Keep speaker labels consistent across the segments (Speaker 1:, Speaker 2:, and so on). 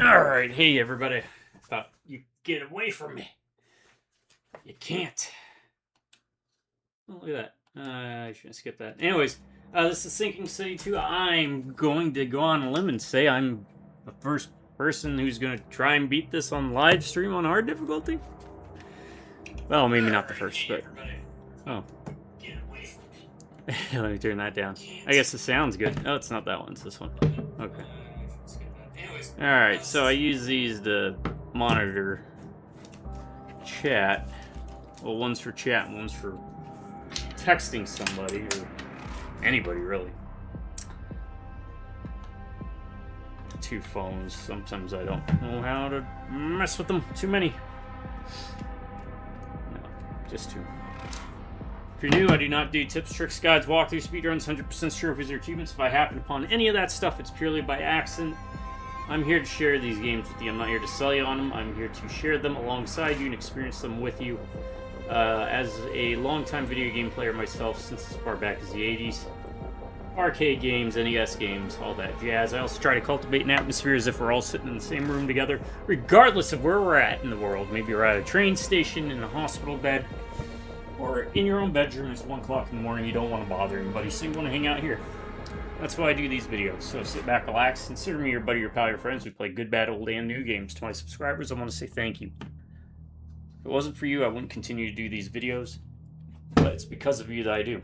Speaker 1: Alright, hey everybody. Thought you'd get away from me. You can't. Oh, look at that. I shouldn't skip that. Anyways, this is Sinking City 2. I'm going to go on a limb and say I'm the first person who's going to try and beat this on live stream on hard difficulty. Well, maybe not the first, but... Oh. Let me turn that down. I guess the sound's good. Oh, it's not that one. It's this one. Okay. Alright, so I use these to monitor chat. Well, one's for chat and one's for texting somebody, or anybody, really. Two phones. Sometimes I don't know how to mess with them. Too many. No, just two. If you're new, I do not do tips, tricks, guides, walkthroughs, speedruns, 100% trophies, or achievements. If I happen upon any of that stuff, it's purely by accident. I'm here to share these games with you. I'm not here to sell you on them. I'm here to share them alongside you and experience them with you. As a longtime video game player myself, since as far back as the 80s, arcade games, NES games, all that jazz. I also try to cultivate an atmosphere as if we're all sitting in the same room together, regardless of where we're at in the world. Maybe you're at a train station, in a hospital bed, or in your own bedroom. It's 1 o'clock in the morning. You don't want to bother anybody, so you want to hang out here. That's why I do these videos. So sit back, relax, consider me your buddy, your pal, your friends. We play good, bad, old, and new games. To my subscribers, I want to say thank you. If it wasn't for you, I wouldn't continue to do these videos. But it's because of you that I do.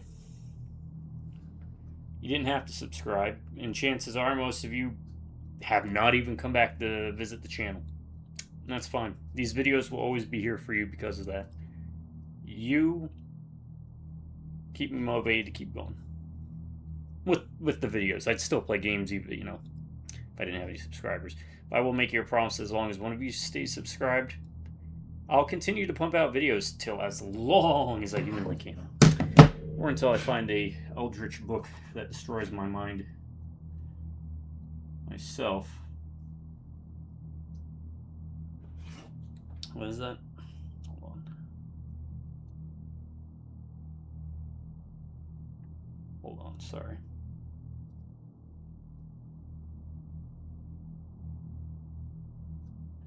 Speaker 1: You didn't have to subscribe, and chances are most of you have not even come back to visit the channel. And that's fine. These videos will always be here for you because of that. You keep me motivated to keep going. With the videos. I'd still play games, even, you know, if I didn't have any subscribers. But I will make you a promise, as long as one of you stays subscribed, I'll continue to pump out videos till as long as I humanly can. Or until I find a eldritch book that destroys my mind myself. What is that? Hold on. Hold on, sorry.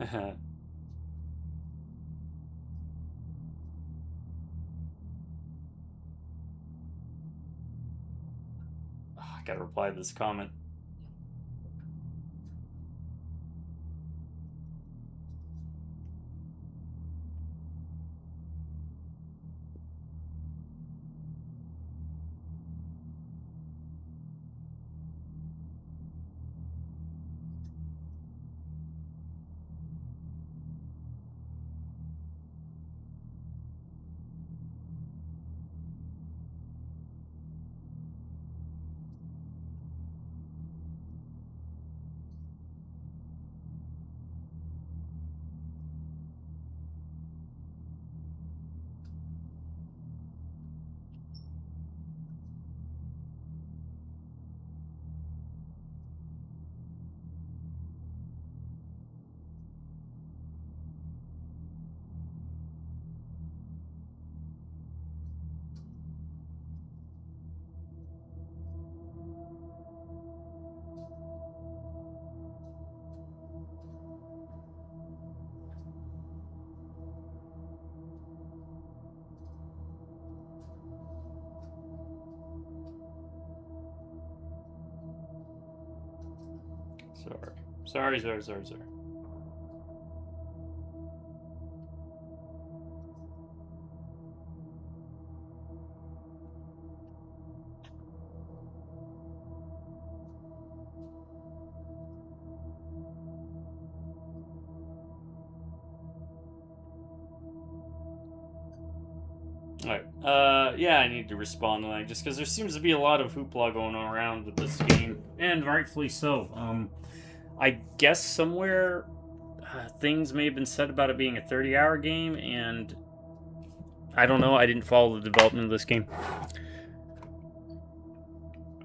Speaker 1: I gotta reply to this comment. Sorry. Alright, yeah, I need to respond to that, just because there seems to be a lot of hoopla going on around with this game, and rightfully so. I guess somewhere things may have been said about it being a 30-hour game, and I don't know, I didn't follow the development of this game.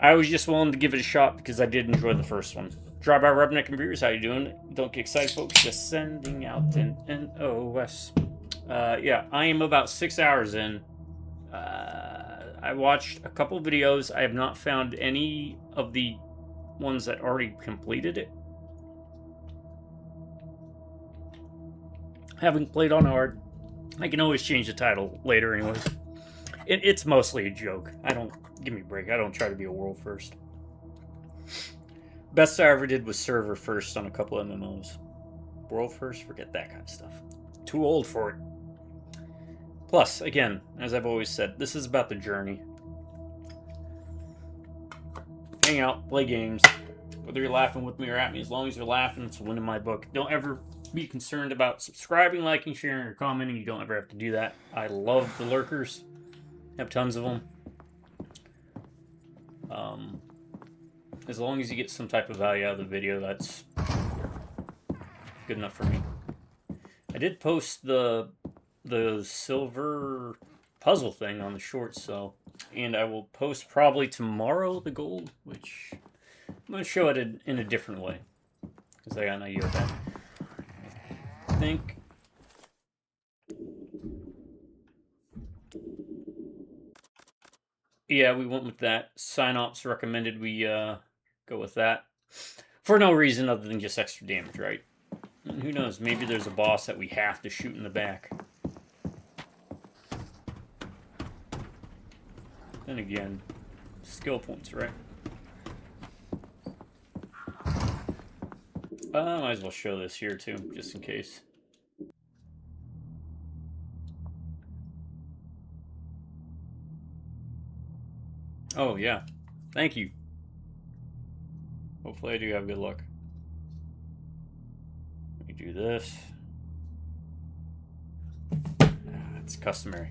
Speaker 1: I was just willing to give it a shot because I did enjoy the first one. Drive by Rubneck and Beers, how you doing? Don't get excited, folks, just sending out an NOS. Yeah, I am about 6 hours in. I watched a couple videos. I have not found any of the ones that already completed it. having played on hard, I can always change the title later anyways. It's mostly a joke. Give me a break. I don't try to be a world first. Best I ever did was server first on a couple of MMOs. World first? Forget that kind of stuff. Too old for it. Plus, again, as I've always said, this is about the journey. Hang out, play games. Whether you're laughing with me or at me, as long as you're laughing, it's a win in my book. Don't ever be concerned about subscribing, liking, sharing, or commenting. You don't ever have to do that. I love the lurkers. Have tons of them. As long as you get some type of value out of the video, that's good enough for me. I did post the silver puzzle thing on the shorts, so, and I will post probably tomorrow the gold, which I'm going to show it in a different way, because I got an idea of that. I think yeah, we went with that. Synops recommended we go with that for no reason other than just extra damage, right? And who knows, maybe there's a boss that we have to shoot in the back. Then again, skill points, right? Might as well show this here too, just in case. Oh yeah, thank you. Hopefully I do have good luck. Let me do this. It's customary.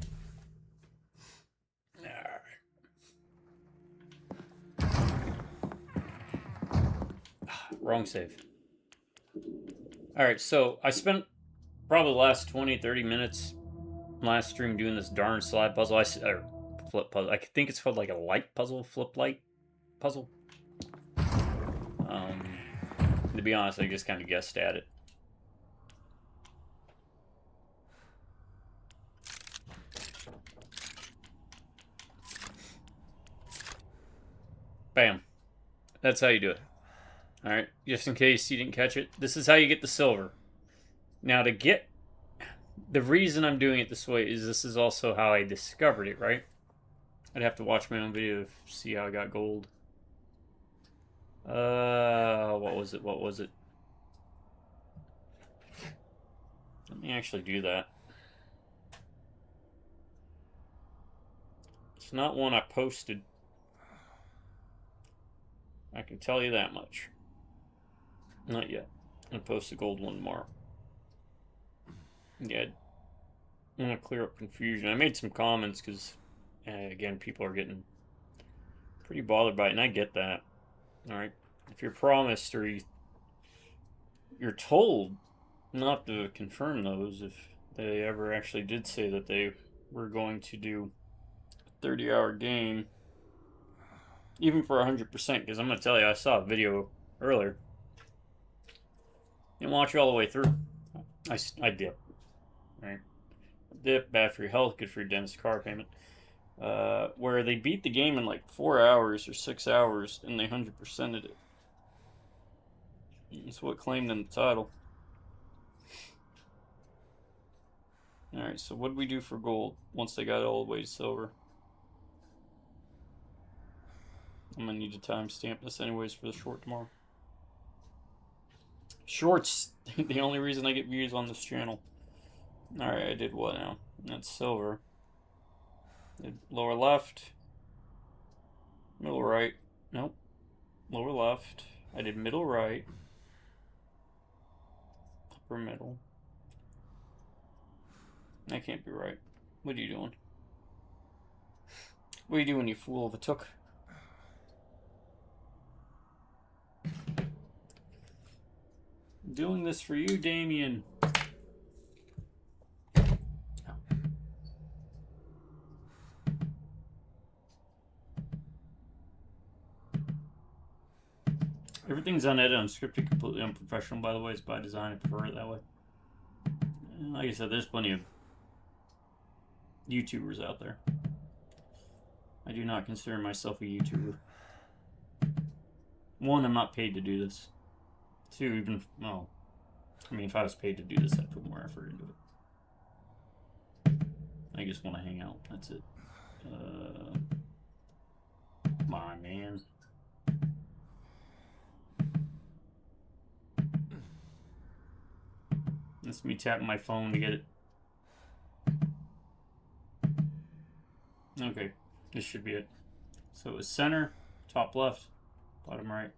Speaker 1: Wrong save. Alright, so I spent probably the last 20-30 minutes last stream doing this darn slide puzzle. Flip puzzle. I think it's called like a light puzzle, flip light puzzle. To be honest, I just kind of guessed at it. Bam. That's how you do it. Alright, just in case you didn't catch it, this is how you get the silver. Now to get... The reason I'm doing it this way is this is also how I discovered it, right? I'd have to watch my own video to see how I got gold. What was it? Let me actually do that. It's not one I posted. I can tell you that much. Not yet. I'll post the gold one tomorrow. Yeah, I want to clear up confusion. I made some comments because, again, people are getting pretty bothered by it, and I get that. All right, if you're promised or you're told not to confirm those, if they ever actually did say that they were going to do a 30-hour game, even for 100%, because I'm going to tell you, I saw a video earlier. Didn't watch it all the way through. I dip. Right? Dip, bad for your health, good for your dentist car payment. Where they beat the game in like 4 hours or 6 hours, and they 100%ed it. That's what claimed in the title. Alright, so what did we do for gold once they got it all the way to silver? I'm gonna need to timestamp this anyways for the short tomorrow. Shorts, the only reason I get views on this channel. Alright, I did what now? That's silver. Did lower left. Middle right. Nope. Lower left. I did middle right. Upper middle. That can't be right. What are you doing? What are you doing, you fool of a took? I'm doing this for you, Damien. Everything's unedited, unscripted, completely unprofessional, by the way. It's by design. I prefer it that way. And like I said, there's plenty of YouTubers out there. I do not consider myself a YouTuber. One, I'm not paid to do this. Two, even, well, I mean, if I was paid to do this, I'd put more effort into it. I just want to hang out. That's it. Come on, man. That's me tapping my phone to get it. Okay, this should be it. So it was center, top left, bottom right.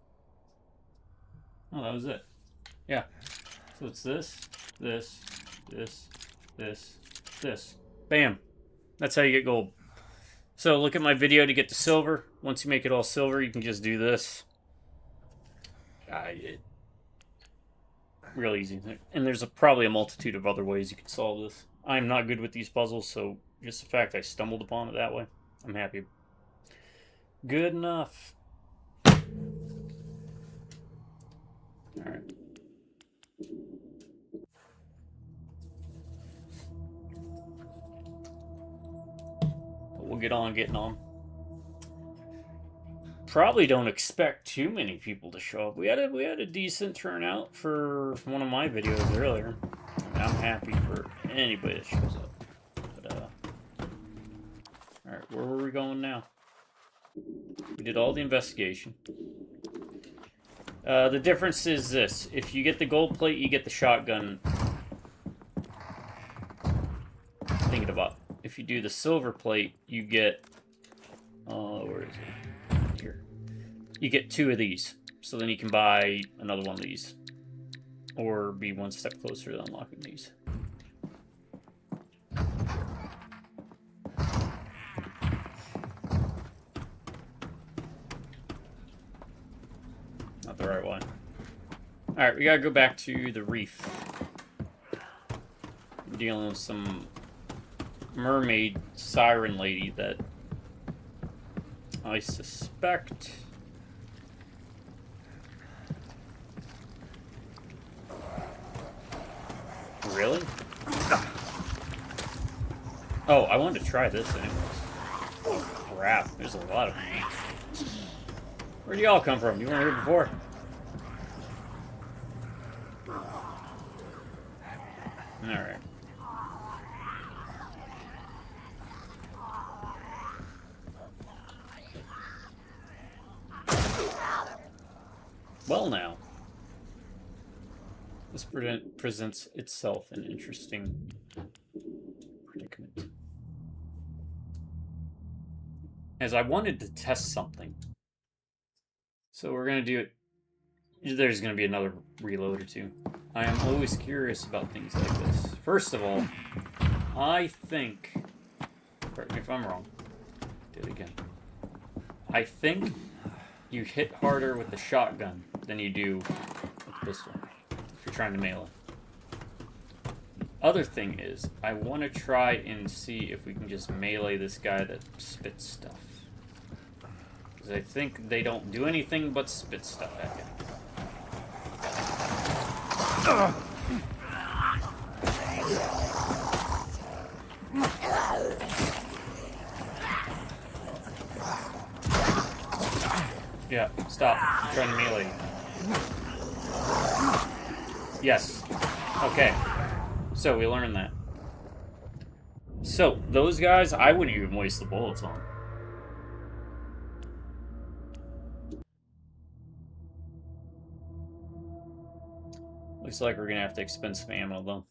Speaker 1: Oh, that was it. Yeah. So it's this, this, this, this, this. Bam. That's how you get gold. So look at my video to get to silver. Once you make it all silver, you can just do this. Real easy. And there's probably a multitude of other ways you can solve this. I'm not good with these puzzles, so just the fact I stumbled upon it that way, I'm happy. Good enough. Alright. We'll get on getting on. Probably don't expect too many people to show up. We had a decent turnout for one of my videos earlier. And I'm happy for anybody that shows up. But alright, where were we going now? We did all the investigation. The difference is this. If you get the gold plate, you get the shotgun. Thinking about. If you do the silver plate, you get... where is it? Here. You get 2 of these. So then you can buy another one of these. Or be one step closer to unlocking these. Not the right one. Alright, we gotta go back to the reef. I'm dealing with some mermaid siren lady that I suspect really? Oh, I wanted to try this anyways. Crap, there's a lot of them. Where'd y'all come from? You weren't here before. Alright. Well now. This presents itself an interesting predicament. As I wanted to test something. So we're going to do it. There's going to be another reload or two. I am always curious about things like this. First of all, I think... Correct me if I'm wrong. Do it again. I think you hit harder with the shotgun than you do with the pistol. If you're trying to melee. Other thing is, I want to try and see if we can just melee this guy that spits stuff. Because I think they don't do anything but spit stuff at you. Yeah, stop. I'm trying to melee. Yes. Okay. So we learned that. So, those guys, I wouldn't even waste the bullets on. Looks like we're gonna have to expend some ammo, though.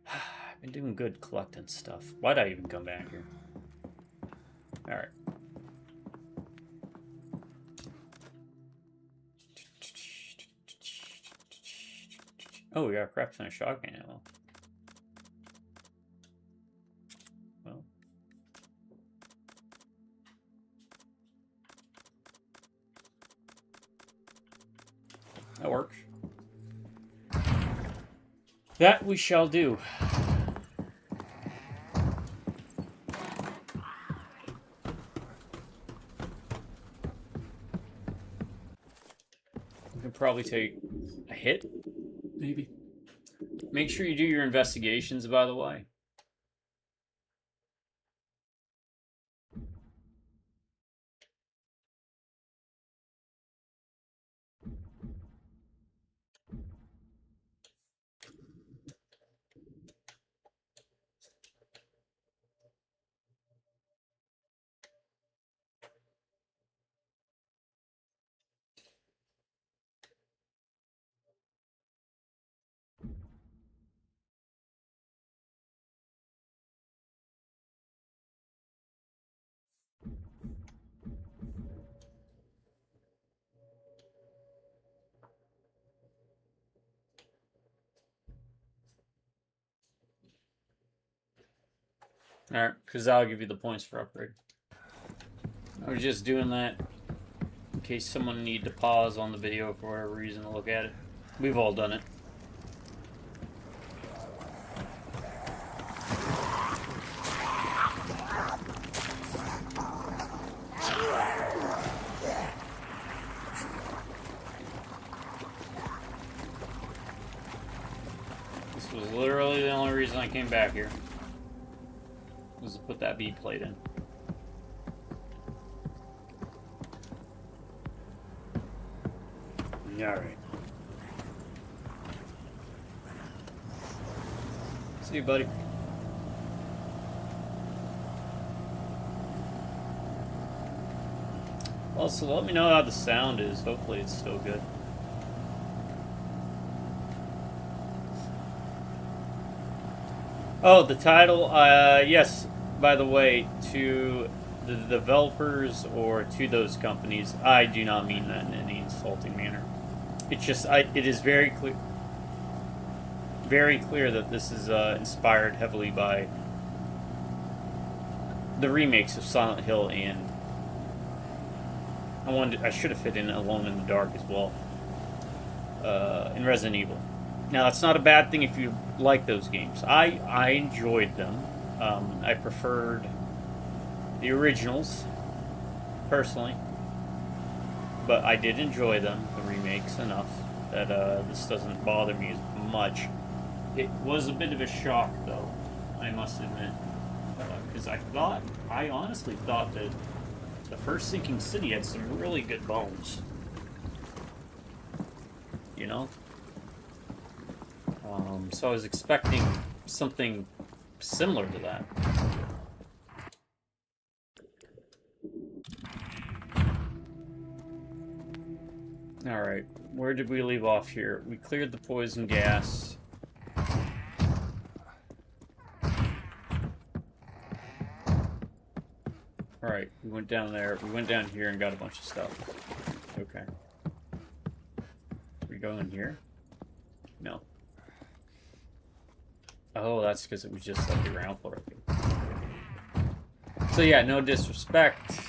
Speaker 1: I've been doing good collecting stuff. Why'd I even come back here? Alright. Oh, we got a crap ton of shotgun ammo. Well. That works. That we shall do. We can probably take a hit. Maybe. Make sure you do your investigations, by the way. Alright, because I'll give you the points for upgrade. I was just doing that in case someone needed to pause on the video for whatever reason to look at it. We've all done it. This was literally the only reason I came back here. Was to put that bead plate in. Alright. See you, buddy. Well, so let me know how the sound is. Hopefully it's still good. Oh, the title, yes, by the way, to the developers or to those companies, I do not mean that in any insulting manner. It's just, it is very clear that this is inspired heavily by the remakes of Silent Hill, and I should have fit in Alone in the Dark as well, and Resident Evil. Now, that's not a bad thing if you like those games. I enjoyed them. I preferred the originals, personally. But I did enjoy them, the remakes, enough that this doesn't bother me as much. It was a bit of a shock, though, I must admit. Because I honestly thought that the first Sinking City had some really good bones. You know? So I was expecting something similar to that. Alright, where did we leave off here? We cleared the poison gas. Alright, we went down there. We went down here and got a bunch of stuff. Okay. We go in here? No. Oh, that's because it was just like the ground floor. So yeah, no disrespect.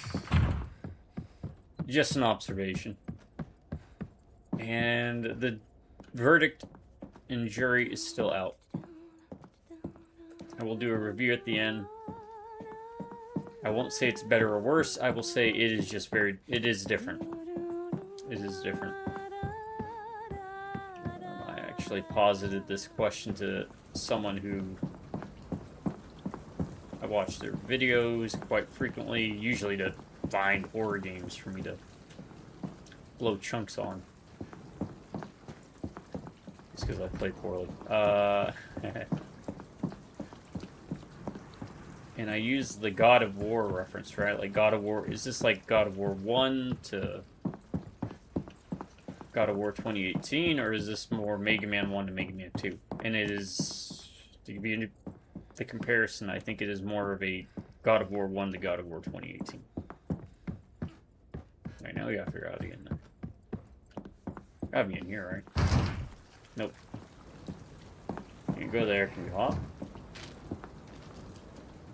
Speaker 1: Just an observation. And the verdict and jury is still out. I will do a review at the end. I won't say it's better or worse. I will say it is just it is different. It is different. I actually posited this question to someone who I watch their videos quite frequently, usually to find horror games for me to blow chunks on. It's because I play poorly. And I use the God of War reference, right? Like God of War, is this like God of War 1 to God of War 2018, or is this more Mega Man 1 to Mega Man 2? And it is, to give you the comparison, I think it is more of a God of War 1 to God of War 2018. Right, now we gotta figure out how to get in there. Gotta be in here, right? Nope. You can go there. Can we hop?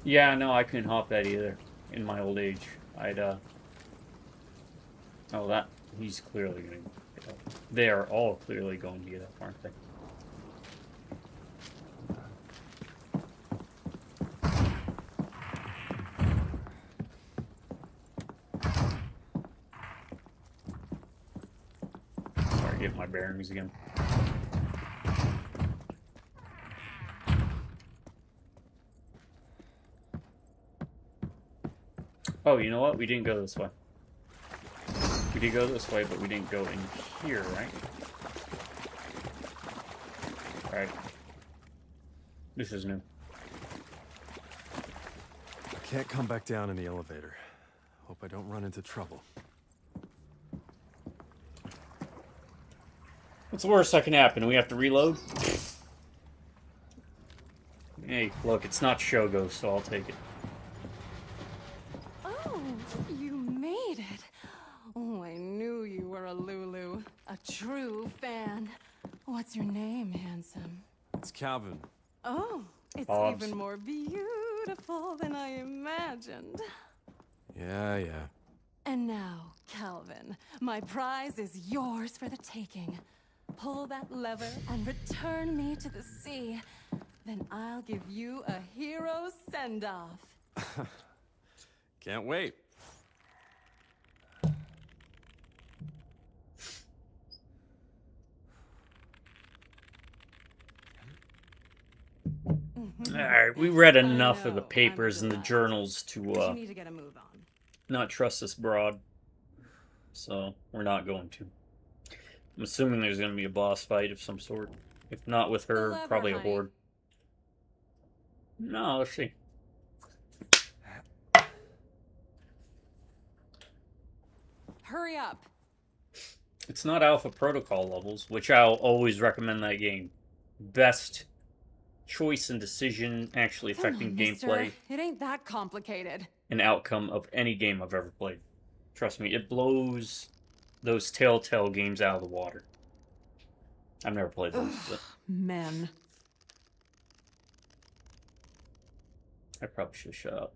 Speaker 1: Yeah, no, I couldn't hop that either. In my old age. Oh, that... He's clearly going to get up. They are all clearly going to get up, aren't they? Sorry, get my bearings again. Oh, you know what? We didn't go this way. We did go this way, but we didn't go in here, right? Alright. This is new.
Speaker 2: I can't come back down in the elevator. Hope I don't run into trouble.
Speaker 1: What's the worst that can happen? We have to reload? Hey, look, it's not Shogo, so I'll take it.
Speaker 3: A true fan. What's your name, handsome?
Speaker 2: It's Calvin.
Speaker 3: Oh, it's
Speaker 1: Bob's.
Speaker 3: even more beautiful beautiful than I imagined.
Speaker 2: Yeah.
Speaker 3: And now, Calvin, my prize is yours for the taking. Pull that lever and return me to the sea. Then I'll give you a hero's send-off.
Speaker 2: Can't wait.
Speaker 1: Alright, we read enough of the
Speaker 3: know,
Speaker 1: papers
Speaker 3: I'm
Speaker 1: and the
Speaker 3: glad.
Speaker 1: journals
Speaker 3: You
Speaker 1: to
Speaker 3: need to get a move on.
Speaker 1: not trust this broad. So, we're not going to. I'm assuming there's going to be a boss fight of some sort. If not with
Speaker 3: The
Speaker 1: her,
Speaker 3: lever,
Speaker 1: probably a
Speaker 3: honey.
Speaker 1: horde. No, let's see.
Speaker 3: Hurry up.
Speaker 1: It's not Alpha Protocol levels, which I'll always recommend that game. Best choice and decision actually
Speaker 3: Come
Speaker 1: affecting
Speaker 3: on,
Speaker 1: gameplay
Speaker 3: mister. It ain't that complicated.
Speaker 1: and outcome of any game I've ever played. Trust me, it blows those Telltale games out of the water. I've never played those, but
Speaker 3: Men.
Speaker 1: I probably should shut up.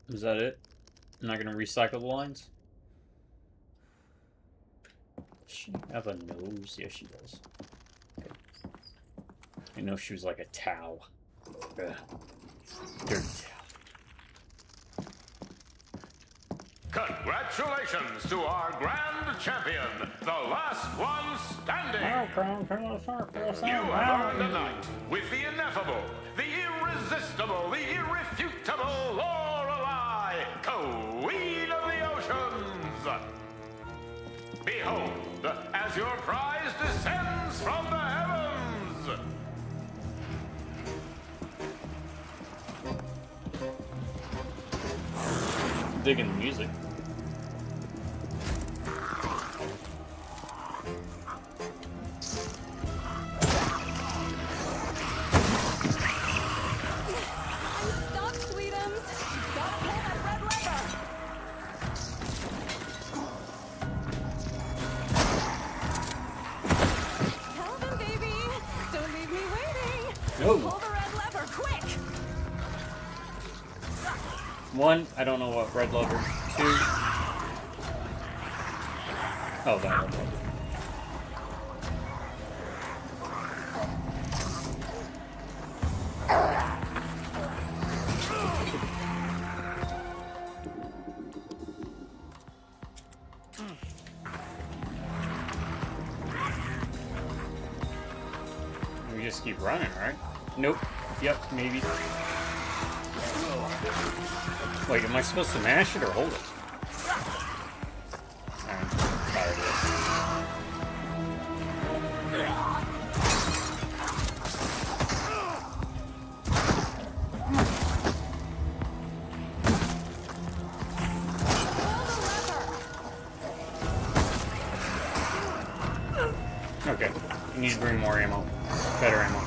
Speaker 1: Is that it? I'm not gonna recycle the lines? Does she have a nose? Yes, she does. Okay. I know she was like a Tau. Ugh. Dirty Tau.
Speaker 4: Congratulations to our grand champion, the last one standing. You have earned a night with the ineffable, the irresistible, the irrefutable Lorelei, Queen of the Oceans. Behold, as your prize descends from the heavens.
Speaker 1: Digging the music.
Speaker 3: Stop, sweetums. Gotta pull that red lever. Calvin, baby. Don't leave me waiting.
Speaker 1: No.
Speaker 3: Pull the red lever, quick.
Speaker 1: One, I don't know what red lever. Two. Oh, that red lever. We just keep running, right? Nope. Yep, maybe. Wait, am I supposed to mash it or hold it? I'm tired of it. Okay, I need to bring more ammo. Better ammo.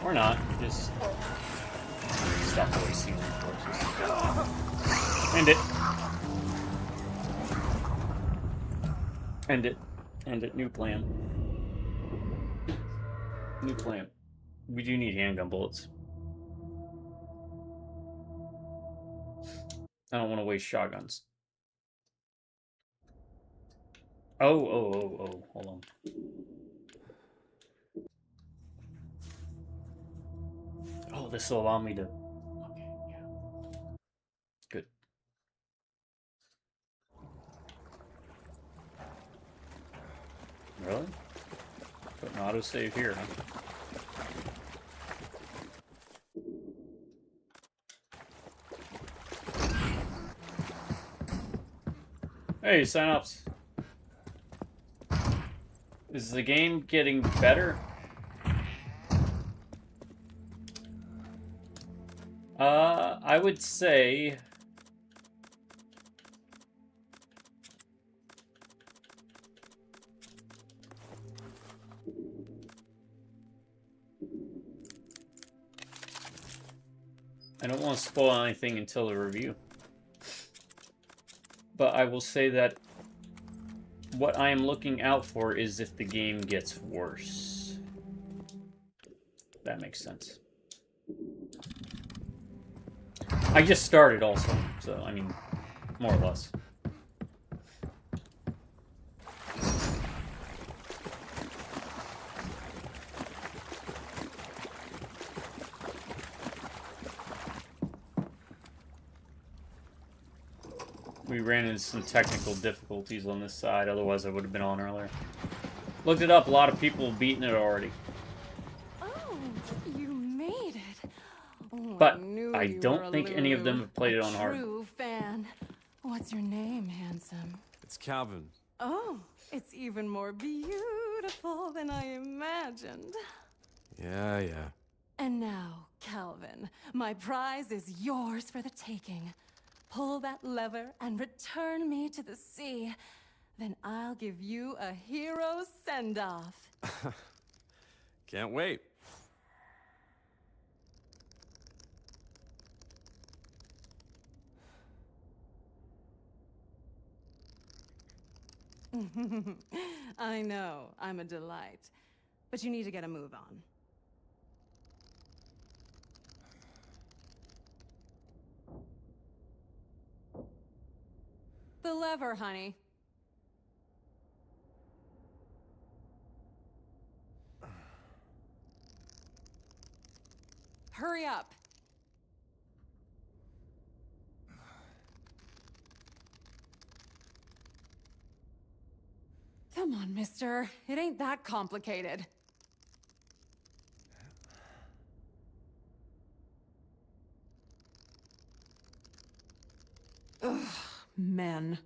Speaker 1: Or not, just stop wasting resources. End it. End it. End it. New plan. New plan. We do need handgun bullets. I don't want to waste shotguns. Oh. Hold on. Oh, this will allow me to... Okay, yeah. Good. Really? Put an autosave here, huh? Hey, signups. Is the game getting better? I would say... I don't want to spoil anything until the review. But I will say that what I am looking out for is if the game gets worse. That makes sense. I just started also, so I mean, more or less. We ran into some technical difficulties on this side, otherwise I would have been on earlier. Looked it up, a lot of people have beaten it already.
Speaker 3: Oh, you made it. Oh,
Speaker 1: But
Speaker 3: knew
Speaker 1: I
Speaker 3: you
Speaker 1: don't
Speaker 3: were a
Speaker 1: think any of them
Speaker 3: Lulu.
Speaker 1: have played it
Speaker 3: A
Speaker 1: on hard.
Speaker 3: True fan. What's your name, handsome?
Speaker 2: It's Calvin.
Speaker 3: Oh, it's even more beautiful than I imagined.
Speaker 2: Yeah.
Speaker 3: And now, Calvin, my prize is yours for the taking. Pull that lever and return me to the sea. Then I'll give you a hero's send-off.
Speaker 2: Can't wait.
Speaker 3: I know, I'm a delight. But you need to get a move on. The lever, honey. Hurry up. Come on, mister. It ain't that complicated. Ugh, men.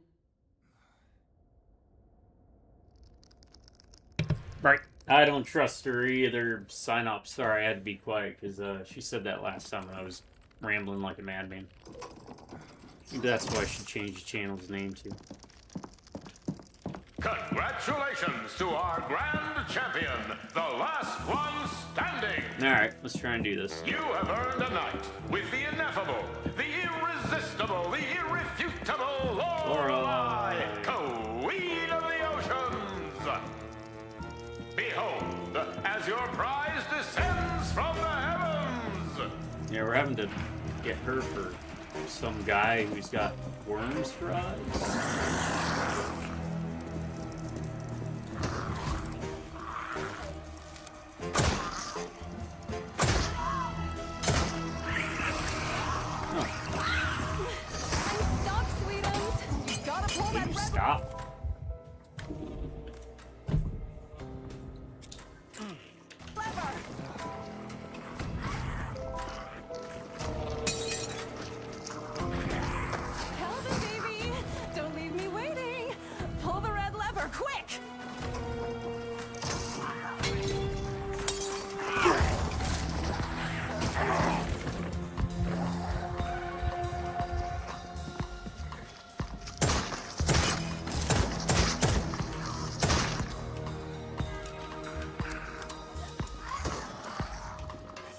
Speaker 1: Right. I don't trust her either. Sign up. Sorry, I had to be quiet because she said that last time and I was rambling like a madman. That's why she changed the channel's name to.
Speaker 4: Congratulations to our grand champion, the last one standing.
Speaker 1: Alright, let's try and do this.
Speaker 4: You have earned a night with the ineffable, the irresistible, the irrefutable Lorelei, Queen of the Oceans. Behold, as your prize descends from the heavens.
Speaker 1: Yeah, we're having to get her for some guy who's got worms for eyes.
Speaker 3: Stop, sweetums! You gotta pull that lever!
Speaker 1: Stop.
Speaker 3: Calvin, baby! Don't leave me waiting! Pull the red lever, quick!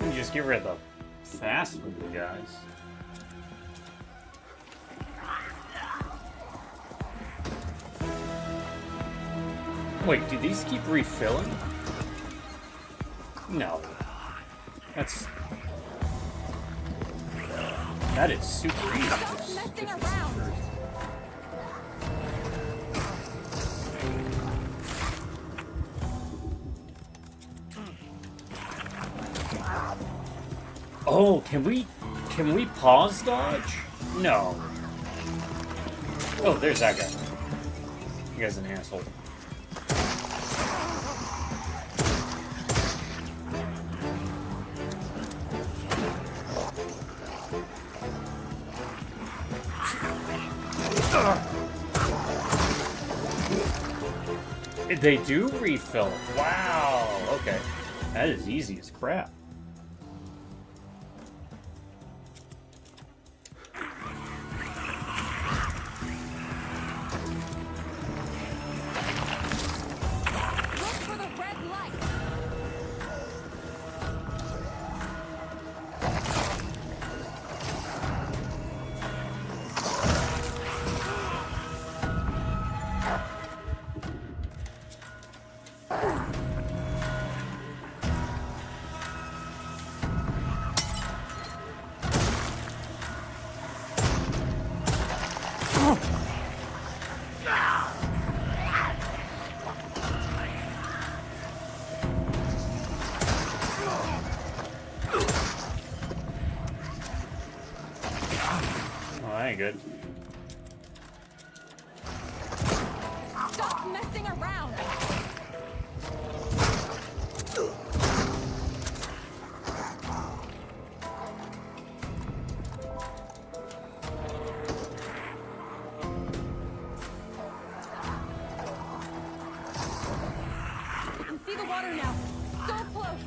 Speaker 1: You just get rid of the fast moving guys. Wait, do these keep refilling? No. That is super easy.
Speaker 3: Stop messing around!
Speaker 1: Oh, can we pause dodge? No. Oh, there's that guy. You guy's an asshole. They do refill. Wow. Okay. That is easy as crap.
Speaker 3: Look for the red light!
Speaker 1: ain't good.
Speaker 3: Stop messing around! I can see the water now. So close.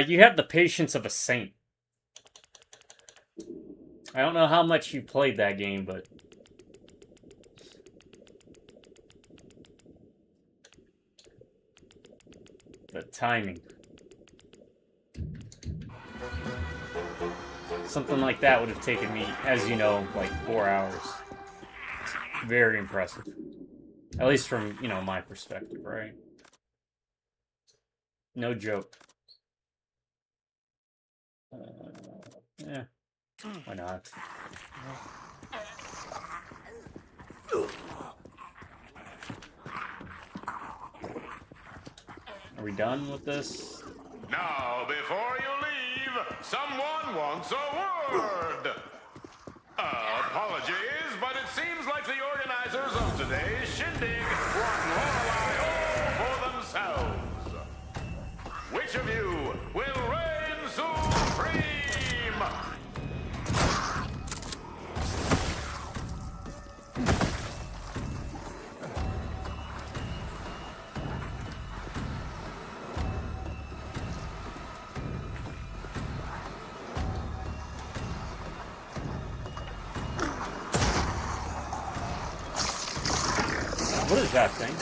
Speaker 1: You have the patience of a saint. I don't know how much you played that game, but... the timing. Something like that would have taken me, as you know, like 4 hours. It's very impressive. At least from, you know, my perspective, right? No joke. Yeah. Why not? Are we done with this?
Speaker 4: Now, before you leave, someone wants a word. Apologies, but it seems like the organizers of today's shindig want Lorelei all for themselves. Which of you will reign supreme?
Speaker 1: What is that thing?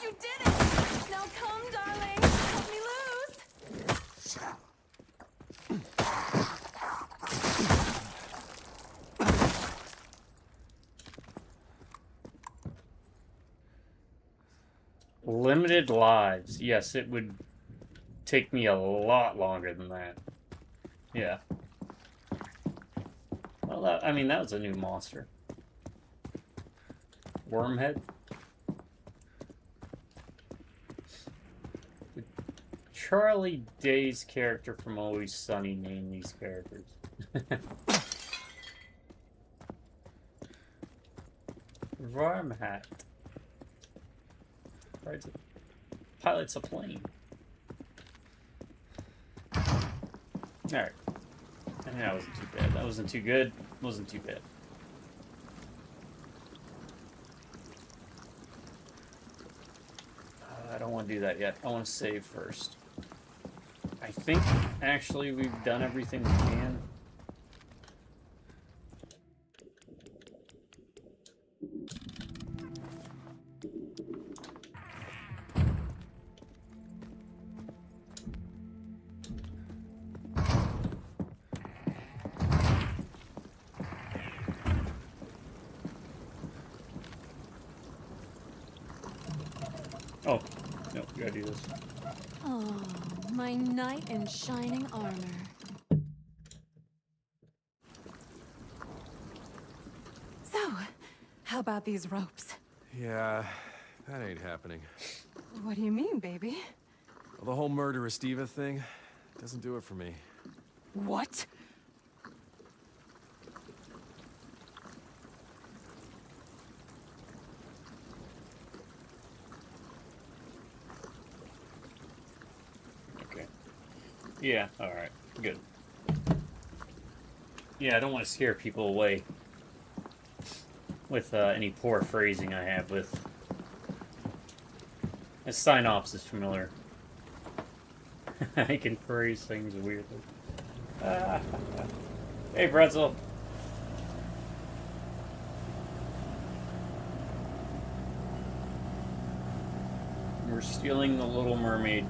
Speaker 3: You did it! Now come, darling. Help me loose.
Speaker 1: Limited lives. Yes, it would take me a lot longer than that. Yeah. Well, that, I mean, that was a new monster. Wormhead? Did Charlie Day's character from Always Sunny name these characters? Wormhat. Pilots a plane. Alright. I mean, that wasn't too bad. That wasn't too good. Wasn't too bad. I don't want to do that yet. I want to save first. I think, actually, we've done everything we can. Oh, no, we gotta do this.
Speaker 3: Oh, my knight in shining armor. So, how about these ropes?
Speaker 2: Yeah, that ain't happening.
Speaker 3: What do you mean, baby?
Speaker 2: Well, the whole murderous diva thing doesn't do it for me.
Speaker 3: What?
Speaker 1: Okay. Yeah, alright. Good. Yeah, I don't want to scare people away with any poor phrasing I have with... As Synops is familiar. I can phrase things weirdly. Hey, Pretzel. We're stealing the Little Mermaid.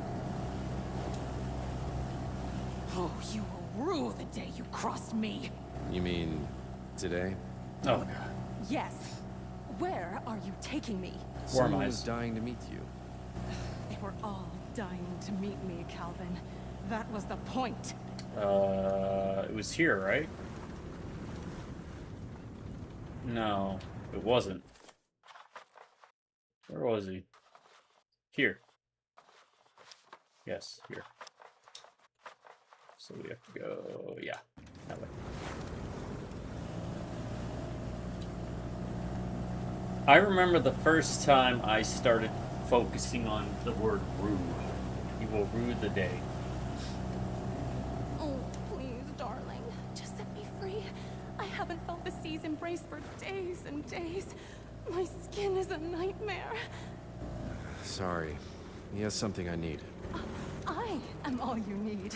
Speaker 3: Oh, you will rue the day you crossed me.
Speaker 2: You mean today?
Speaker 1: Oh god.
Speaker 3: Yes. Where are you taking me?
Speaker 2: Someone
Speaker 1: I?
Speaker 2: was dying to meet you.
Speaker 3: They were all dying to meet me, Calvin. That was the point.
Speaker 1: It was here, right? No, it wasn't. Where was he? Here. Yes, here. So we have to go, yeah, that way. I remember the first time I started focusing on the word rue. You will rue the day.
Speaker 3: Oh, please, darling. Just set me free. I haven't felt the sea's embrace for days and days. My skin is a nightmare.
Speaker 2: Sorry. He has something I need.
Speaker 3: I am all you need.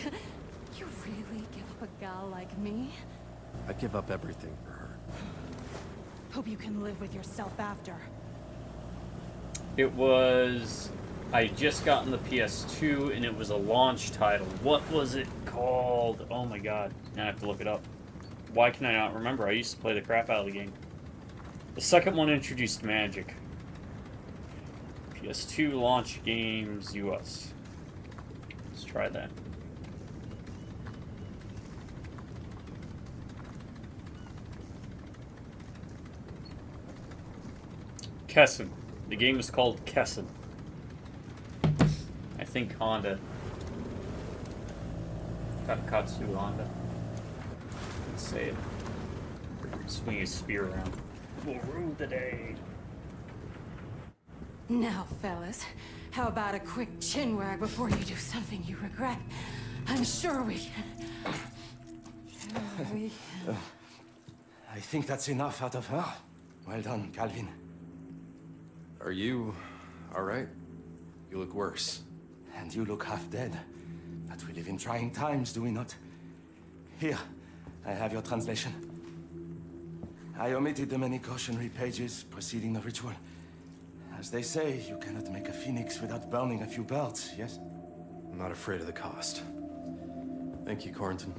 Speaker 3: You really give up a gal like me?
Speaker 2: I'd give up everything for her.
Speaker 3: Hope you can live with yourself after.
Speaker 1: It was... I just gotten the PS2, and it was a launch title. What was it called? Oh my god. Now I have to look it up. Why can I not remember? I used to play the crap out of the game. The second one introduced magic. PS2 launch games US. Let's try that. Kessen. The game is called Kessen. I think Honda. Takatsu Honda. Let's say it. Swing his spear around. We'll rule the day.
Speaker 3: Now, fellas, how about a quick chin wag before you do something you regret? I'm sure we can.
Speaker 5: I think that's enough out of her. Well done, Calvin.
Speaker 2: Are you alright? You look worse.
Speaker 5: And you look half dead. But we live in trying times, do we not? Here, I have your translation. I omitted the many cautionary pages preceding the ritual. As they say, you cannot make a phoenix without burning a few birds, yes?
Speaker 2: I'm not afraid of the cost. Thank you, Corrington.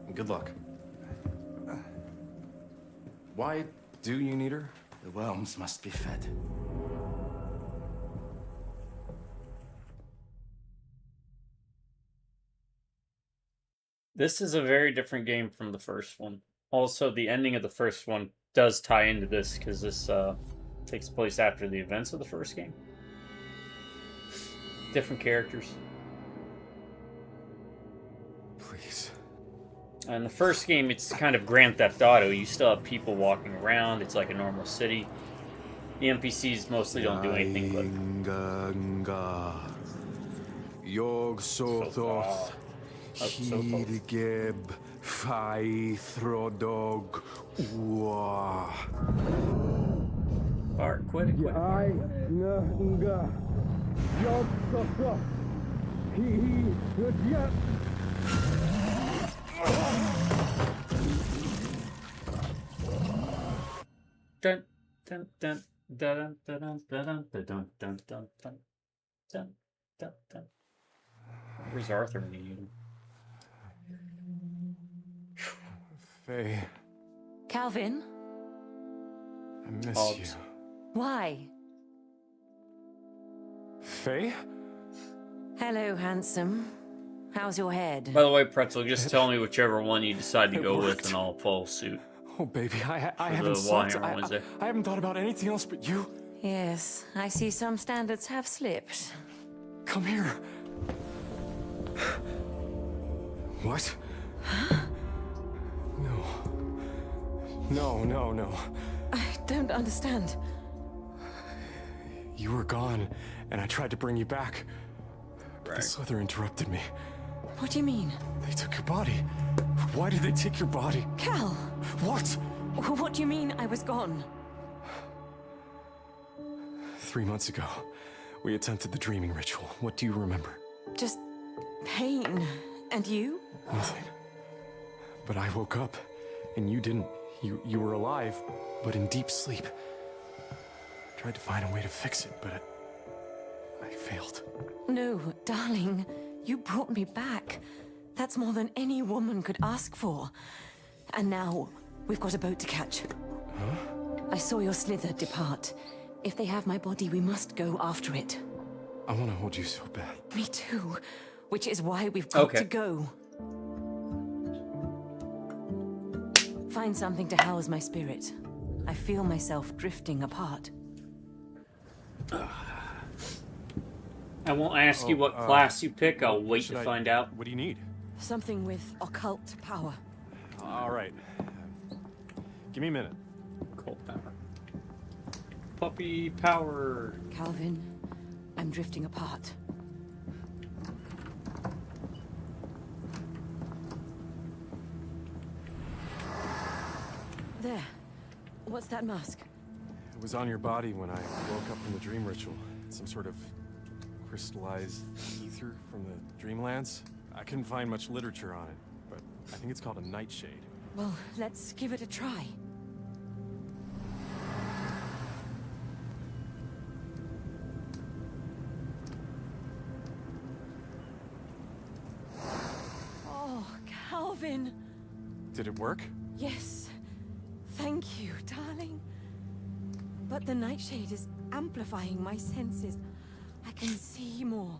Speaker 2: And good luck. Why do you need her?
Speaker 5: The worms must be fed.
Speaker 1: This is a very different game from the first one. Also, the ending of the first one does tie into this, because this takes place after the events of the first game. Different characters.
Speaker 2: Please.
Speaker 1: In the first game, it's kind of Grand Theft Auto. You still have people walking around. It's like a normal city. The NPCs mostly don't do anything but...
Speaker 2: Yog
Speaker 1: Sothoth.
Speaker 2: Hidgeb Fai Throdog Ua.
Speaker 1: Bart, quit it, quit it. Dun dun dun dun dun dun dun dun dun dun dun dun dun dun. Where's Arthur when you need him?
Speaker 2: Faye,
Speaker 3: Calvin?
Speaker 2: I miss
Speaker 1: Oh,
Speaker 2: you.
Speaker 3: Why?
Speaker 2: Faye?
Speaker 3: Hello, handsome. How's your head?
Speaker 1: By the way, Pretzel, just tell me whichever one you decide to
Speaker 2: It
Speaker 1: go with,
Speaker 2: worked.
Speaker 1: and I'll follow suit.
Speaker 2: Oh, baby, I
Speaker 1: For
Speaker 2: haven't
Speaker 1: the
Speaker 2: slept.
Speaker 1: Warhammer Wednesday.
Speaker 2: I haven't thought about anything else but you.
Speaker 3: Yes, I see some standards have slipped.
Speaker 2: Come here. What? No. No, no, no.
Speaker 3: I don't understand.
Speaker 2: You were gone, and I tried to bring you back. But the Slither interrupted me.
Speaker 3: What do you mean?
Speaker 2: They took your body. Why did they take your body?
Speaker 3: Cal!
Speaker 2: What?
Speaker 3: What do you mean I was gone?
Speaker 2: 3 months ago, we attempted the dreaming ritual. What do you remember?
Speaker 3: Just pain. And you?
Speaker 2: Nothing. But I woke up, and you didn't. You were alive, but in deep sleep. Tried to find a way to fix it, but I failed.
Speaker 3: No, darling. You brought me back. That's more than any woman could ask for. And now, We've got a boat to catch.
Speaker 2: Huh?
Speaker 3: I saw your slither depart. If they have my body, we must go after it.
Speaker 2: I want to hold you so bad.
Speaker 3: Me too. Which is why we've got to go. Find something to house my spirit. I feel myself drifting apart.
Speaker 1: I won't ask you what class you pick. I'll wait to find out.
Speaker 2: What do you need?
Speaker 3: Something with occult power.
Speaker 2: All right. Give me a minute.
Speaker 1: Cold power. Puppy power.
Speaker 3: Calvin, I'm drifting apart. There. What's that mask?
Speaker 2: It was on your body when I woke up from the dream ritual. Some sort of crystallized ether from the Dreamlands. I couldn't find much literature on it, but I think it's called a nightshade.
Speaker 3: Well, let's give it a try. Oh, Calvin.
Speaker 2: Did it work?
Speaker 3: Yes. Thank you, darling. But the nightshade is amplifying my senses. I can see more,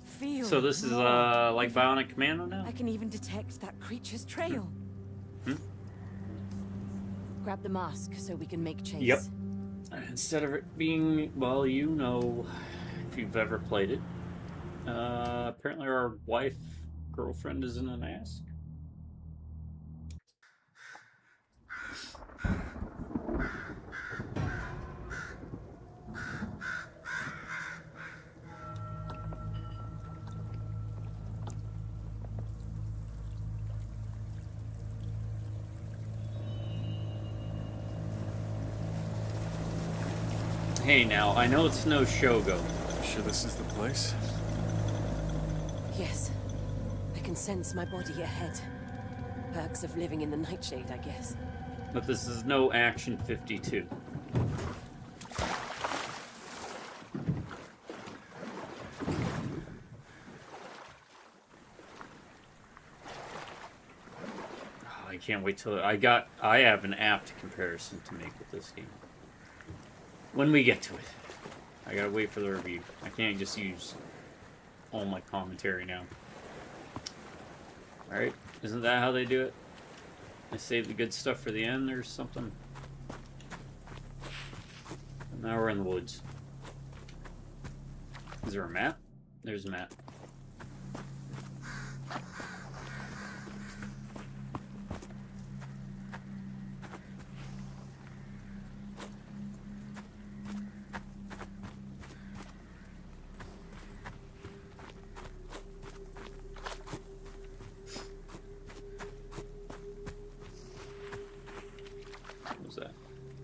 Speaker 3: feel
Speaker 1: So this is
Speaker 3: more.
Speaker 1: like Bionic Commando now?
Speaker 3: I can even detect that creature's trail. Grab the mask so we can make chase.
Speaker 1: Yep. Instead of it being, well, you know, if you've ever played it, apparently our wife, girlfriend is in a mask. Hey now, I know it's no Shogo.
Speaker 2: Sure this is the place?
Speaker 3: Yes. I can sense my body ahead. Perks of living in the nightshade, I guess.
Speaker 1: But this is no Action 52. Oh, I can't wait till I have an apt comparison to make with this game. When we get to it. I gotta wait for the review. I can't just use all my commentary now. Alright, isn't that how they do it? They save the good stuff for the end or something? Now we're in the woods. Is there a map? There's a map.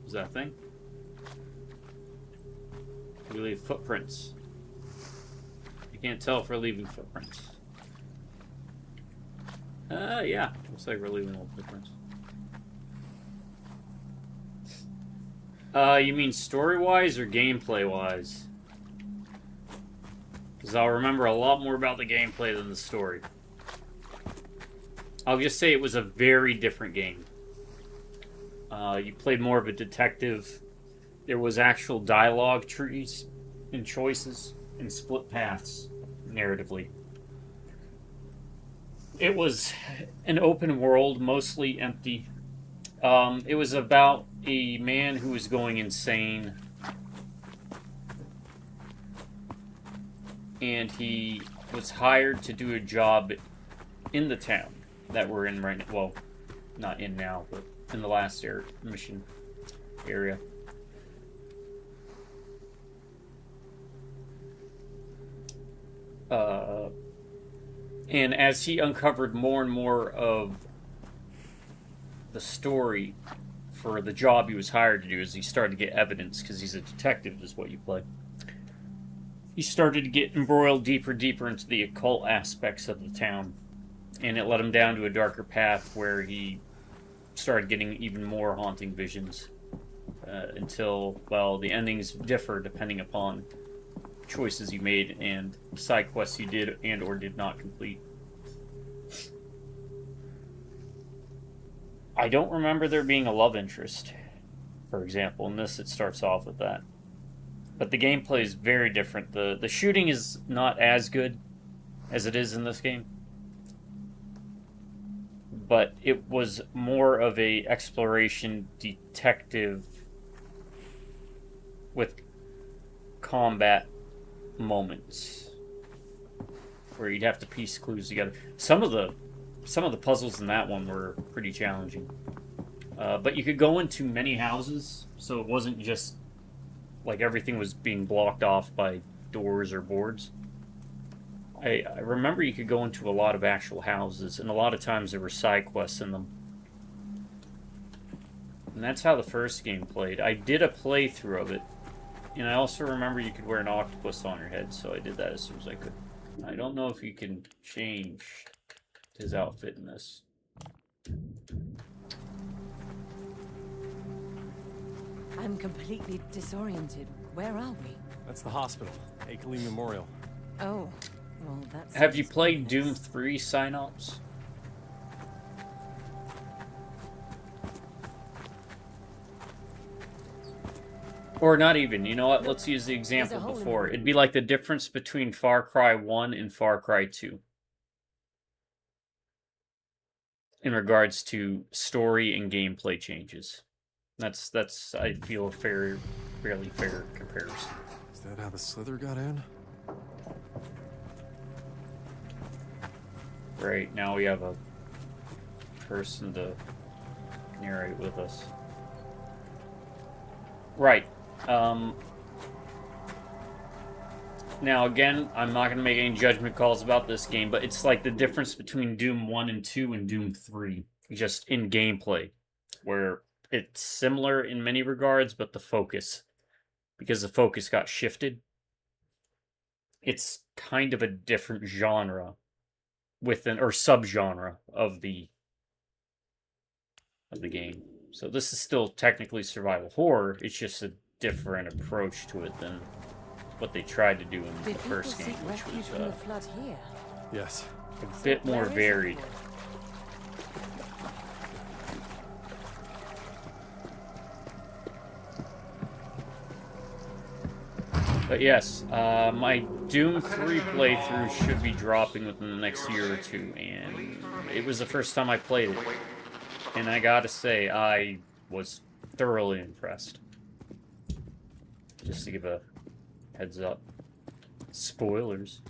Speaker 1: Is that a thing? We leave footprints. You can't tell if we're leaving footprints. Yeah. Looks like we're leaving little footprints. You mean story-wise or gameplay-wise? Because I'll remember a lot more about the gameplay than the story. I'll just say it was a very different game. You played more of a detective. There was actual dialogue trees and choices and split paths narratively. It was an open world, mostly empty. It was about a man who was going insane. And he was hired to do a job in the town that we're in right now. Well, not in now, but in the last mission area. And as he uncovered more and more of the story for the job he was hired to do, as he started to get evidence, because he's a detective is what you play, he started to get embroiled deeper into the occult aspects of the town. And it led him down to a darker path where he started getting even more haunting visions. Until, well, the endings differ depending upon choices you made and side quests you did and or did not complete. I don't remember there being a love interest, for example. In this, it starts off with that. But the gameplay is very different. The shooting is not as good as it is in this game. But it was more of a exploration detective with combat moments where you'd have to piece clues together. Some of the puzzles in that one were pretty challenging. But you could go into many houses, so it wasn't just like everything was being blocked off by doors or boards. I remember you could go into a lot of actual houses, and a lot of times there were side quests in them. And that's how the first game played. I did a playthrough of it, and I also remember you could wear an octopus on your head, so I did that as soon as I could. I don't know if you can change his outfit in this.
Speaker 3: I'm completely disoriented. Where are we?
Speaker 2: That's the hospital. Akeley Memorial.
Speaker 3: Oh, well, that's...
Speaker 1: Have you played Doom 3 Synops? Or not even. You know what? Let's use the example before. It'd be like the difference between Far Cry 1 and Far Cry 2. In regards to story and gameplay changes. That's I feel a fairly fair comparison.
Speaker 2: Is that how the Slither got in?
Speaker 1: Right, now we have a person to narrate with us. Right. Now, again, I'm not going to make any judgment calls about this game, but it's like the difference between Doom 1 and 2 and Doom 3, just in gameplay, where it's similar in many regards, but the focus, because the focus got shifted, it's kind of a different genre within, or subgenre of the game. So this is still technically survival horror, it's just a different approach to it than what they tried to do in the first game, which was
Speaker 3: from the flood here?
Speaker 2: Yes.
Speaker 1: a bit more varied. But yes, my Doom 3 playthrough should be dropping within the next year or two, and it was the first time I played it. And I gotta say, I was thoroughly impressed. Just to give a heads up. Spoilers.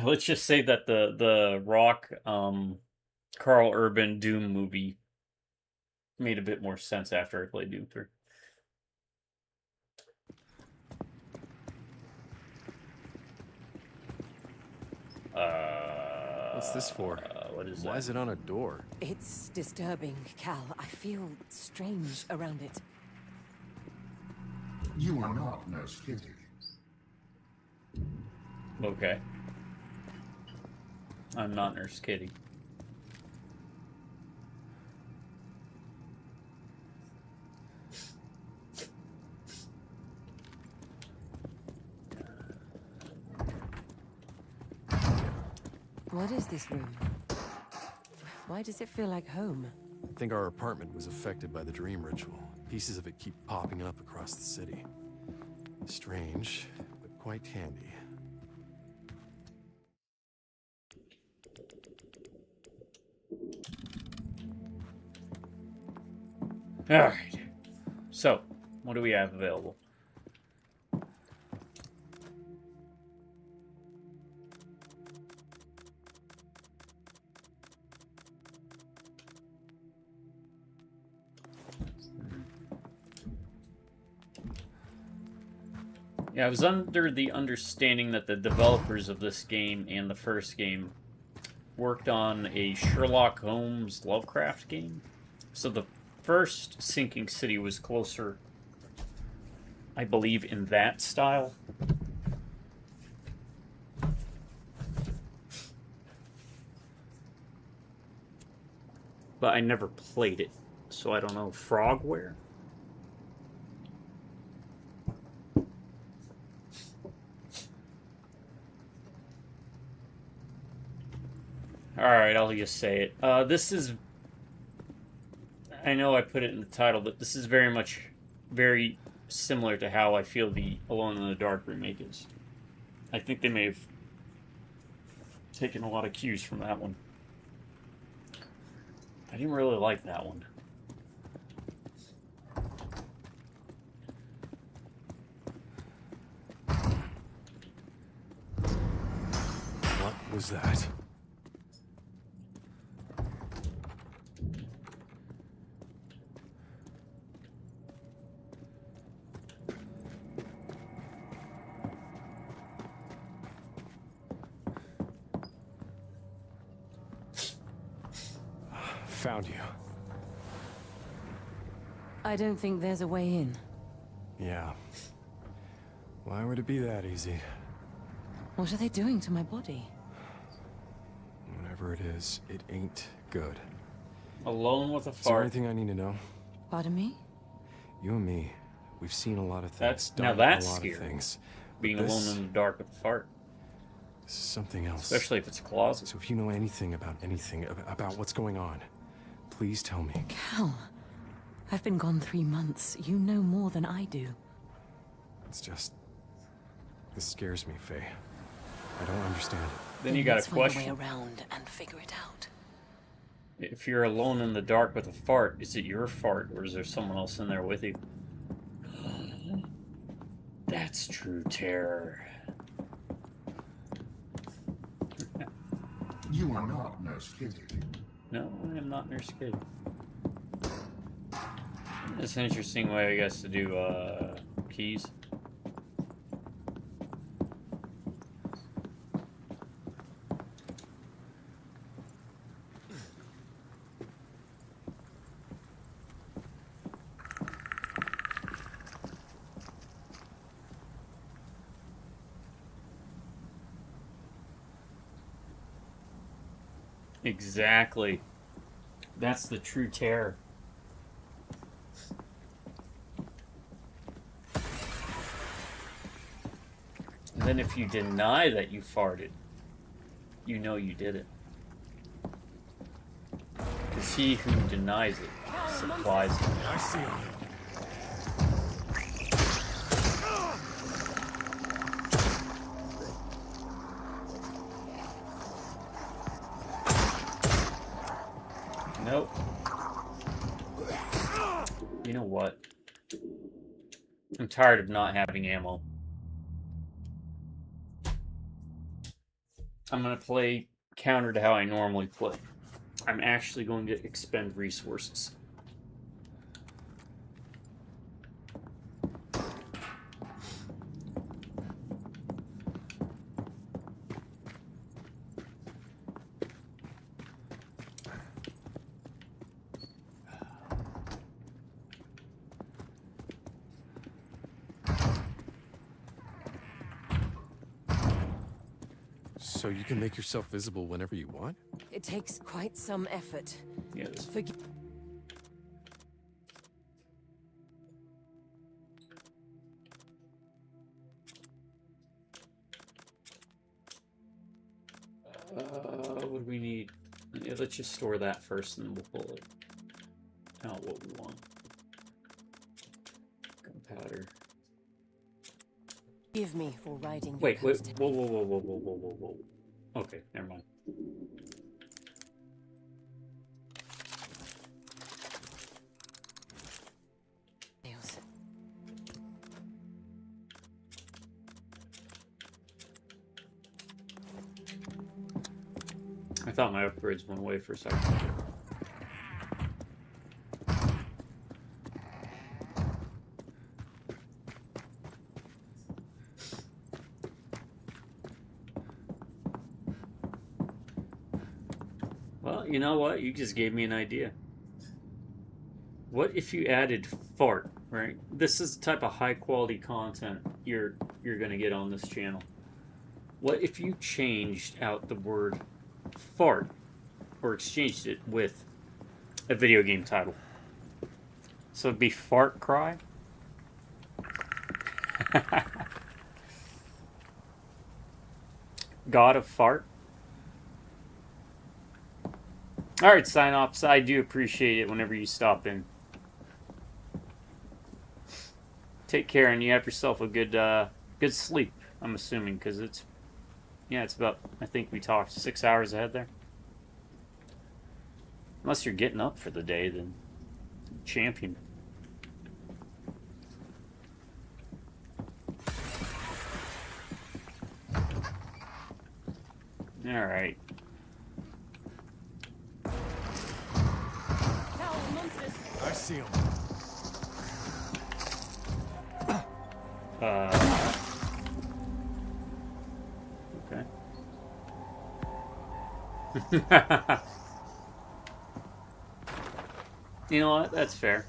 Speaker 1: Let's just say that the Rock, Carl Urban Doom movie made a bit more sense after I played Doom 3.
Speaker 2: What's this for?
Speaker 1: What is
Speaker 2: Why
Speaker 1: that?
Speaker 2: is it on a door?
Speaker 3: It's disturbing, Cal. I feel strange around it.
Speaker 6: You are not Nurse Kitty.
Speaker 1: Okay. I'm not Nurse Kitty.
Speaker 3: What is this room? Why does it feel like home?
Speaker 2: I think our apartment was affected by the dream ritual. Pieces of it keep popping up across the city. Strange, but quite handy.
Speaker 1: Alright. So, what do we have available? Yeah, I was under the understanding that the developers of this game and the first game worked on a Sherlock Holmes Lovecraft game. So the first Sinking City was closer, I believe, in that style. But I never played it, so I don't know. Frogware? Alright, I'll just say it. This is... I know I put it in the title, but this is very similar to how I feel the Alone in the Dark remake is. I think they may have taken a lot of cues from that one. I didn't really like that one.
Speaker 2: What was that? Found you.
Speaker 3: I don't think there's a way in.
Speaker 2: Yeah. Why would it be that easy?
Speaker 3: What are they doing to my body?
Speaker 2: Whatever it is, it ain't good.
Speaker 1: Alone with a
Speaker 2: Is there
Speaker 1: fart.
Speaker 2: anything I need to know?
Speaker 3: Pardon me?
Speaker 2: You and me, we've seen a lot of things.
Speaker 1: Now
Speaker 2: done
Speaker 1: that's
Speaker 2: a lot
Speaker 1: scary.
Speaker 2: of things.
Speaker 1: Being
Speaker 2: But
Speaker 1: alone in the dark with a fart.
Speaker 2: This is something else.
Speaker 1: Especially if it's a closet.
Speaker 2: So if you know anything, about what's going on, please tell me.
Speaker 3: Cal, I've been gone 3 months. You know more than I do.
Speaker 2: It's just... This scares me, Faye. I don't understand it.
Speaker 1: Then you got a
Speaker 3: Let's find a way
Speaker 1: question.
Speaker 3: around and figure it out.
Speaker 1: If you're alone in the dark with a fart, is it your fart or is there someone else in there with you? That's true terror.
Speaker 6: You are not Nurse Kitty.
Speaker 1: No, I am not Nurse Kid. It's an interesting way, I guess, to do keys. Exactly. That's the true terror. And then if you deny that you farted, you know you did it. Because he who denies it supplies it.
Speaker 2: I see him.
Speaker 1: Nope. You know what? I'm tired of not having ammo. I'm gonna play counter to how I normally play. I'm actually going to expend resources.
Speaker 2: So you can make yourself visible whenever you want?
Speaker 3: It takes quite some effort.
Speaker 1: Yes. What do we need? Yeah, let's just store that first, and then we'll pull it out what we want. Gunpowder.
Speaker 3: Forgive me for riding your
Speaker 1: Wait,
Speaker 3: coattails.
Speaker 1: whoa. Okay, never mind. I thought my upgrades went away for a second. Well, you know what? You just gave me an idea. What if you added fart, right? This is the type of high quality content you're gonna get on this channel. What if you changed out the word fart or exchanged it with a video game title? So it'd be Fart Cry. God of Fart. Alright, sign-offs. I do appreciate it whenever you stop in. Take care, and you have yourself a good sleep, I'm assuming, because it's about, I think we talked 6 hours ahead there. Unless you're getting up for the day, then champion. Alright.
Speaker 2: I see him.
Speaker 1: Okay. You know what? That's fair.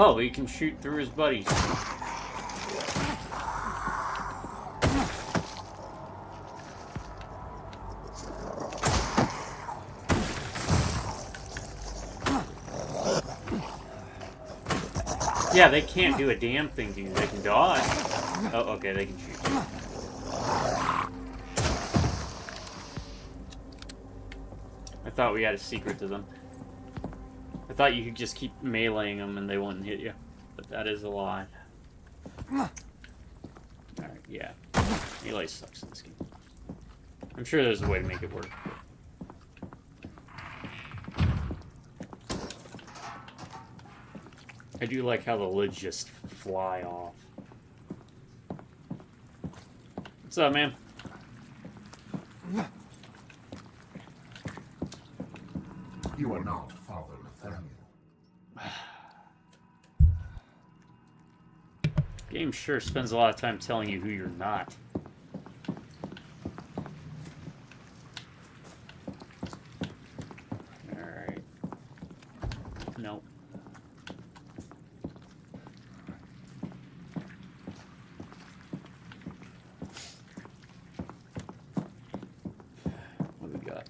Speaker 1: Oh, he can shoot through his buddies. Yeah, they can't do a damn thing to you. They can dodge. Oh, okay, they can shoot you. I thought we had a secret to them. I thought you could just keep meleeing them and they wouldn't hit you. But that is a lie. Alright, yeah. Melee sucks in this game. I'm sure there's a way to make it work. I do like how the lids just fly off. What's up, man?
Speaker 6: You are not Father Nathaniel.
Speaker 1: Game sure spends a lot of time telling you who you're not. Alright. Nope. What do we got?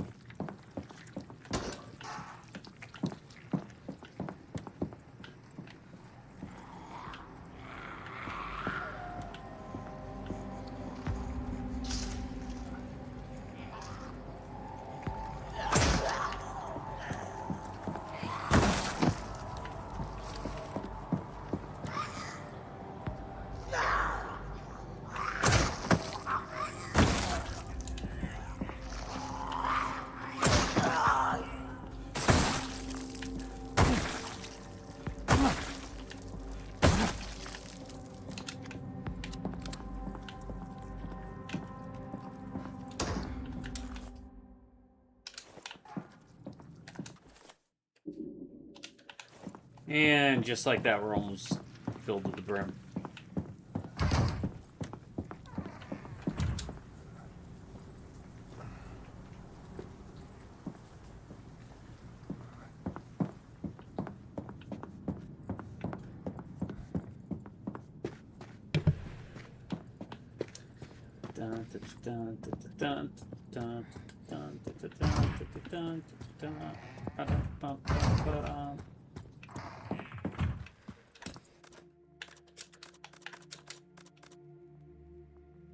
Speaker 1: And just like that, we're almost filled to the brim.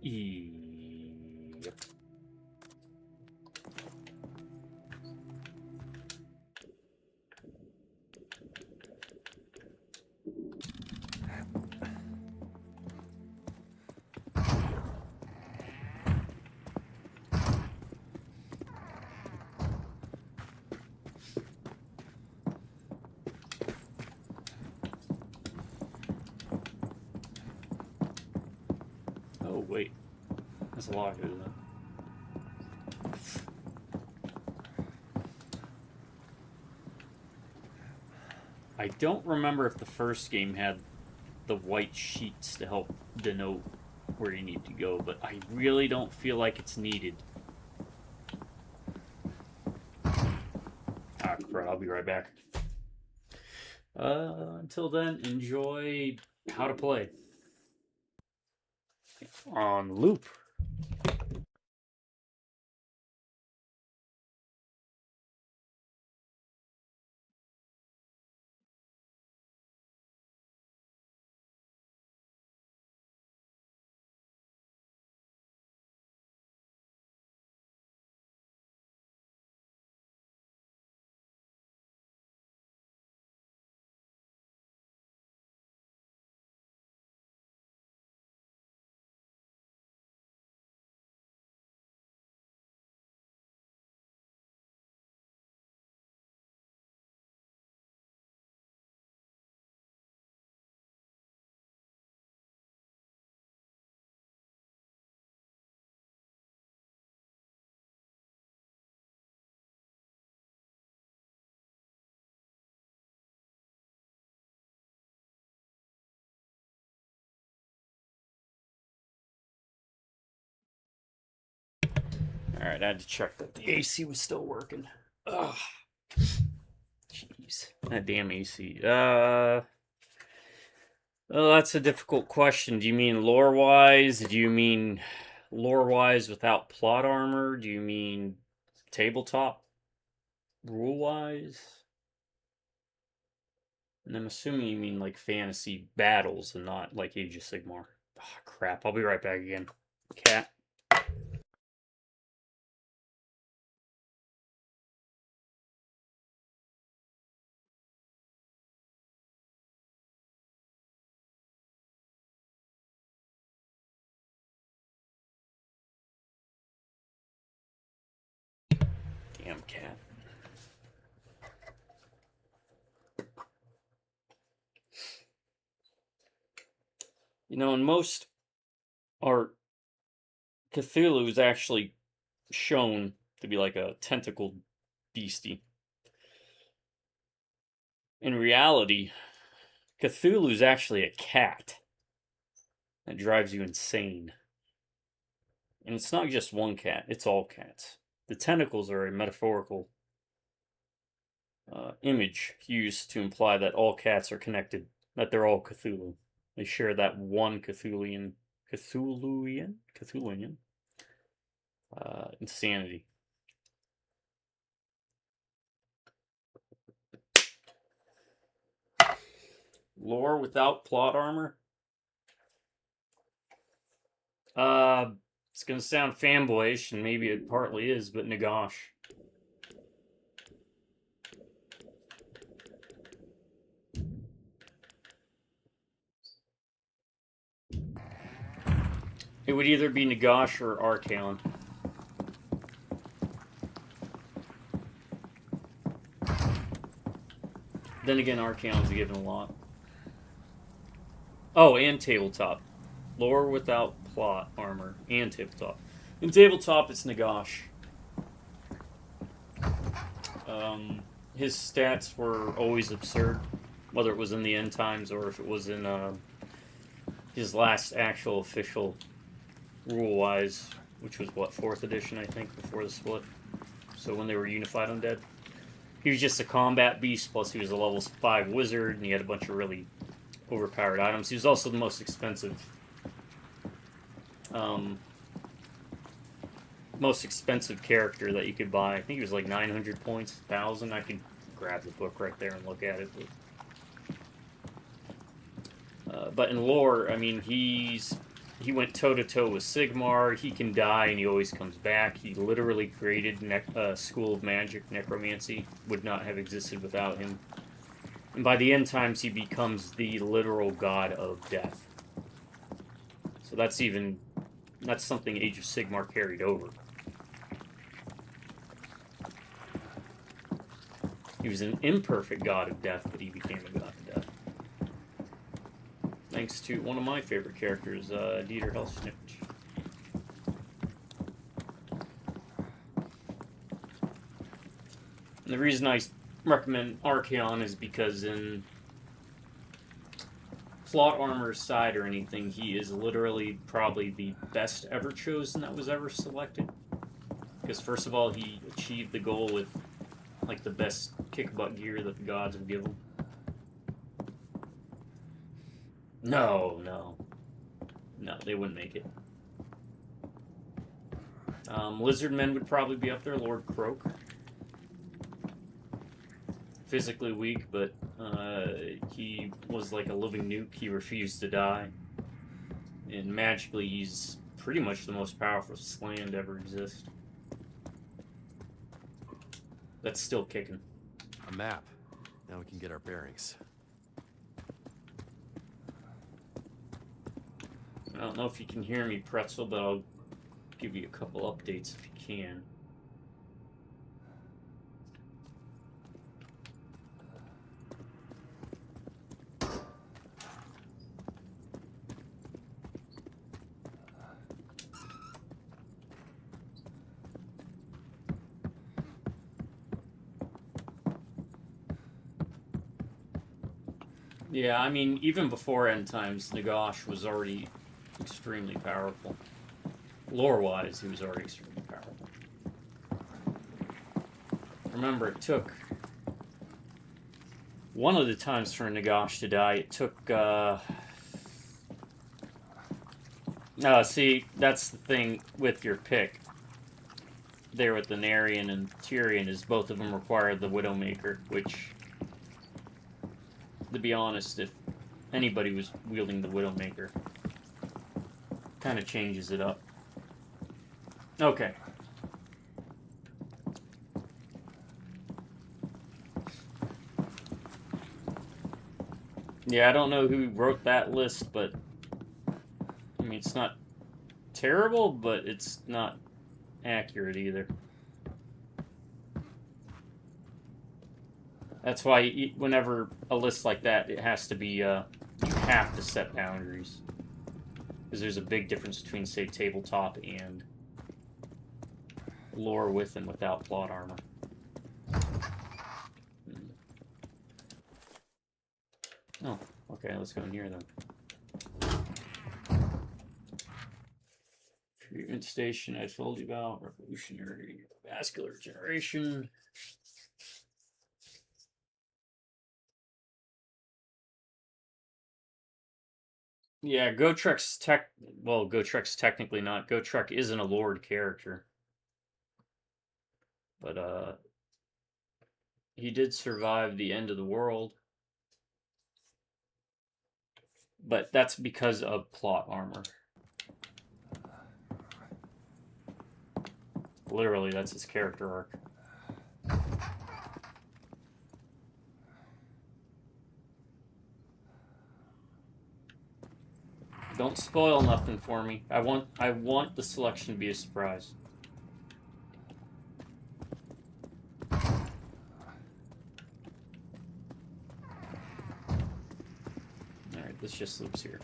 Speaker 1: Yep. Oh, wait. That's a lock, isn't it? I don't remember if the first game had the white sheets to help denote where you need to go, but I really don't feel like it's needed. Ah, crap, I'll be right back. Until then, enjoy How to Play. on loop. Alright, I had to check that the AC was still working. Ugh. Jeez. That damn AC. Well, that's a difficult question. Do you mean lore-wise? Do you mean lore-wise without plot armor? Do you mean tabletop rule-wise? And I'm assuming you mean like fantasy battles and not like Age of Sigmar. Oh, crap. I'll be right back again. Cat. Damn cat. You know, in most art, Cthulhu is actually shown to be like a tentacled beastie. In reality, Cthulhu is actually a cat that drives you insane. And it's not just one cat, it's all cats. The tentacles are a metaphorical image used to imply that all cats are connected, that they're all Cthulhu. They share that one Cthulhuian insanity. Lore without plot armor? It's gonna sound fanboyish, and maybe it partly is, but Nagash. It would either be Nagash or Archaon. Then again, Archaon's given a lot. Oh, and tabletop. Lore without plot armor. And tabletop. In tabletop, it's Nagash. His stats were always absurd. Whether it was in the end times or if it was in his last actual official rule-wise, which was, what, 4th edition, I think, before the split. So when they were unified undead. He was just a combat beast, plus he was a level 5 wizard, and he had a bunch of really overpowered items. He was also the most expensive character that you could buy. I think he was like 900 points, 1,000. I could grab the book right there and look at it. But in lore, I mean, he went toe-to-toe with Sigmar. He can die, and he always comes back. He literally created School of Magic, Necromancy. Would not have existed without him. And by the end times, he becomes the literal god of death. So that's something Age of Sigmar carried over. He was an imperfect god of death, but he became a god of death. Thanks to one of my favorite characters, Dieter Helsnitch. And the reason I recommend Archaon is because in plot armor side or anything, he is literally probably the best ever chosen that was ever selected. Because first of all, he achieved the goal with like the best kick-butt gear that the gods would give him. No. No, they wouldn't make it. Lizardmen would probably be up there. Lord Croak. Physically weak, but he was like a living nuke. He refused to die. And magically, he's pretty much the most powerful Slan to ever exist. That's still kicking.
Speaker 7: A map. Now we can get our bearings.
Speaker 1: I don't know if you can hear me, Pretzel, but I'll give you a couple updates if you can. Yeah, I mean, even before End Times, Nagash was already extremely powerful. Lore-wise, he was already extremely powerful. Remember, it took... One of the times for Nagash to die, it took, see, that's the thing with your pick. There with the Narian and Tyrion, is both of them required the Widowmaker, which... To be honest, if anybody was wielding the Widowmaker, kind of changes it up. Okay. Yeah, I don't know who wrote that list, but I mean, it's not terrible, but it's not accurate either. That's why whenever a list like that, it has to be, you have to set boundaries. Because there's a big difference between, say, tabletop and lore with and without plot armor. Oh, okay, let's go in here then. Treatment station I told you about. Revolutionary vascular generation. Yeah, Gotrek's Gotrek's technically not. Gotrek isn't a Lord character. But, he did survive the end of the world. But that's because of plot armor. Literally, that's his character arc. Don't spoil nothing for me. I want the selection to be a surprise. Alright, this just loops here.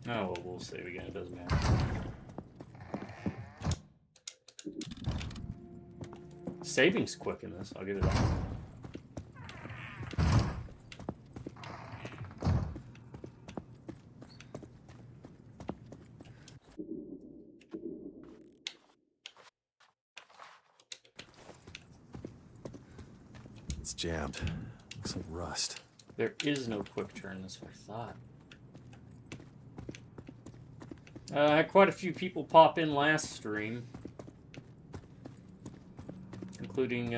Speaker 1: Oh, well, we'll save again, it doesn't matter. Saving's quick in this, I'll give it that.
Speaker 7: It's jammed. Looks like rust.
Speaker 1: There is no quick turn, that's what I thought. I had quite a few people pop in last stream. Including,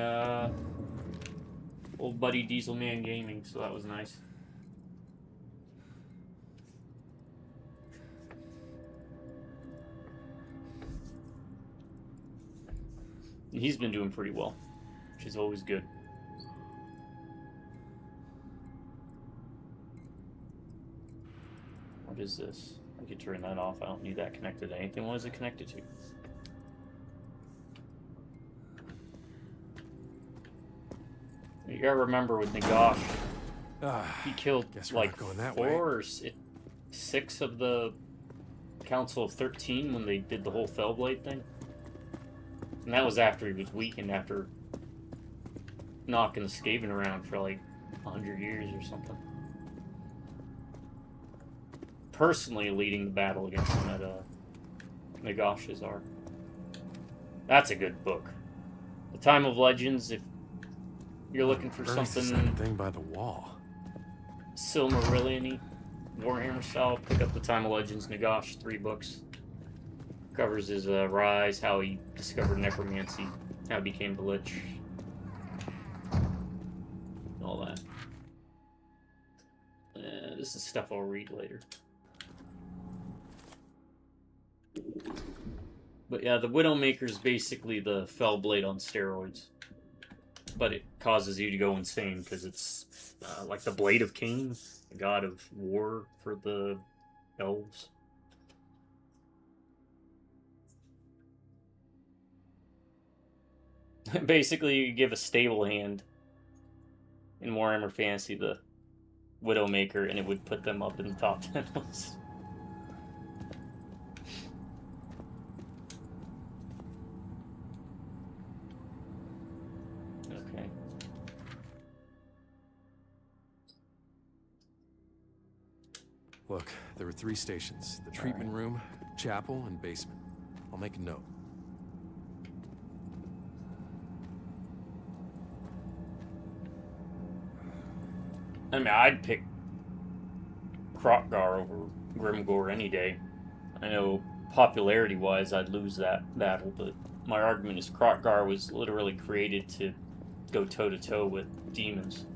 Speaker 1: old buddy Dieselman Gaming, so that was nice. And he's been doing pretty well, which is always good. What is this? I could turn that off. I don't need that connected to anything. What is it connected to? You gotta remember with Nagash, he killed like 6 of the Council of 13 when they did the whole Fellblade thing. And that was after he was weakened, after knocking the Skaven around for like 100 years or something. Personally leading the battle against him at Nagash's arc. That's a good book. The Time of Legends, if you're looking for something
Speaker 7: thing by the wall.
Speaker 1: Silmarillion-y Warhammer style. Pick up the Time of Legends Nagash, 3 books. Covers his rise, how he discovered necromancy, how he became the Lich, all that. This is stuff I'll read later. But yeah, the Widowmaker is basically the Fellblade on steroids. But it causes you to go insane because it's like the Blade of Cain, the god of war for the elves. Basically, you give a stable hand in Warhammer Fantasy the Widowmaker, and it would put them up in the top 10 lists. Okay.
Speaker 7: Look, there were 3 stations. The treatment room, chapel, and basement. I'll make a note.
Speaker 1: I mean, I'd pick Krokgar over Grimgor any day. I know popularity-wise I'd lose that battle, but my argument is Krokgar was literally created to go toe-to-toe with demons.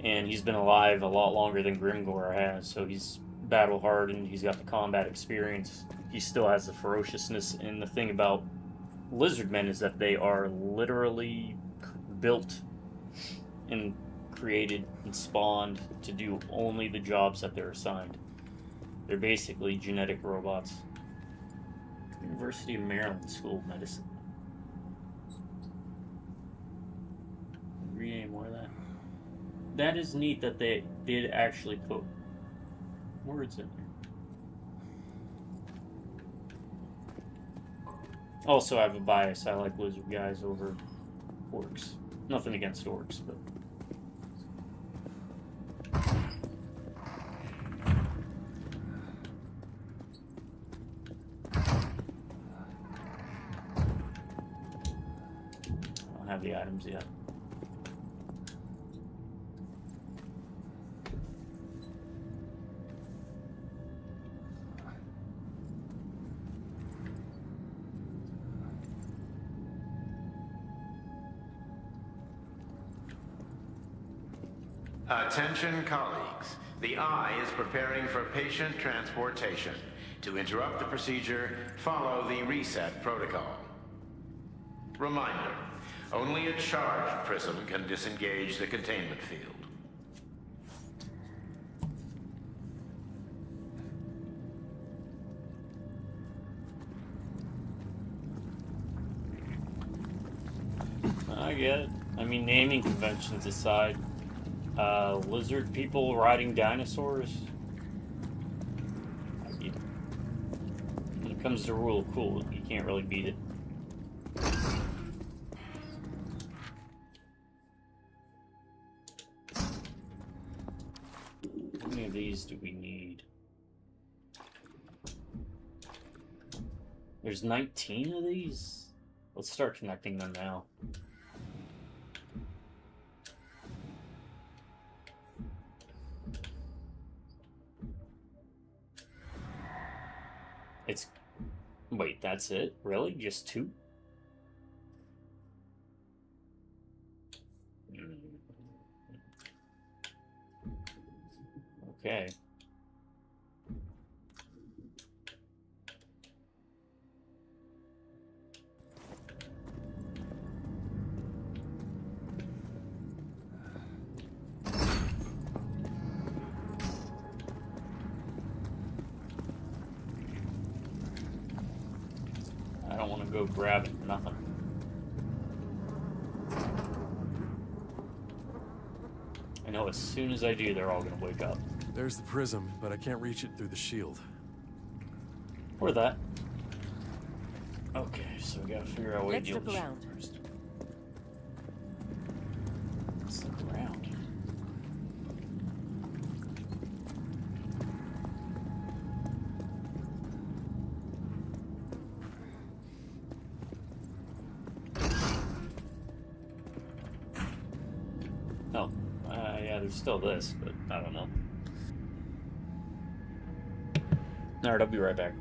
Speaker 1: And he's been alive a lot longer than Grimgor has, so he's battle-hardened, he's got the combat experience, he still has the ferociousness, and the thing about Lizardmen is that they are literally built and created and spawned to do only the jobs that they're assigned. They're basically genetic robots. University of Maryland School of Medicine. Read any more of that. That is neat that they did actually put words in there. Also, I have a bias. I like lizard guys over orcs. Nothing against orcs, but I don't have the items yet.
Speaker 4: Attention, colleagues. The eye is preparing for patient transportation. To interrupt the procedure, follow the reset protocol. Reminder, only a charged prism can disengage the containment field.
Speaker 1: I get it. I mean, naming conventions aside, lizard people riding dinosaurs. When it comes to rule of cool, you can't really beat it. How many of these do we need? There's 19 of these? Let's start connecting them now. It's... Wait, that's it? Really? Just 2? Okay. I don't want to go grab it for nothing. I know as soon as I do, they're all going to wake up.
Speaker 7: There's the prism, but I can't reach it through the shield.
Speaker 1: Or that. Okay, so we gotta figure out a way to deal with the shield first. Let's look around. Oh, yeah, there's still this, but I don't know. Alright, I'll be right back.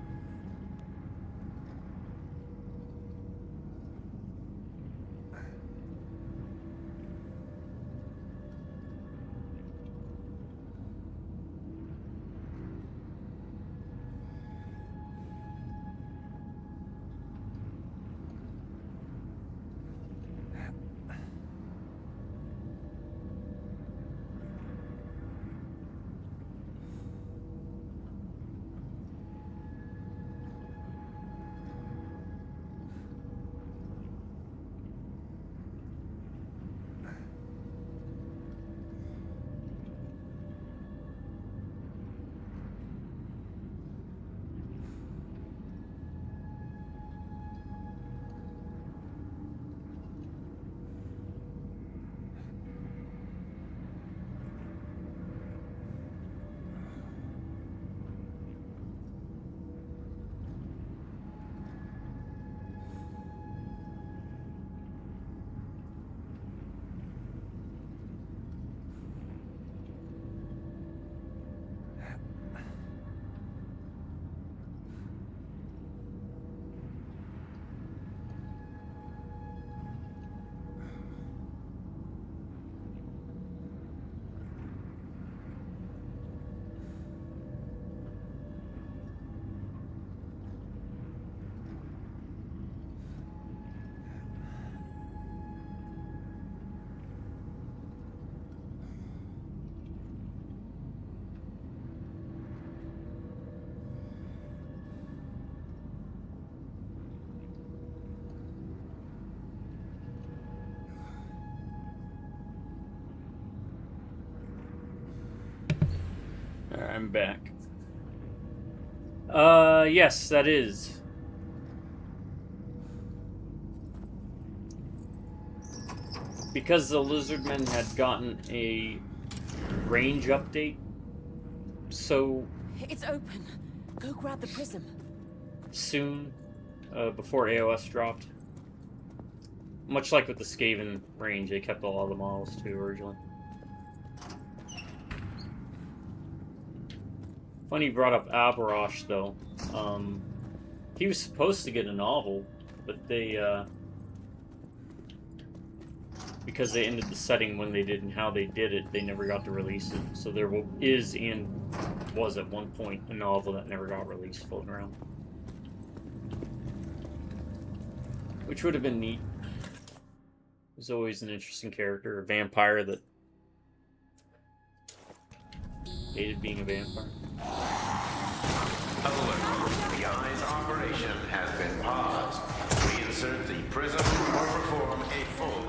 Speaker 1: I'm back. Yes, that is. Because the Lizardmen had gotten a range update, so
Speaker 3: It's open. Go grab the prism.
Speaker 1: soon, before AOS dropped. Much like with the Skaven range, they kept a lot of the models too originally. Funny you brought up Abarosh, though. He was supposed to get a novel, but they, because they ended the setting when they did and how they did it, they never got to release it. So there is and was at one point a novel that never got released floating around. Which would have been neat. He was always an interesting character, a vampire that hated being a vampire.
Speaker 4: Alert. The eye's operation has been paused. Reinsert the prism or perform a full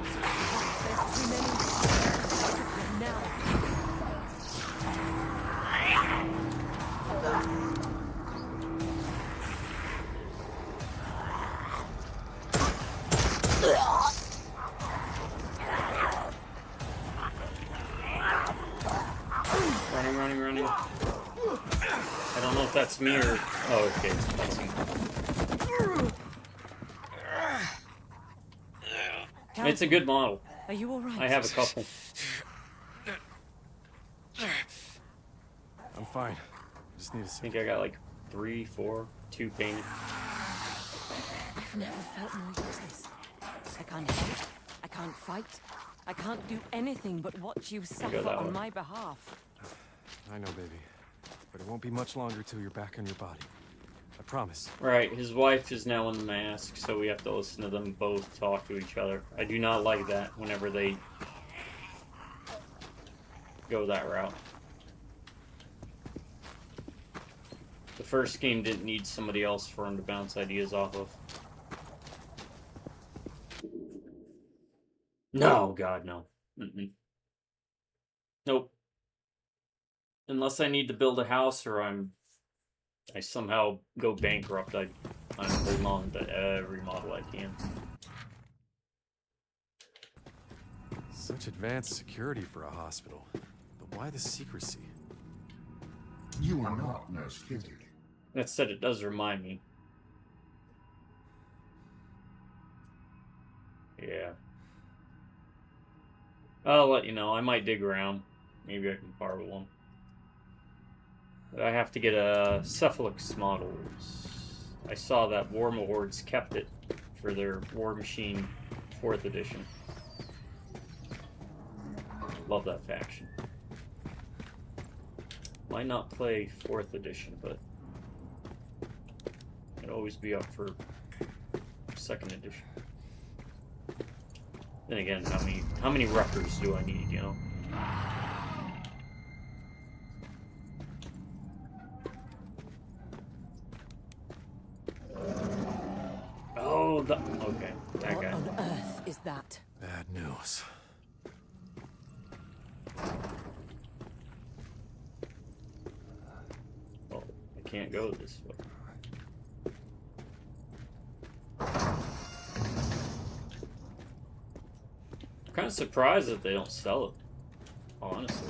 Speaker 1: Running. I don't know if that's me or... Oh, okay. That's him. It's a good model.
Speaker 3: Are you all right?
Speaker 1: I have a couple.
Speaker 2: I'm fine. Just need a
Speaker 1: I
Speaker 2: second.
Speaker 1: think I got like 3, 4, 2 painted.
Speaker 3: I've never felt more useless. I can't help. I can't fight. I can't do anything but watch you suffer
Speaker 1: that
Speaker 3: on
Speaker 1: one.
Speaker 3: my behalf.
Speaker 2: I know, baby. But it won't be much longer till you're back on your body. I promise.
Speaker 1: Right, his wife is now in the mask, so we have to listen to them both talk to each other. I do not like that whenever they go that route. The first game didn't need somebody else for him to bounce ideas off of. No, God, no. Nope. Unless I need to build a house or I somehow go bankrupt, I'm holding on to every model I can.
Speaker 2: Such advanced security for a hospital. But why the secrecy?
Speaker 6: You are not Nurse Kitty.
Speaker 1: That said, it does remind me. Yeah. I'll let you know. I might dig around. Maybe I can borrow one. But I have to get Cephalix models. I saw that Warlords kept it for their War Machine 4th edition. Love that faction. Might not play 4th edition, but I'd always be up for 2nd edition. Then again, how many records do I need, you know? Oh, okay, that guy.
Speaker 3: What on earth is that?
Speaker 7: Bad news.
Speaker 1: Well, I can't go this way. I'm kind of surprised that they don't sell it, honestly.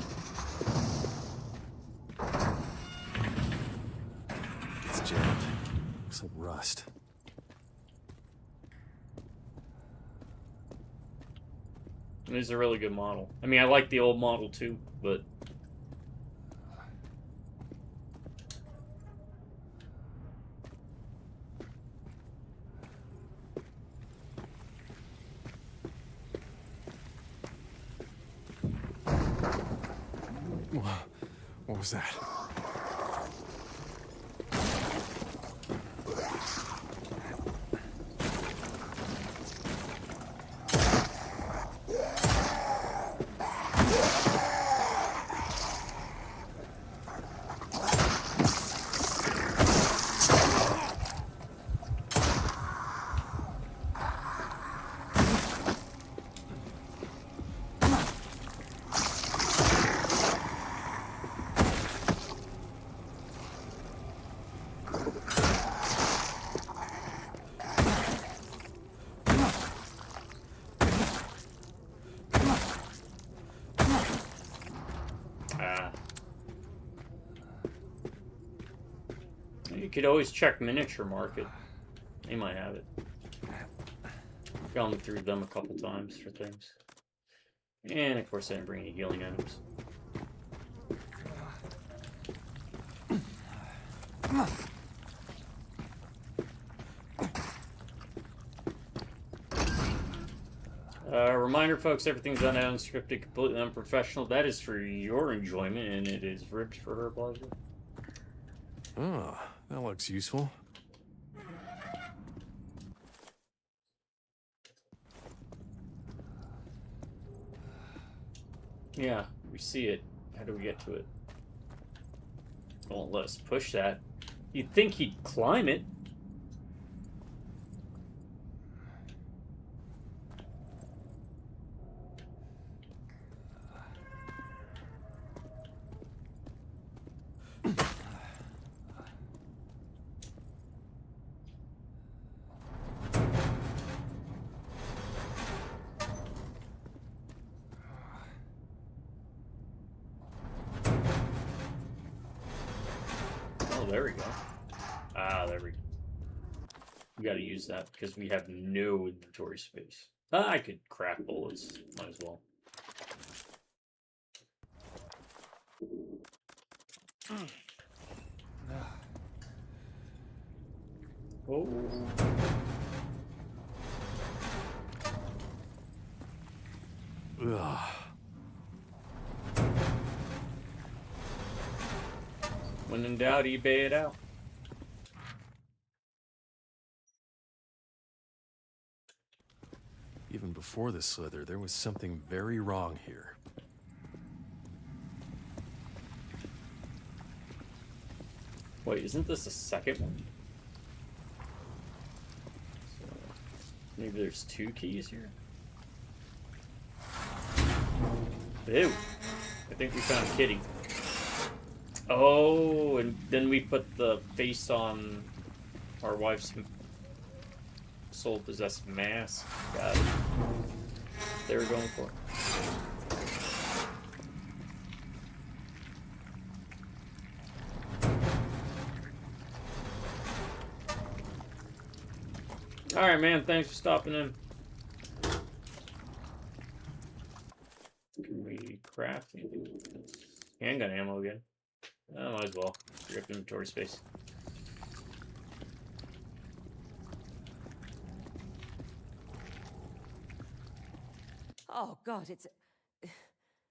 Speaker 7: It's jammed. Looks like rust.
Speaker 1: It is a really good model. I mean, I like the old model too, but
Speaker 7: What was that?
Speaker 1: you could always check Miniature Market. They might have it. Gone through them a couple times for things. And of course I didn't bring any healing items. Reminder, folks, everything's unscripted, completely unprofessional. That is for your enjoyment, and it is ripped for her pleasure.
Speaker 7: Oh, that looks useful.
Speaker 1: Yeah, we see it. How do we get to it? Won't let us push that. You'd think he'd climb it. There we go. Ah, there we go. We gotta use that because we have no inventory space. I could craft bullets. Might as well. Oh.
Speaker 7: Ugh.
Speaker 1: When in doubt, eBay it out.
Speaker 7: Even before the slither, there was something very wrong here.
Speaker 1: Wait, isn't this the second one? So, maybe there's 2 keys here? Ew. I think we found Kitty. Oh, and then we put the face on our wife's soul-possessed mask. Got it. They were going for. Alright, man. Thanks for stopping in. Can we craft anything. Handgun ammo again. Might as well. Free up inventory space.
Speaker 8: Oh, God, it's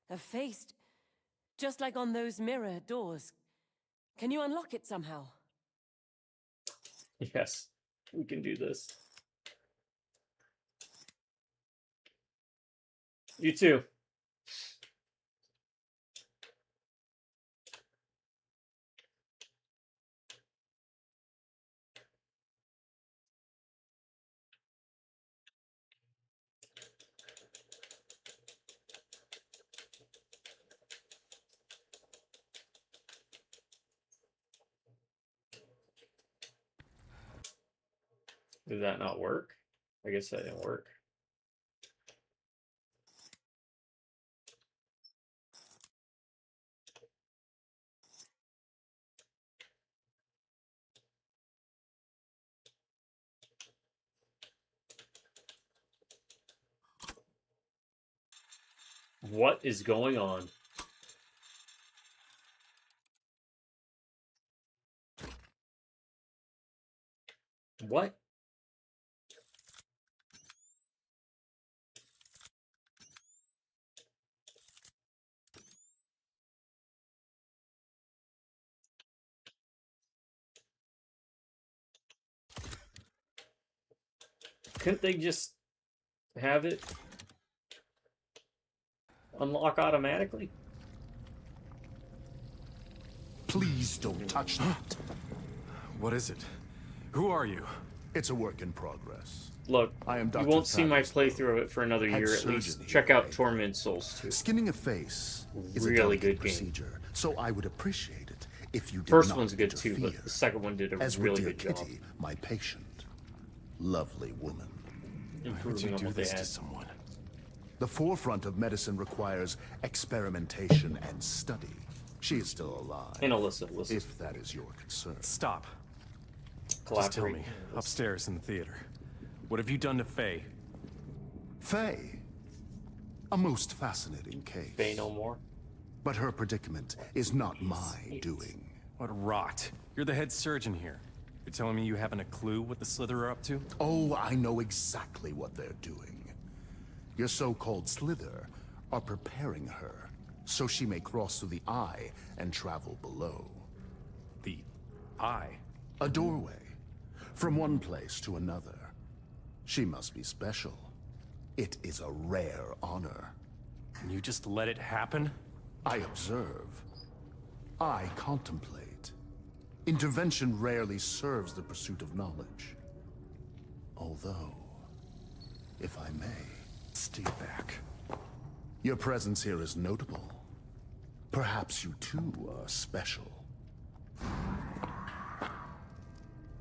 Speaker 8: effaced. Just like on those mirror doors. Can you unlock it somehow?
Speaker 1: Yes, we can do this. You too. Did that not work? I guess that didn't work. What is going on? What? Couldn't they just have it unlock automatically?
Speaker 6: Please don't touch that.
Speaker 2: What is it? Who are you?
Speaker 6: It's a work in progress.
Speaker 1: Look,
Speaker 6: I am
Speaker 1: you
Speaker 6: Dr.
Speaker 1: won't see my
Speaker 6: Thanos,
Speaker 1: playthrough of it for another
Speaker 6: Head
Speaker 1: year at
Speaker 6: surgeon
Speaker 1: least.
Speaker 6: here
Speaker 1: Check out
Speaker 6: today.
Speaker 1: Tormented Souls 2.
Speaker 6: Skinning a face is
Speaker 1: Really
Speaker 6: a delicate
Speaker 1: good game.
Speaker 6: procedure, so I would appreciate it if you did
Speaker 1: First
Speaker 6: not
Speaker 1: one's good too,
Speaker 6: interfere.
Speaker 1: but the second one did a
Speaker 6: As
Speaker 1: really
Speaker 6: with dear
Speaker 1: good job.
Speaker 6: Kitty, my patient. Lovely woman.
Speaker 2: Why would
Speaker 1: Improving
Speaker 2: you
Speaker 1: on
Speaker 2: do
Speaker 1: what they
Speaker 2: this to
Speaker 1: had.
Speaker 2: someone?
Speaker 6: The forefront of medicine requires experimentation and study. She is still alive.
Speaker 1: And Alyssa,
Speaker 6: If that is your concern.
Speaker 2: Stop.
Speaker 1: collaborate.
Speaker 2: Just tell me, upstairs in the theater, what have you done to Faye?
Speaker 6: Faye. A most fascinating case.
Speaker 1: Faye no more.
Speaker 6: But her predicament is not my doing.
Speaker 2: What rot. You're the head surgeon here. You're telling me you haven't a clue what the Slither are up to?
Speaker 6: Oh, I know exactly what they're doing. Your so-called Slither are preparing her so she may cross through the Eye and travel below.
Speaker 2: The Eye?
Speaker 6: A doorway. From one place to another. She must be special. It is a rare honor.
Speaker 2: And you just let it happen?
Speaker 6: I observe. I contemplate. Intervention rarely serves the pursuit of knowledge. Although, if I may,
Speaker 2: Stay back.
Speaker 6: your presence here is notable. Perhaps you too are special.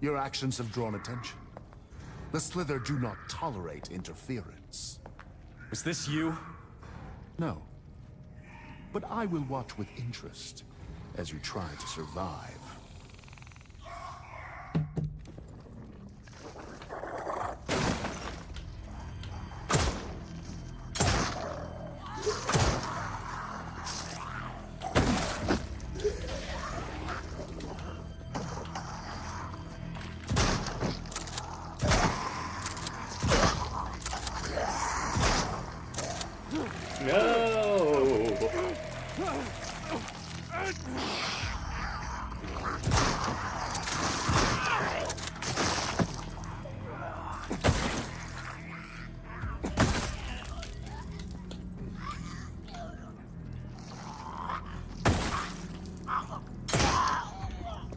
Speaker 6: Your actions have drawn attention. The Slither do not tolerate interference.
Speaker 2: Was this you?
Speaker 6: No. But I will watch with interest as you try to survive.
Speaker 1: No!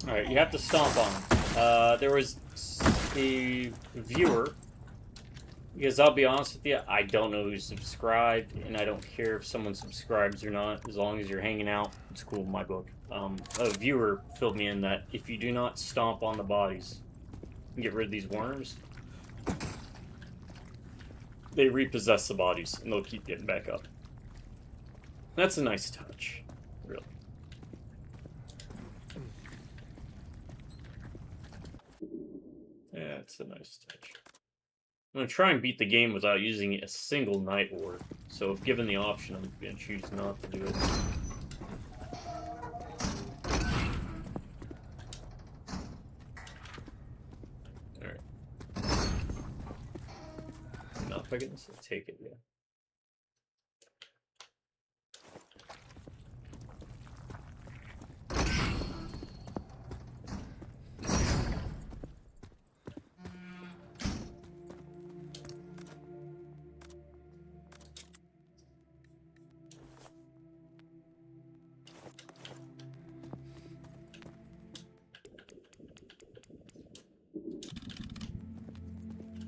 Speaker 1: Alright, you have to stomp on him. There was a viewer, because I'll be honest with you, I don't know who's subscribed, and I don't care if someone subscribes or not, as long as you're hanging out, it's cool in my book. A viewer filled me in that if you do not stomp on the bodies and get rid of these worms, they repossess the bodies, and they'll keep getting back up. That's a nice touch, really. Yeah, it's a nice touch. going to try and beat the game without using a single night ward. So if given the option, I'm going to choose not to do it. Alright. Not picking this, I'll take it, yeah.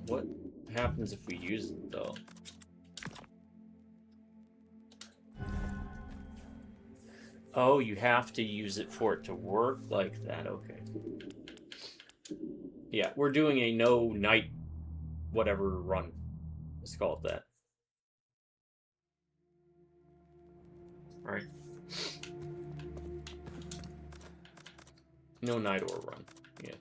Speaker 1: What happens if we use it, though? Oh, you have to use it for it to work like that, okay. Yeah, we're doing a no night whatever run. Let's call it that. Alright. No night or run, yeah.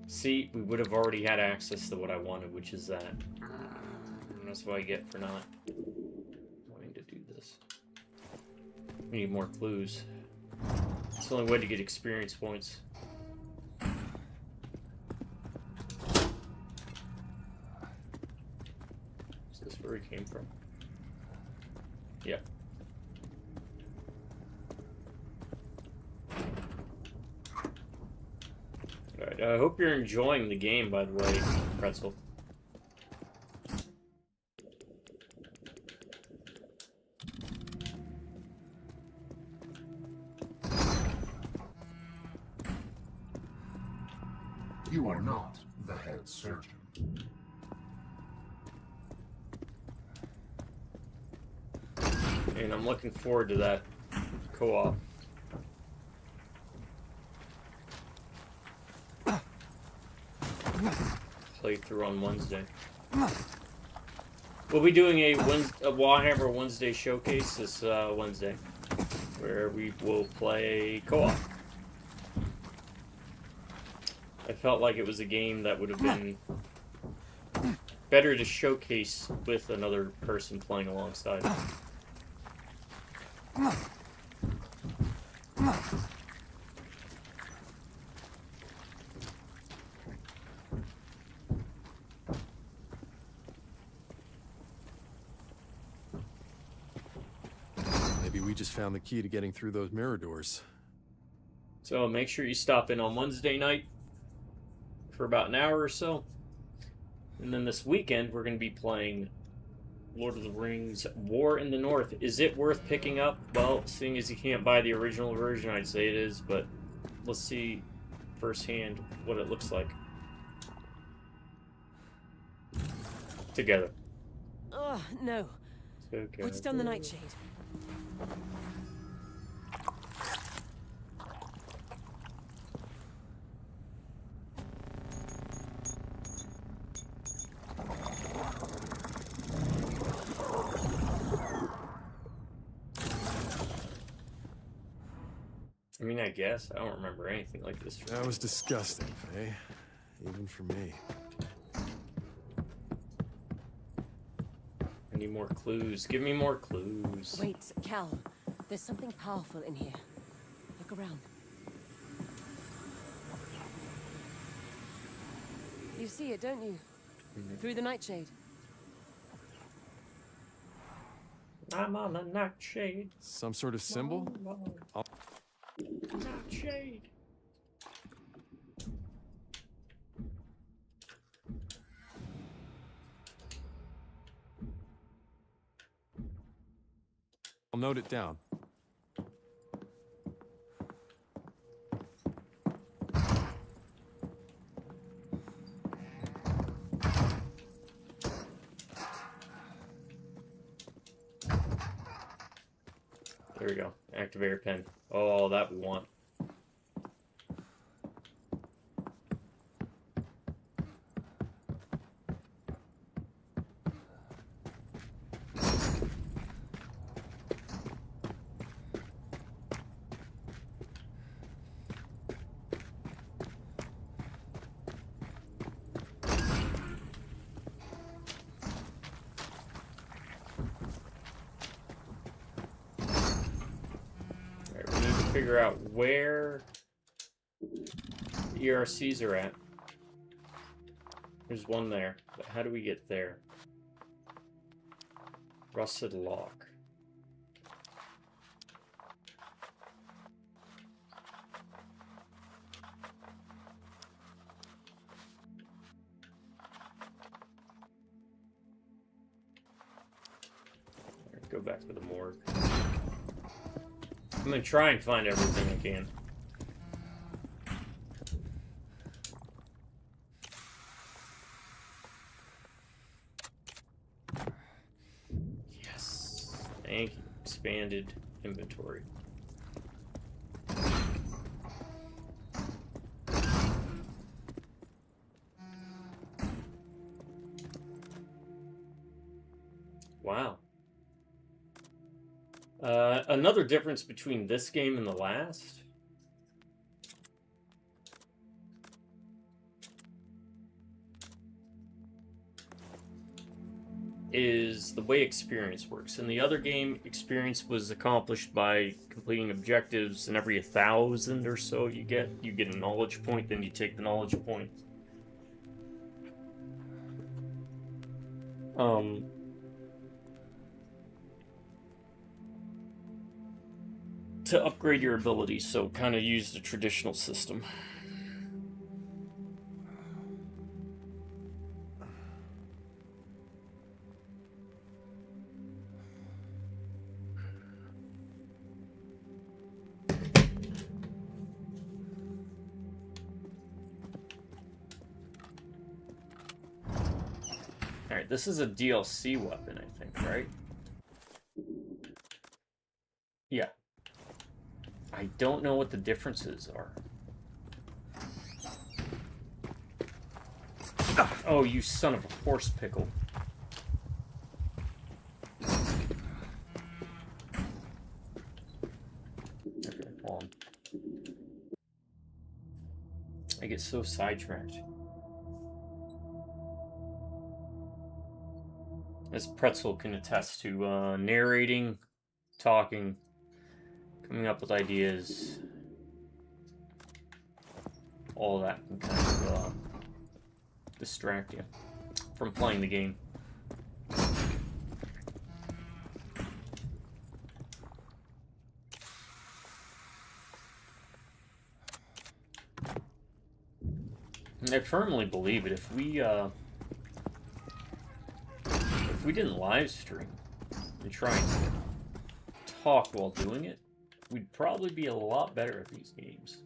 Speaker 1: See, we would have already had access to what I wanted, which is that. And that's what I get for not wanting to do this. We need more clues. It's the only way to get experience points. Is this where he came from? Yeah. Alright, I hope you're enjoying the game, by the way, Pretzel.
Speaker 6: You are not the head surgeon.
Speaker 1: And I'm looking forward to that co-op. Playthrough on Wednesday. We'll be doing a Warhammer Wednesday showcase this Wednesday, where we will play co-op. I felt like it was a game that would have been better to showcase with another person playing alongside.
Speaker 7: Maybe we just found the key to getting through those mirror doors.
Speaker 1: So make sure you stop in on Wednesday night for about an hour or so. And then this weekend, we're going to be playing Lord of the Rings War in the North. Is it worth picking up? Well, seeing as you can't buy the original version, I'd say it is, but let's see firsthand what it looks like. Together.
Speaker 8: Oh, no.
Speaker 1: Together.
Speaker 8: Put down the nightshade.
Speaker 1: I mean, I guess. I don't remember anything like this.
Speaker 7: That was disgusting, Faye. Even for me.
Speaker 1: I need more clues. Give me more clues.
Speaker 8: Wait, Cal. There's something powerful in here. Look around. You see it, don't you? Through the nightshade.
Speaker 1: I'm on the nightshade.
Speaker 7: Some sort of symbol?
Speaker 1: Nightshade.
Speaker 7: I'll note it down.
Speaker 1: There we go. Activator pen. Oh, that we want. figure out where the ERCs are at. There's one there, but how do we get there? Rusted lock. Go back to the morgue. I'm gonna try and find everything I can. Yes. Thank you. Expanded inventory. Wow. Another difference between this game and the last is the way experience works. In the other game, experience was accomplished by completing objectives, and every 1,000 or so you get a knowledge point, then you take the knowledge point. To upgrade your abilities, so kind of use the traditional system. Alright, this is a DLC weapon, I think, right? Yeah. I don't know what the differences are. Oh, you son of a horse pickle. Okay, hold on. I get so sidetracked. As Pretzel can attest to, narrating, talking, coming up with ideas, all that can kind of distract you from playing the game. And I firmly believe it. If we didn't live stream and try and talk while doing it, we'd probably be a lot better at these games.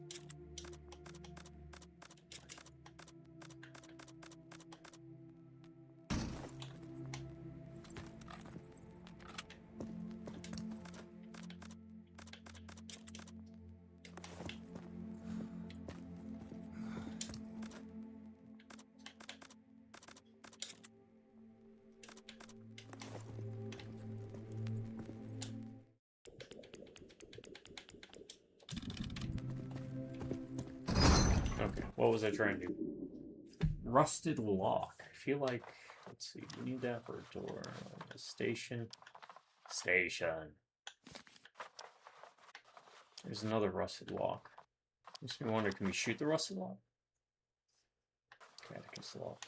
Speaker 1: What was I trying to do? Rusted lock. I feel like, let's see, we need that for a door. Station. Station. There's another rusted lock. Makes me wonder, can we shoot the rusted lock? Catechist lock.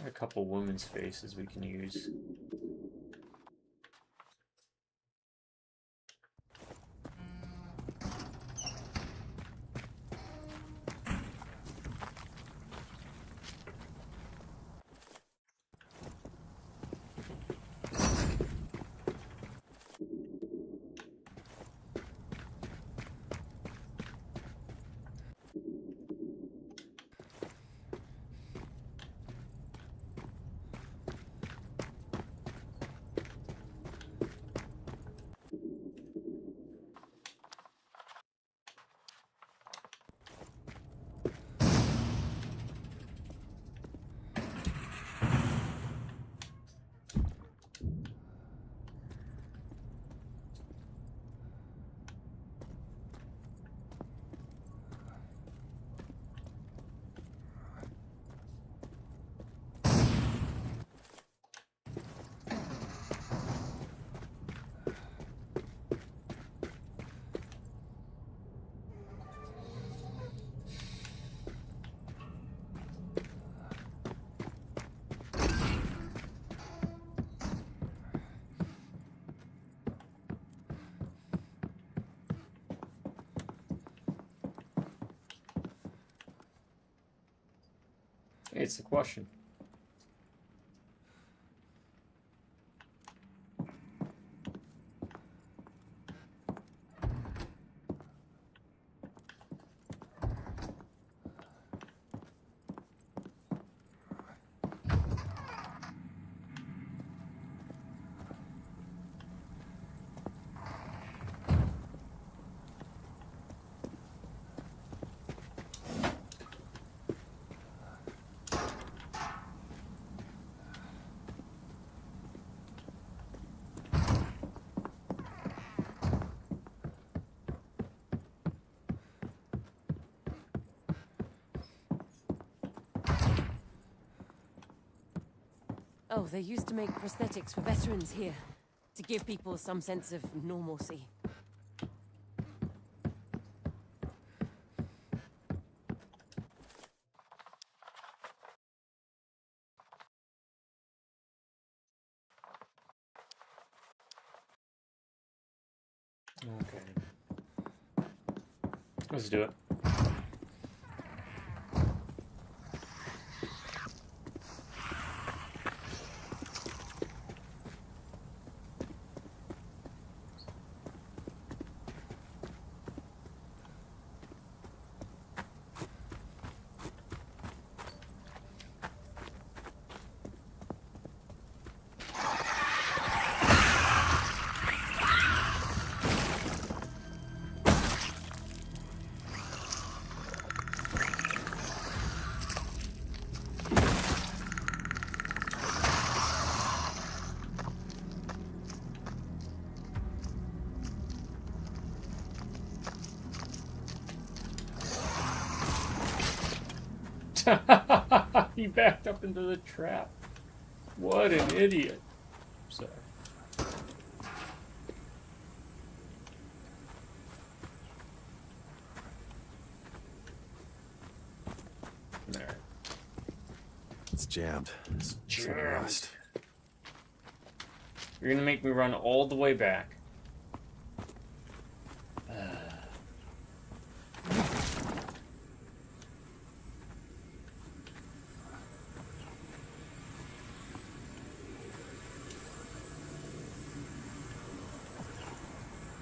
Speaker 1: A couple women's faces we can use. It's the question.
Speaker 8: Oh, they used to make prosthetics for veterans here, to give people some sense of normalcy.
Speaker 1: Okay. Let's do it. He backed up into the trap. What an idiot. Sorry. There.
Speaker 7: It's jammed. It's
Speaker 1: Jammed.
Speaker 7: rust.
Speaker 1: You're gonna make me run all the way back.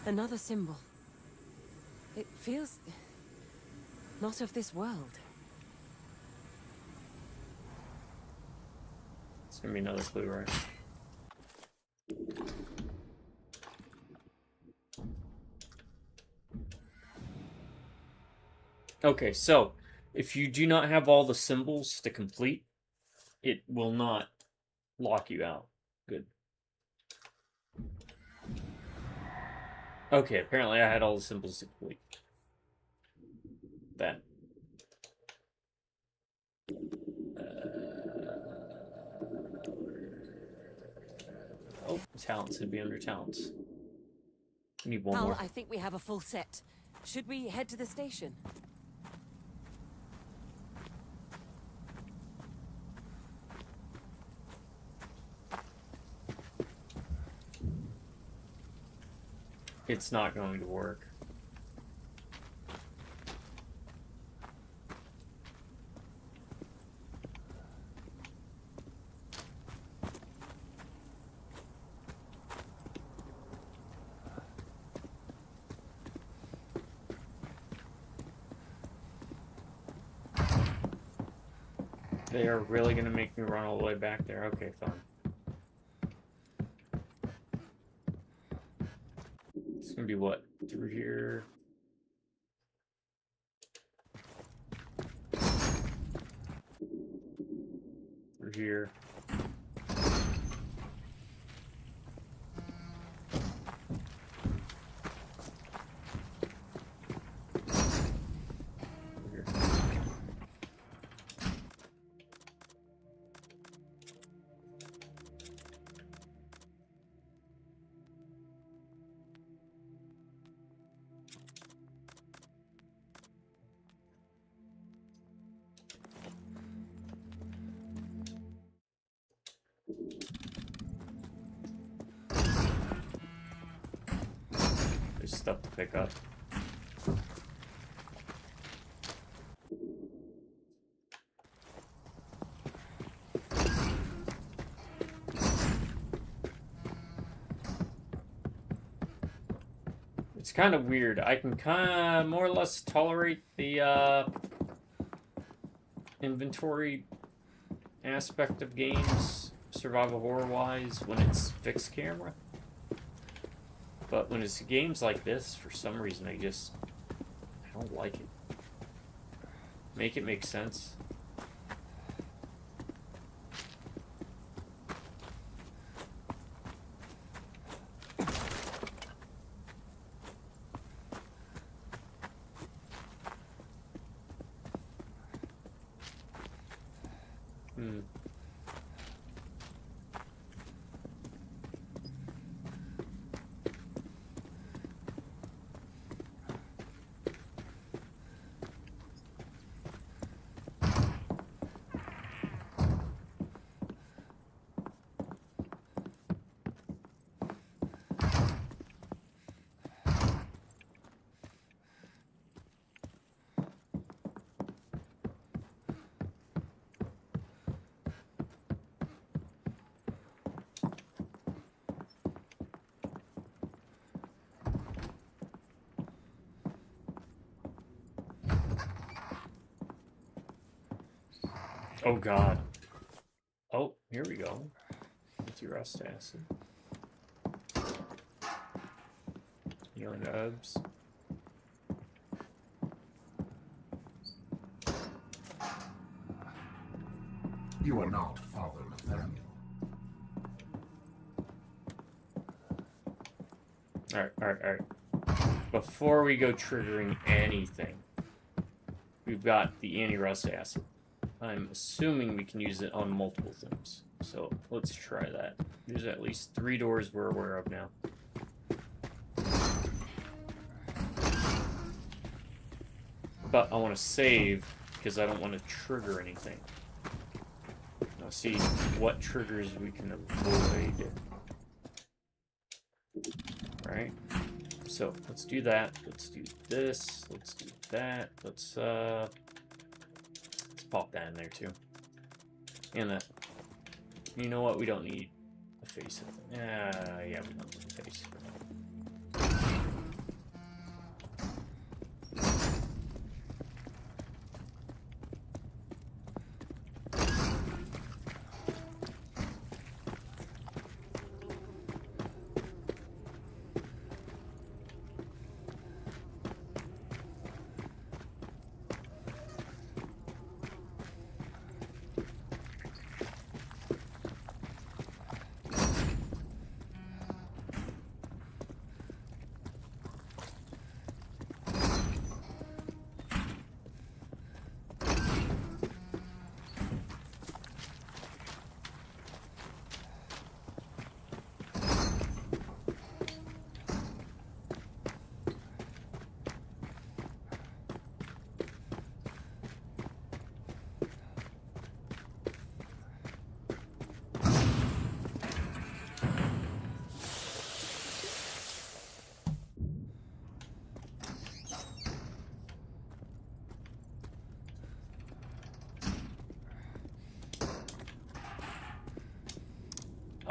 Speaker 8: Another symbol. It feels not of this world.
Speaker 1: It's gonna be another clue, right? Okay, so if you do not have all the symbols to complete, it will not lock you out. Good. Okay, apparently I had all the symbols to complete. That. Oh, talents would be under talents. I need one
Speaker 8: Hal,
Speaker 1: more.
Speaker 8: I think we have a full set. Should we head to the station?
Speaker 1: It's not going to work. They are really going to make me run all the way back there. Okay, fine. It's going to be what? Through here. Through here. Through here. There's stuff to pick up. kind of weird. I can kind of more or less tolerate the inventory aspect of games, survival horror-wise, when it's fixed camera. But when it's games like this, for some reason, I don't like it. Make it make sense. Oh god. Oh, here we go. Anti-rust acid. Healing herbs.
Speaker 6: You are not Father Nathaniel.
Speaker 1: Alright. Before we go triggering anything, we've got the anti-rust acid. I'm assuming we can use it on multiple things. So let's try that. There's at least 3 doors we're aware of now. But I want to save because I don't want to trigger anything. Now see what triggers we can avoid. Right? So let's do that. Let's do this. Let's do that. Let's pop that in there too. And that. You know what? We don't need a face. Yeah, we don't need a face.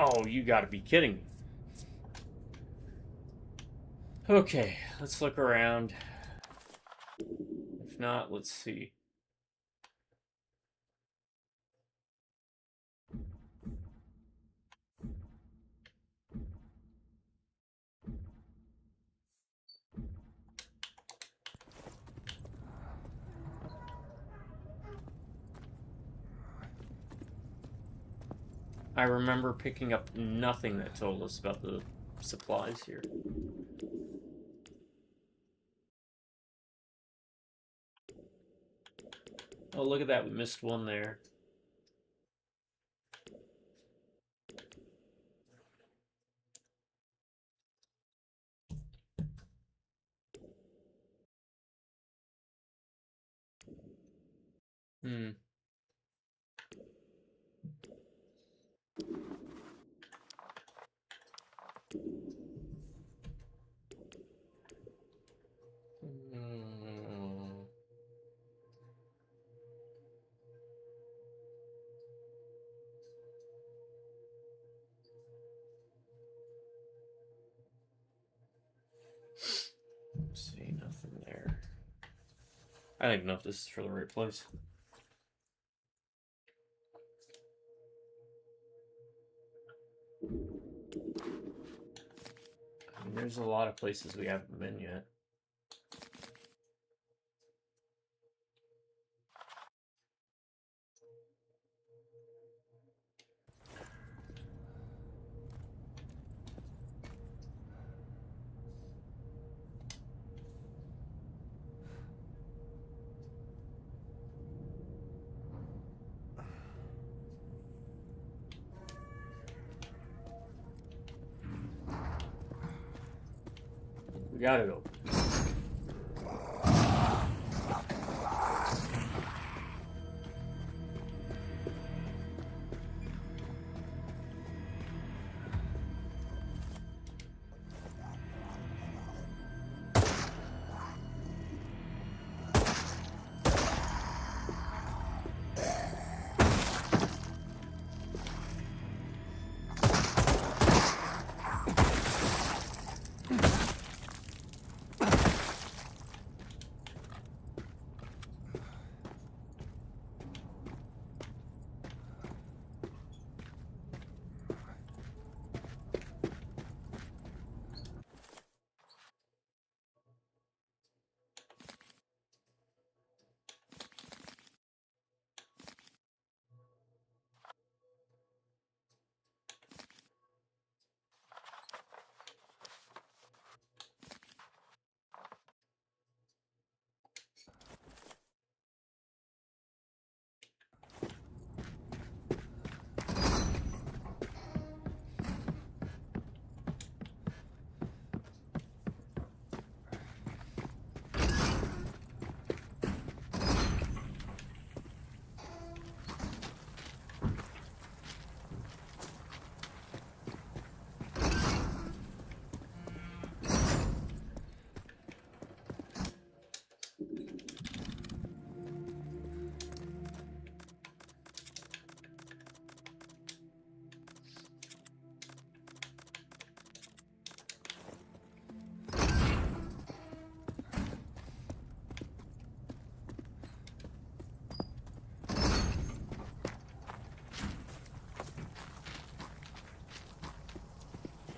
Speaker 1: Oh, you gotta be kidding me. Okay, let's look around. If not, let's see. I remember picking up nothing that told us about the supplies here. Oh, look at that. We missed one there. Hmm. I don't even know if this is for the right place. I mean, there's a lot of places we haven't been yet. We gotta go.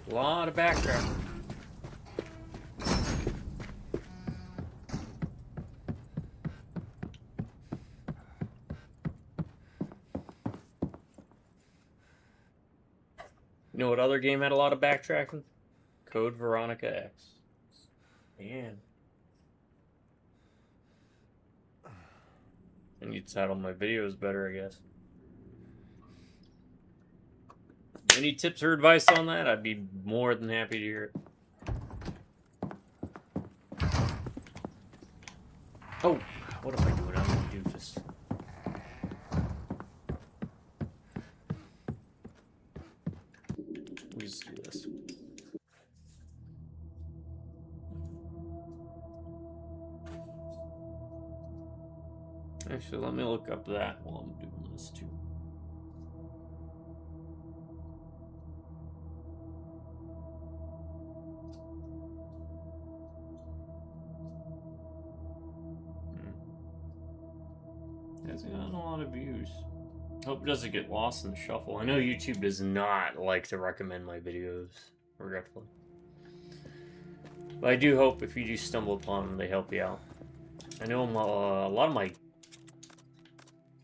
Speaker 1: A lot of backtracking. You know what other game had a lot of backtracking? Code Veronica X. Man. I need to title my videos better, I guess. Any tips or advice on that? I'd be more than happy to hear it. Oh, what am I doing? I'm a doofus. We'll just do this. Actually, let me look up that while I'm doing this too. It's gotten a lot of views. Hope it doesn't get lost in the shuffle. I know YouTube does not like to recommend my videos, regretfully. But I do hope if you do stumble upon them, they help you out. I know a lot of my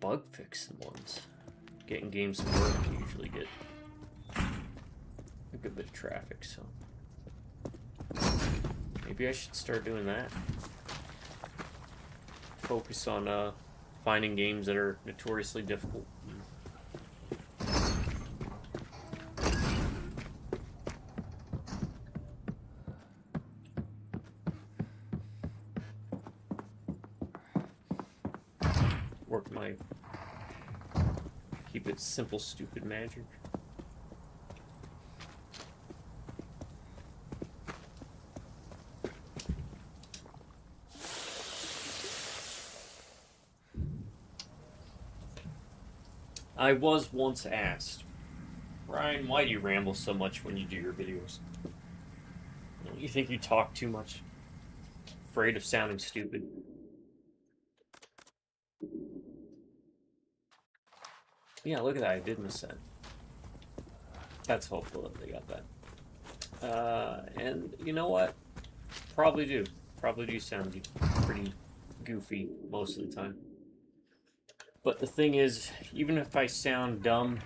Speaker 1: bug fixing ones, getting games to work, usually get a good bit of traffic, so maybe I should start doing that. Focus on finding games that are notoriously difficult. Work my keep it simple, stupid magic. I was once asked, Ryan, why do you ramble so much when you do your videos? Don't you think you talk too much? Afraid of sounding stupid? Yeah, look at that. I did miss that. That's hopeful that they got that. And you know what? Probably do. Probably do sound pretty goofy most of the time. But the thing is, even if I sound dumb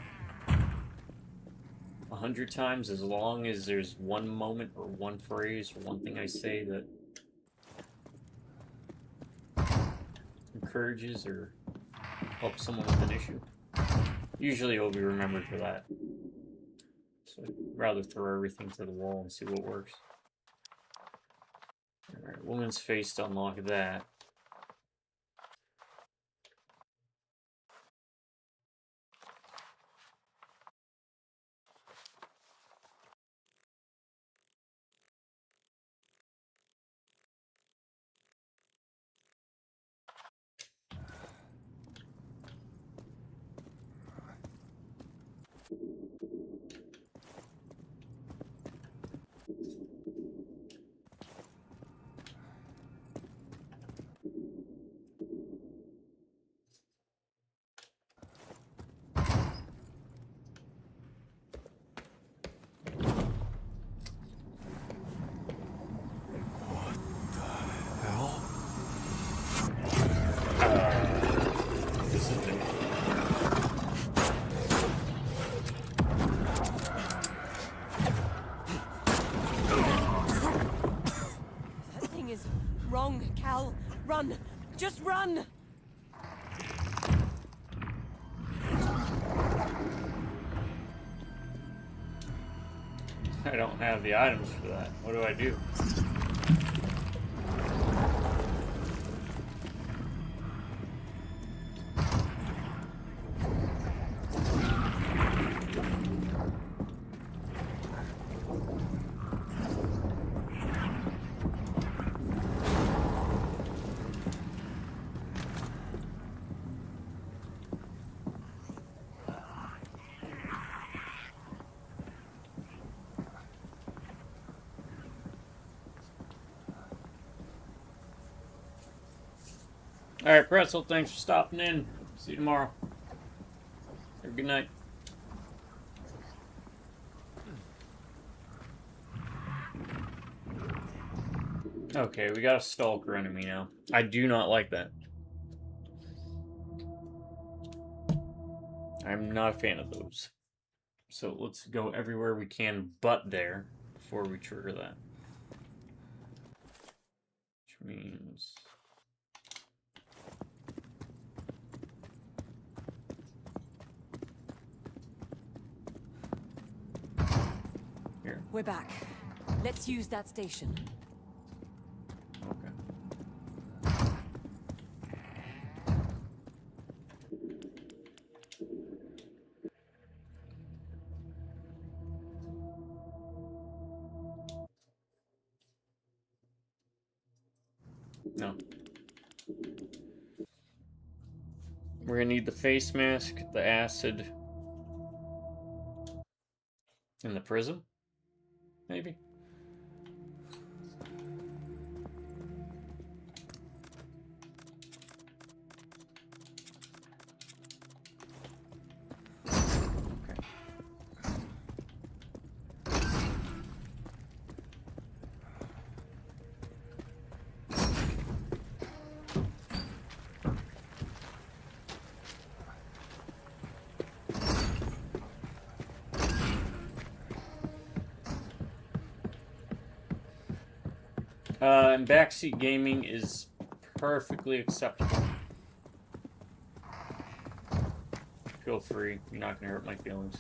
Speaker 1: 100 times, as long as there's one moment or one phrase or one thing I say that encourages or helps someone with an issue, usually it'll be remembered for that. So I'd rather throw everything to the wall and see what works. Alright, woman's face to unlock that. This is the
Speaker 8: That thing is wrong, Cal. Run! Just run!
Speaker 1: I don't have the items for that. What do I do? Alright, Pretzel, thanks for stopping in. See you tomorrow. Have a good night. Okay, we got a stalker enemy now. I do not like that. I'm not a fan of those. So let's go everywhere we can but there before we trigger that. Which means... here.
Speaker 8: We're back. Let's use that station.
Speaker 1: Okay. No. We're gonna need the face mask, the acid, and the prism, maybe? And backseat gaming is perfectly acceptable. Feel free. You're not gonna hurt my feelings.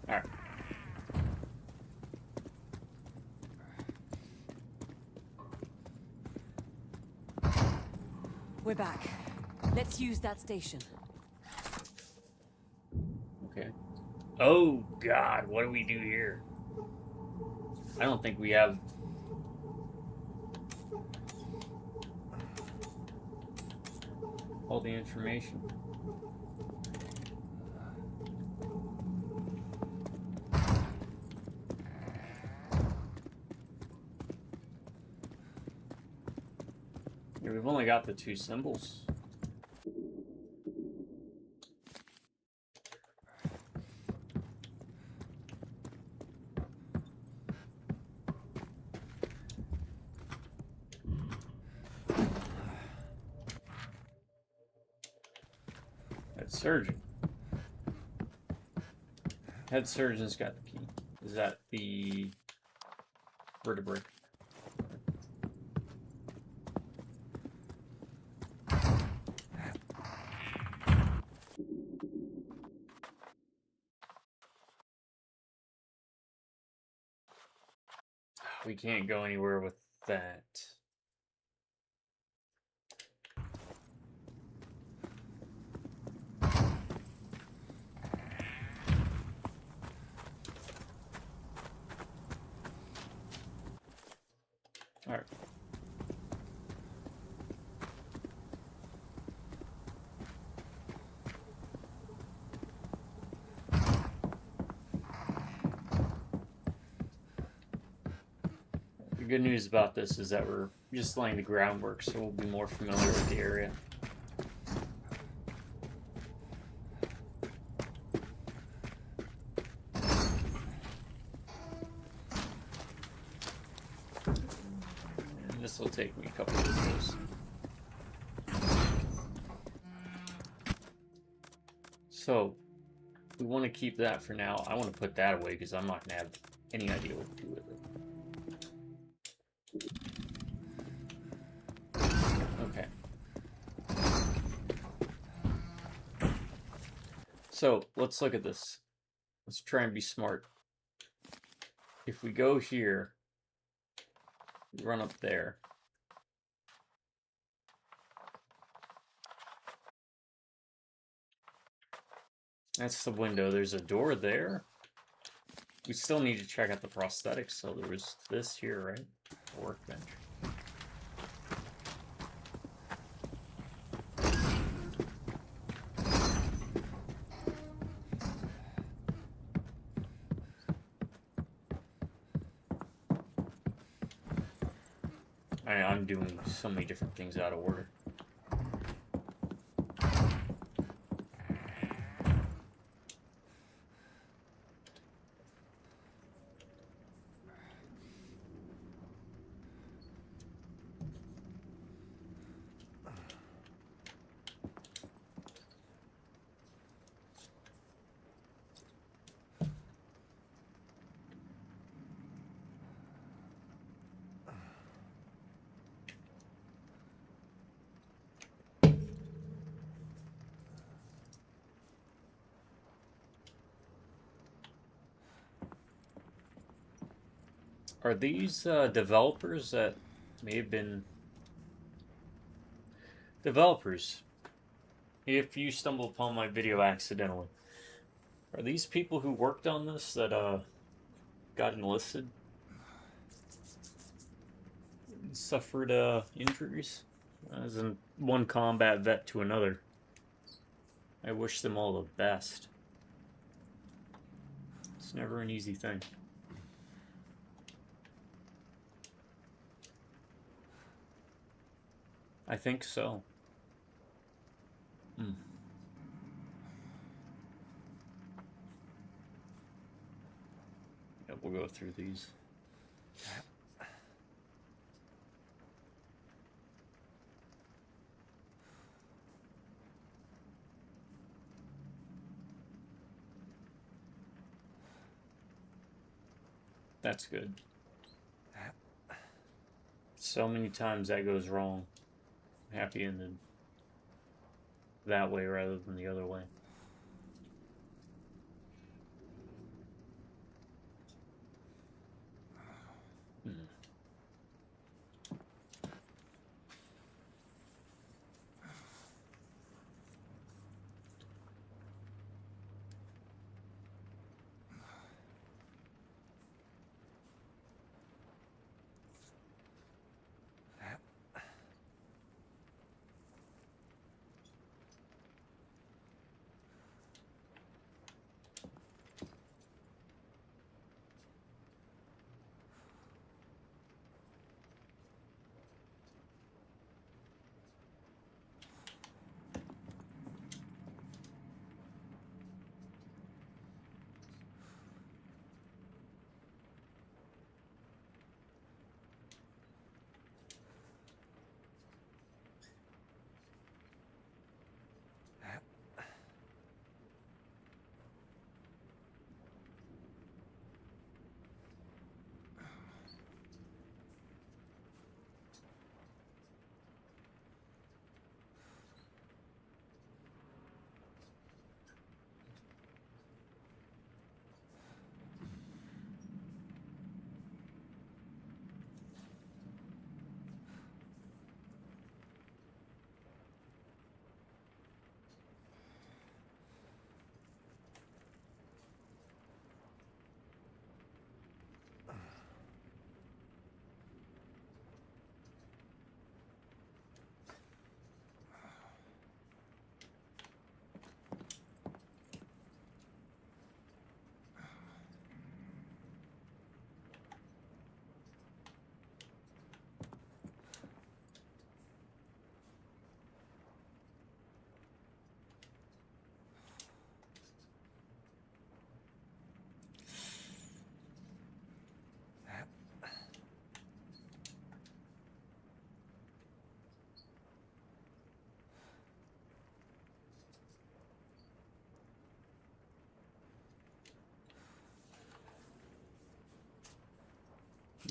Speaker 1: Alright.
Speaker 8: We're back. Let's use that station.
Speaker 1: Okay. Oh, God. What do we do here? I don't think we have... all the information. Yeah, we've only got the 2 symbols. Head surgeon. Head surgeon's got the key. Is that the vertebrae? We can't go anywhere with that. All right. The good news about this is that we're just laying the groundwork, so we'll be more familiar with the area. And this will take me a couple of videos. So, we want to keep that for now. I want to put that away because I'm not going to have any idea what to do with it. Okay. So, let's look at this. Let's try and be smart. If we go here, run up there. That's the window. There's a door there. We still need to check out the prosthetics. So there was this here, right? Workbench. I'm doing so many different things out of order. Are these developers that may have been... Developers, if you stumble upon my video accidentally, are these people who worked on this that got enlisted? Suffered injuries? As in one combat vet to another. I wish them all the best. It's never an easy thing. I think so. Yeah, we'll go through these. That's good. So many times that goes wrong. I'm happy ended that way rather than the other way.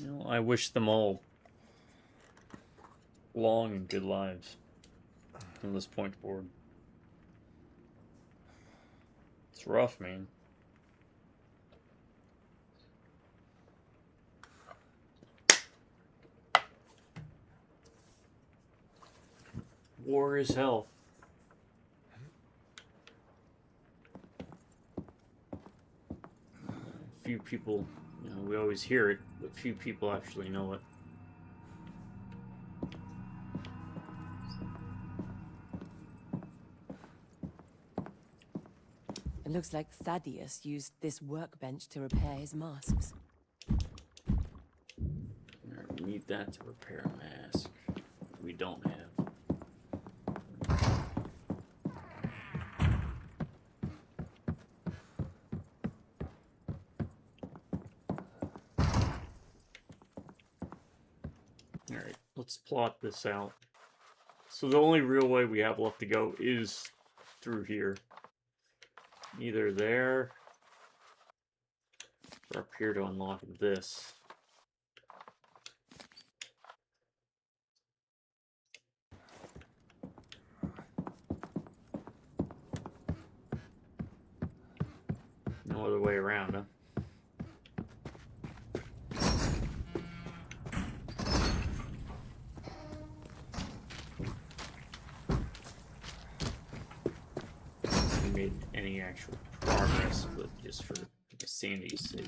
Speaker 1: You know, I wish them all long and good lives from this point forward. It's rough, man. War is hell. Few people, you know, we always hear it, but few people actually know it.
Speaker 8: It looks like Thaddeus used this workbench to repair his masks.
Speaker 1: We need that to repair a mask. We don't have. Alright, let's plot this out. So the only real way we have left to go is through here. Either there or up here to unlock this. No other way around, huh? Made any actual progress, but just for sanity's sake.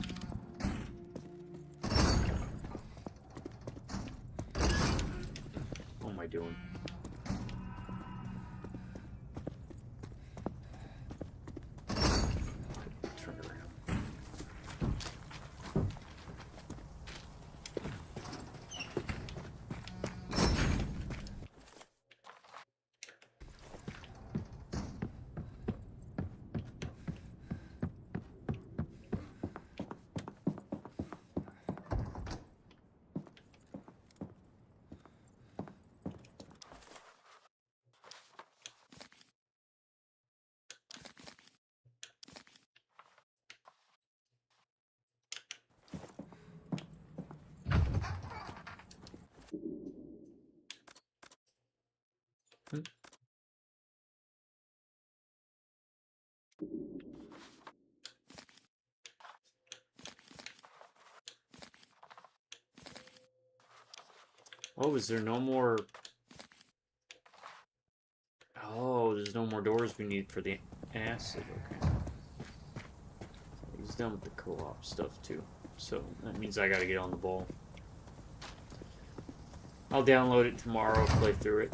Speaker 1: What am I doing? Turn around. Oh, is there no more? Oh, there's no more doors we need for the acid. Okay. He's done with the co-op stuff too. So that means I gotta get on the ball. I'll download it tomorrow, play through it.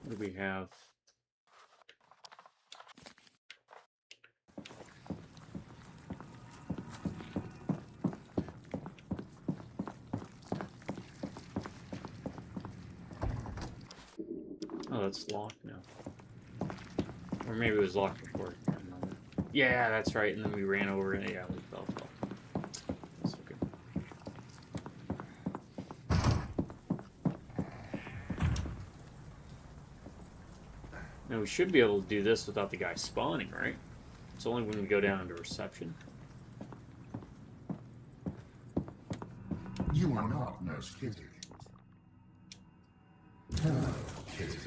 Speaker 1: What do we have? Oh, that's locked now. Or maybe it was locked before. I don't know. Yeah, that's right. And then we ran over it. Yeah, we fell. That's okay. Now we should be able to do this without the guy spawning, right? It's only when we go down into reception.
Speaker 6: You are not Nurse Kitty. Hello, Kitty.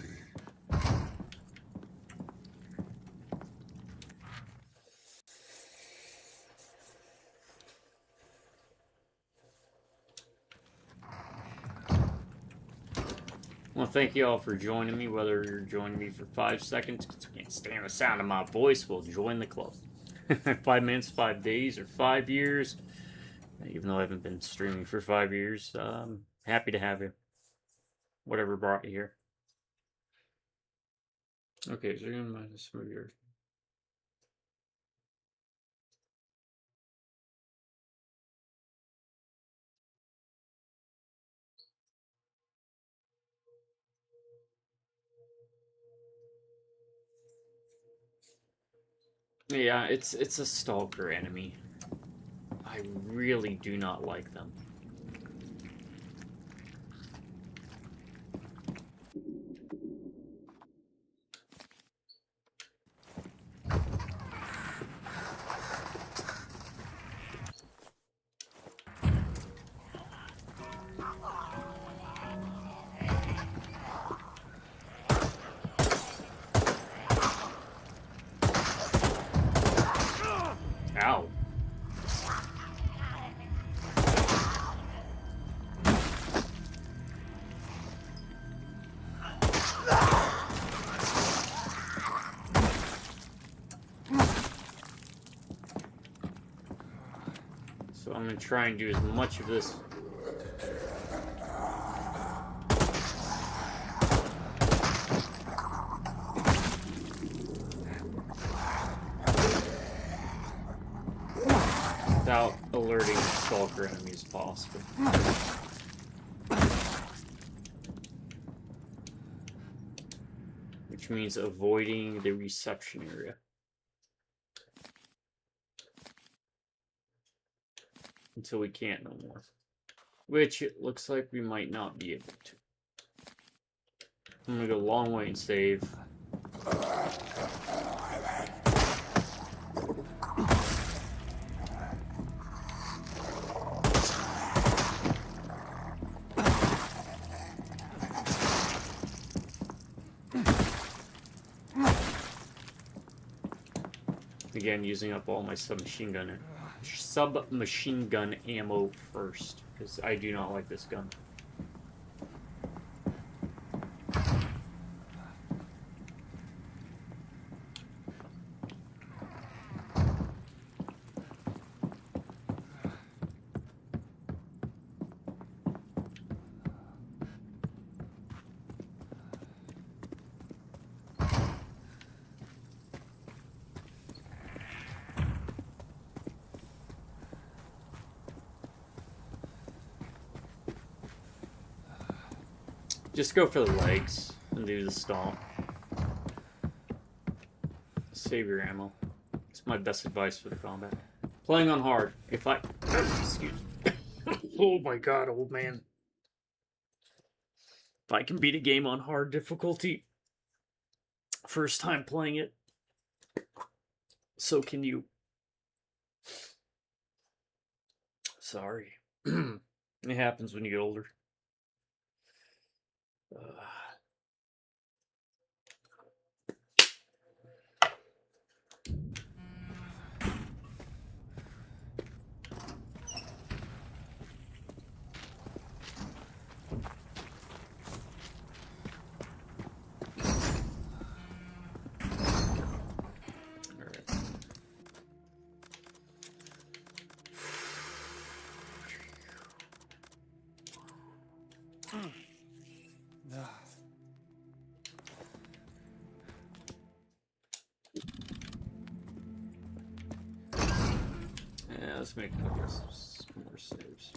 Speaker 1: Well, thank you all for joining me, whether you're joining me for 5 seconds, because you can't stand the sound of my voice, well, join the club. 5 minutes, 5 days, or 5 years. Even though I haven't been streaming for 5 years, happy to have you. Whatever brought you here. Okay, so you're gonna minus some of your. Yeah, it's a stalker enemy. I really do not like them. Ow. So I'm gonna try and do as much of this. Without alerting stalker enemies as possible. Which means avoiding the reception area. Until we can't no more. Which it looks like we might not be able to. I'm gonna go a long way and save. Again, using up all my submachine gun ammo first, because I do not like this gun. Just go for the legs and do the stomp. Save your ammo. It's my best advice for the combat. Playing on hard. If I... Excuse me. Oh my god, old man. If I can beat a game on hard difficulty, first time playing it, so can you. Sorry. It happens when you get older. Yeah, let's make a couple more saves.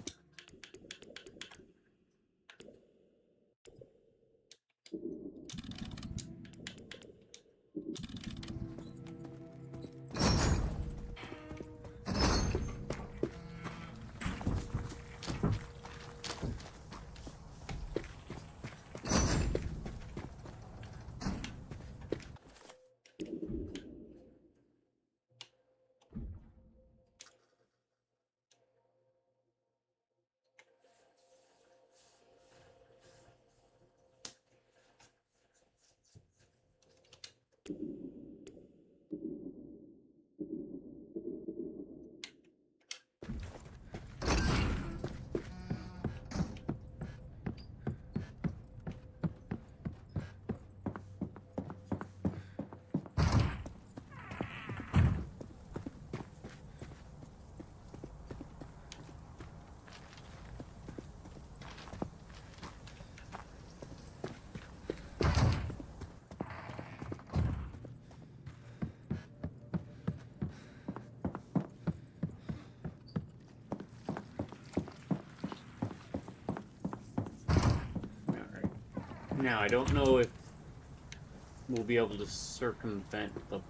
Speaker 1: Now, I don't know if we'll be able to circumvent the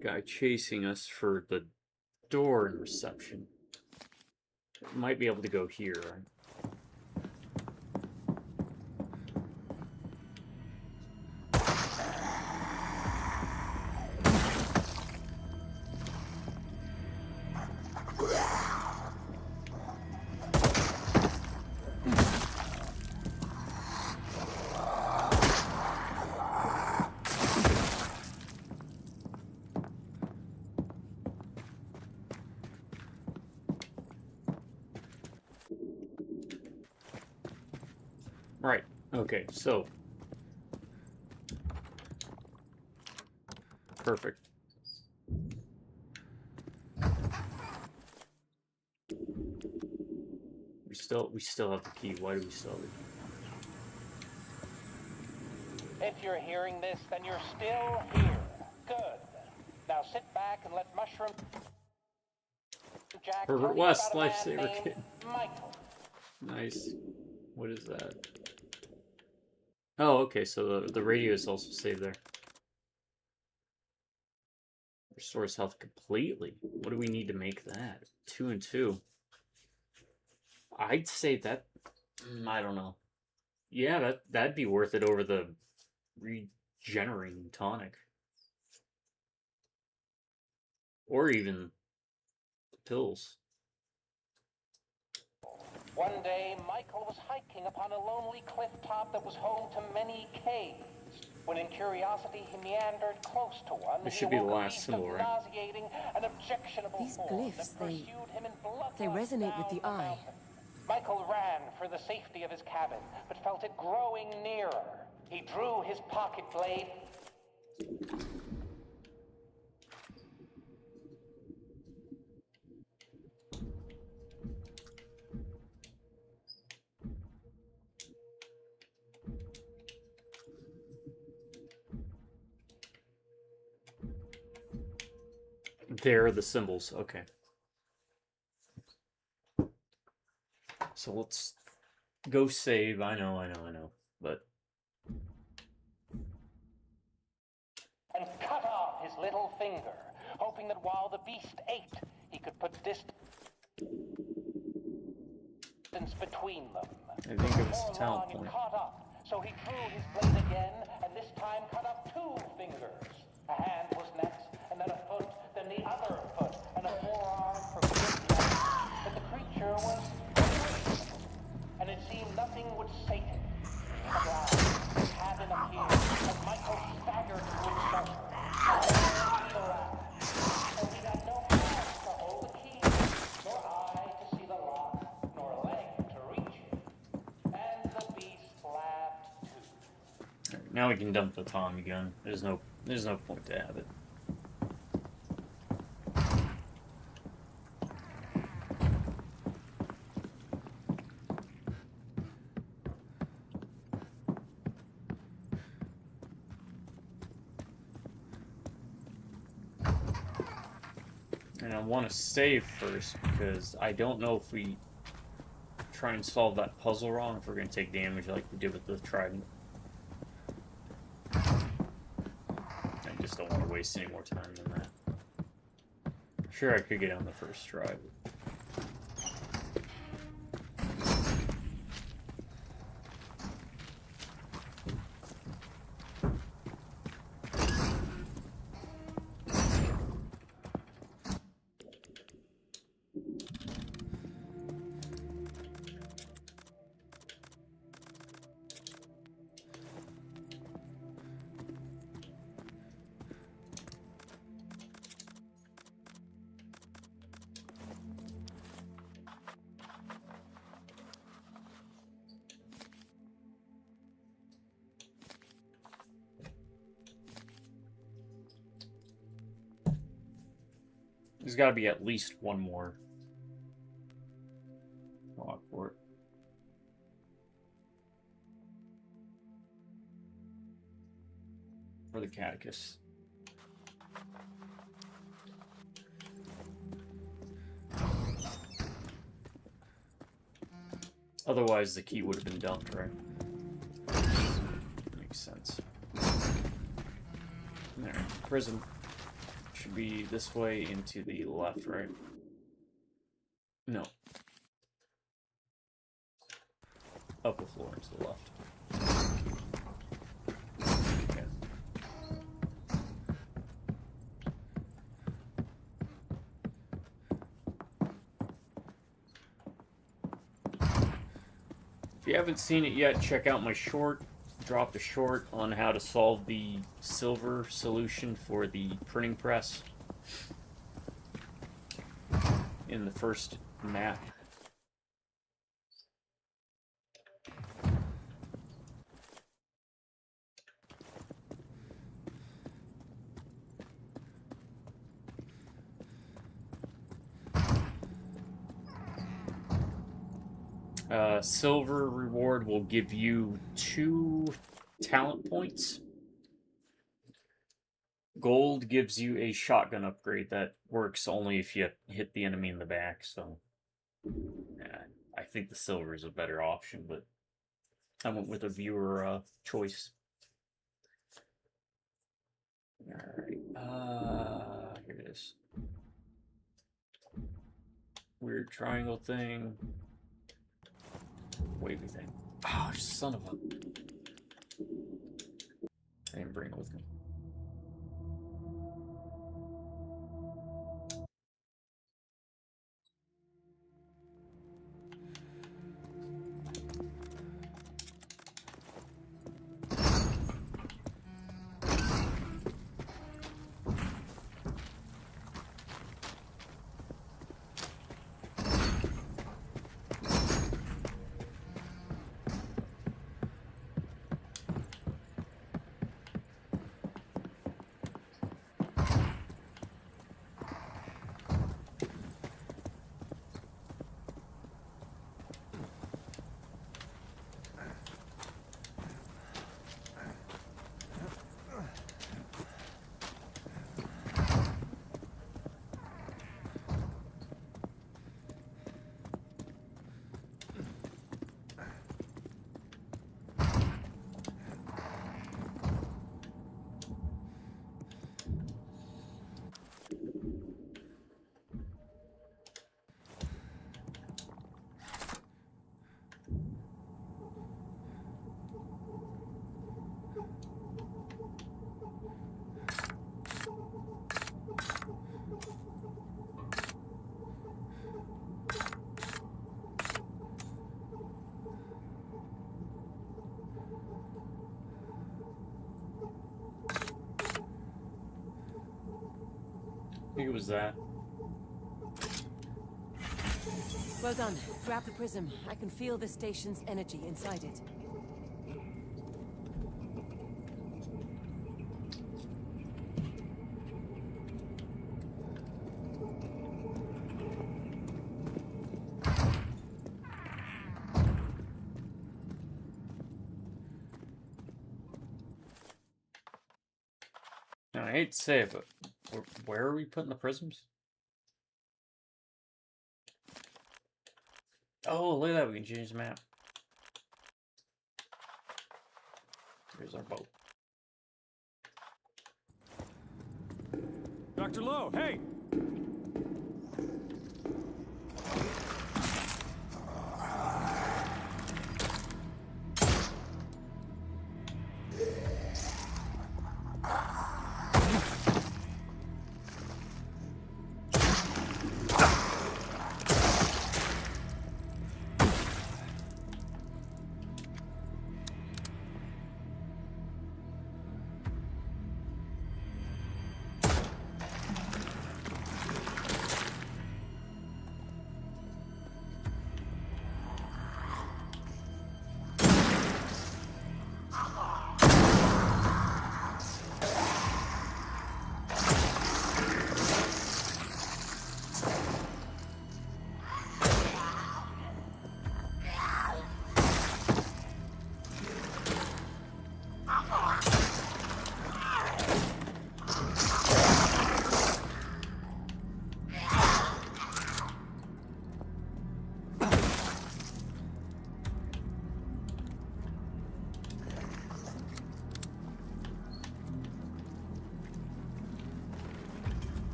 Speaker 1: guy chasing us for the door in reception. Might be able to go here, right? Right. Okay, so. Perfect. We still have the key. Why do we still have the key?
Speaker 9: If you're hearing this, then you're still here. Good. Now sit back and let Mushroom Jack
Speaker 1: Herbert
Speaker 9: tell you
Speaker 1: West,
Speaker 9: about a man
Speaker 1: lifesaver
Speaker 9: named
Speaker 1: kit.
Speaker 9: Michael.
Speaker 1: Nice. What is that? Oh, okay, so the radio is also saved there. Restores health completely. What do we need to make that? 2 and 2. I'd say that... I don't know. Yeah, that'd be worth it over the regenerating tonic. Or even the pills.
Speaker 9: One day, Michael was hiking upon a lonely cliff top that was home to many caves. When in curiosity he meandered close to one,
Speaker 1: This should be the
Speaker 9: awoke a
Speaker 1: last
Speaker 9: beast
Speaker 1: symbol,
Speaker 9: of
Speaker 1: right?
Speaker 9: nauseating and objectionable
Speaker 8: These
Speaker 9: form
Speaker 8: glyphs,
Speaker 9: that pursued him in
Speaker 8: they
Speaker 9: bloodlust
Speaker 8: resonate with
Speaker 9: down
Speaker 8: the eye.
Speaker 9: mountain. Michael ran for the safety of his cabin, but felt it growing nearer. He drew his pocket blade.
Speaker 1: There are the symbols. Okay. So let's go save. I know. But
Speaker 9: And cut off his little finger, hoping that while the beast ate, he could put distance between them.
Speaker 1: I think it was
Speaker 9: Before
Speaker 1: a talent
Speaker 9: long, it
Speaker 1: point.
Speaker 9: caught up, so he drew his blade again, and this time cut up 2 fingers. A hand was next, and then a foot, then the other foot, and a forearm for good luck. But the creature was unreasonable, and it seemed nothing would sate it. At last, the cabin appeared, and Michael staggered to its shelter. And he had no hands to hold the key, nor eye to see the lock, nor leg to reach it. And the beast laughed too.
Speaker 1: Now we can dump the Tommy gun. There's no point to have it. And I want to save first because I don't know if we try and solve that puzzle wrong, if we're going to take damage like we did with the trident. I just don't want to waste any more time than that. Sure, I could get on the first try. But... There's got to be at least one more lock for it. For the catechist. Otherwise, the key would have been dumped, right? Makes sense. There, prism should be this way into the left, right? No. Up the floor into the left. Okay. If you haven't seen it yet, check out my short. Dropped a short on how to solve the silver solution for the printing press in the first map. Silver reward will give you 2 talent points. Gold gives you a shotgun upgrade that works only if you hit the enemy in the back, so I think the silver is a better option, but I went with a viewer choice. Alright, here it is. Weird triangle thing. Wavy thing. Oh, son of a... I didn't bring it with me. I think it was that.
Speaker 8: Well done. Grab the prism. I can feel the station's energy inside it.
Speaker 1: Now, I hate to say it, but where are we putting the prisms? Oh, look at that. We can change the map. Here's our boat.
Speaker 7: Dr. Lowe, hey!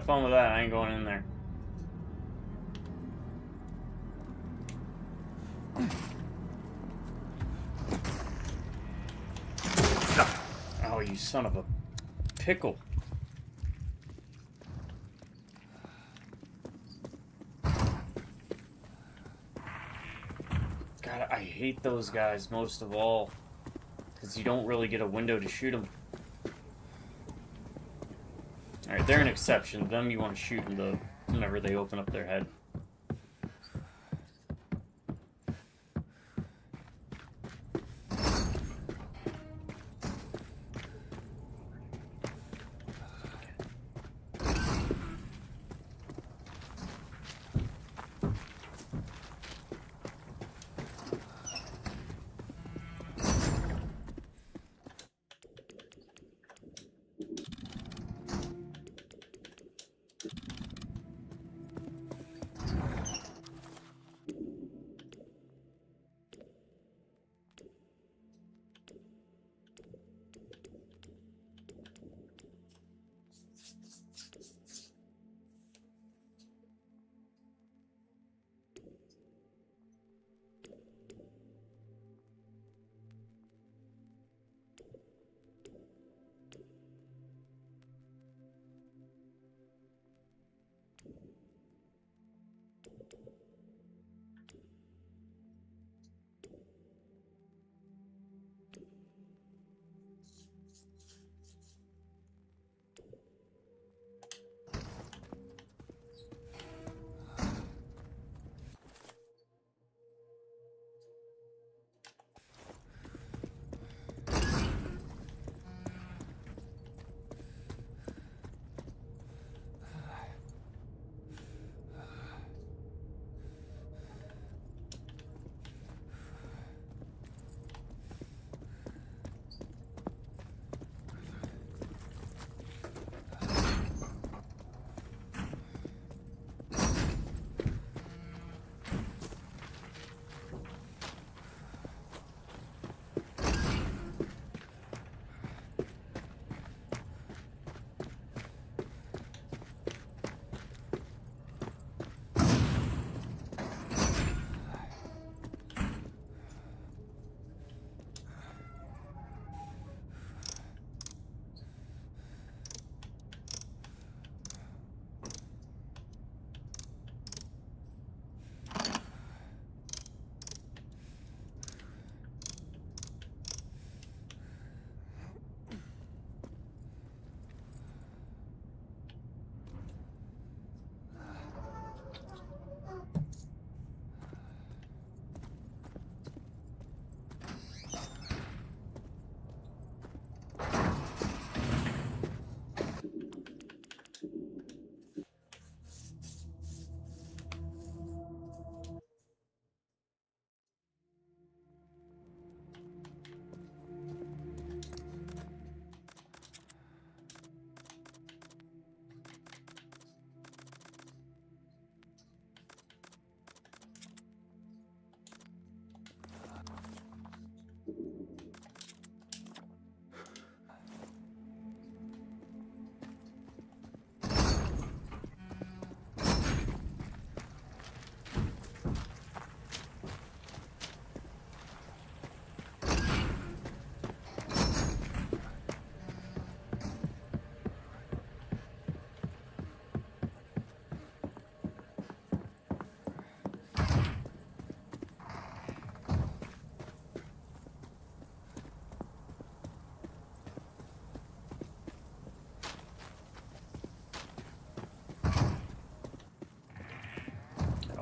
Speaker 1: fun with that. I ain't going in there. Oh, you son of a pickle. God, I hate those guys most of all. Because you don't really get a window to shoot them. Alright, they're an exception. Them you want to shoot whenever they open up their head.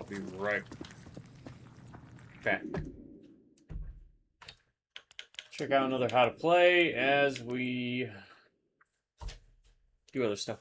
Speaker 1: Be right back. Check out another how to play as we do other stuff.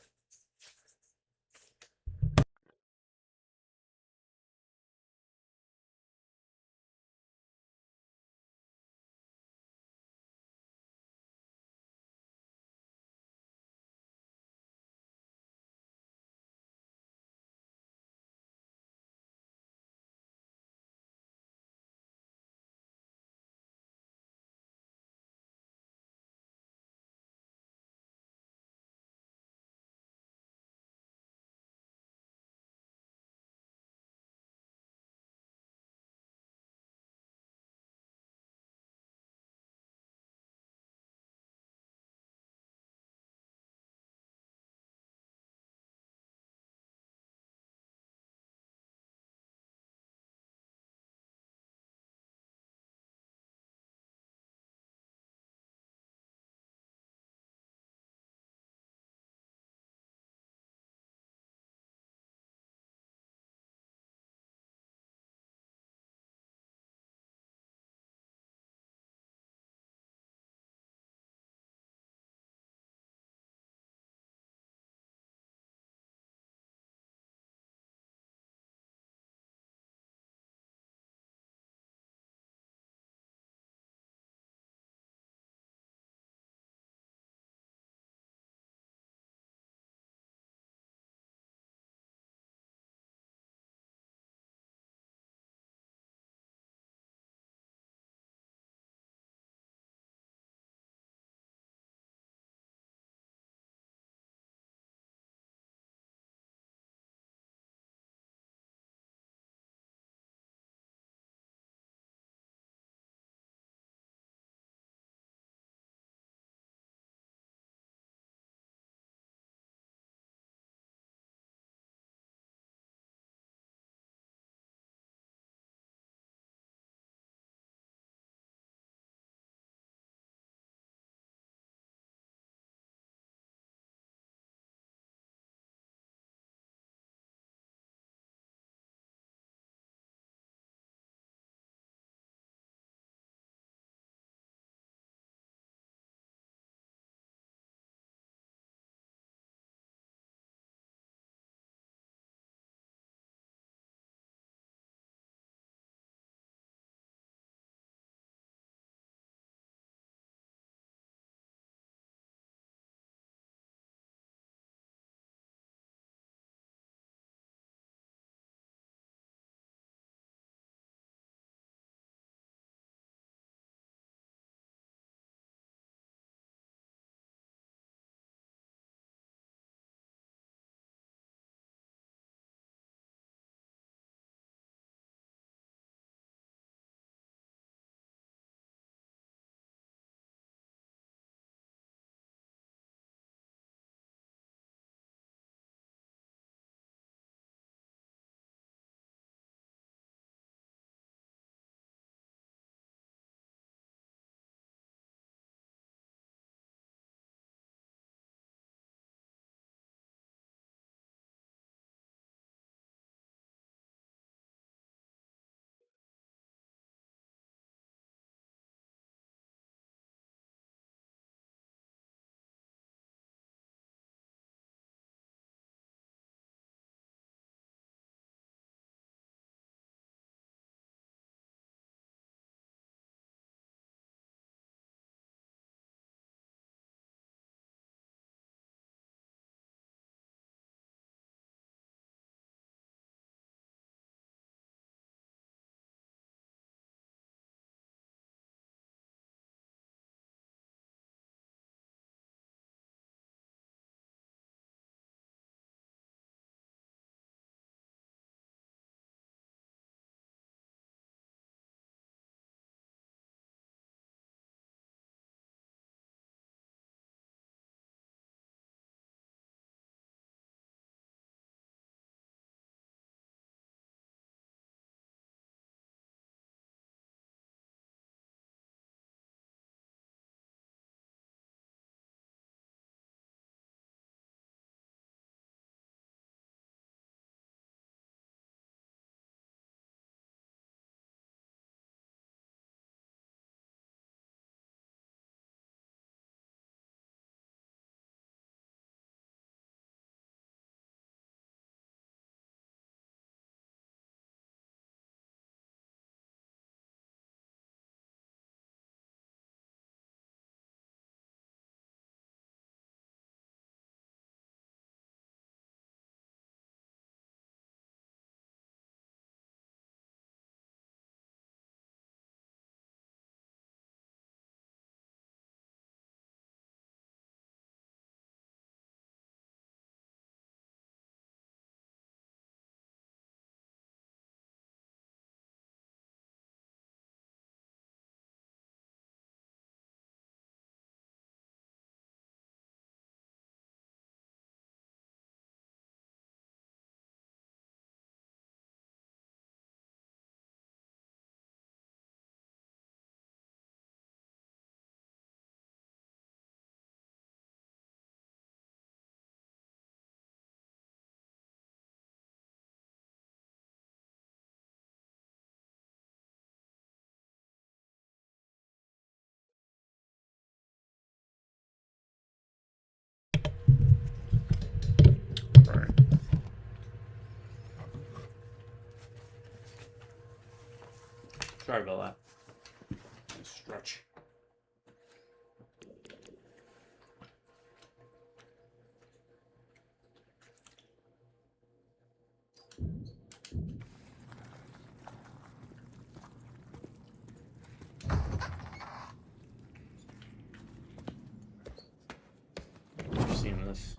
Speaker 1: Sorry about that. Stretch. I've seen this.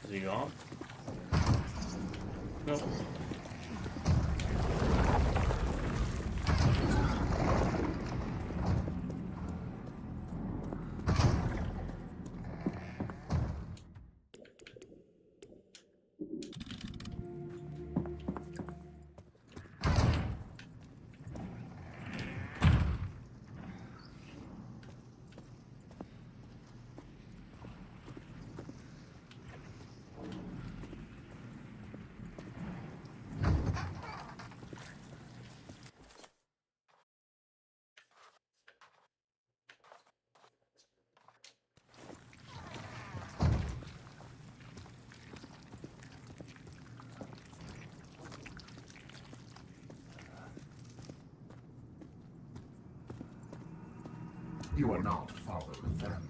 Speaker 1: Is he gone? Nope.
Speaker 6: You are not Father with them.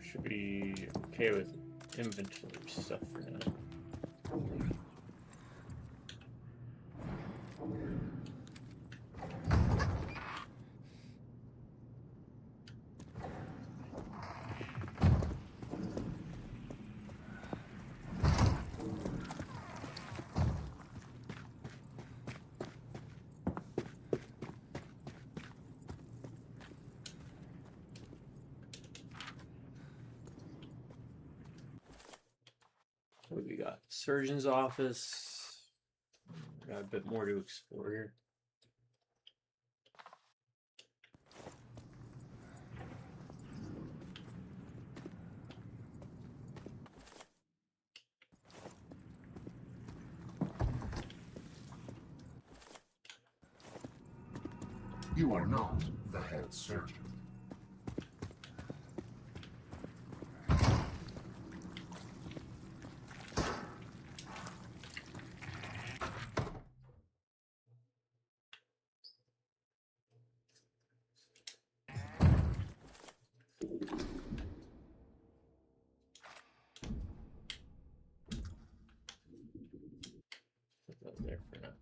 Speaker 1: Should be okay with inventory stuff for now. What do we got? Surgeon's office. Got a bit more to explore here.
Speaker 6: You are not the head surgeon.
Speaker 1: Put that there for now.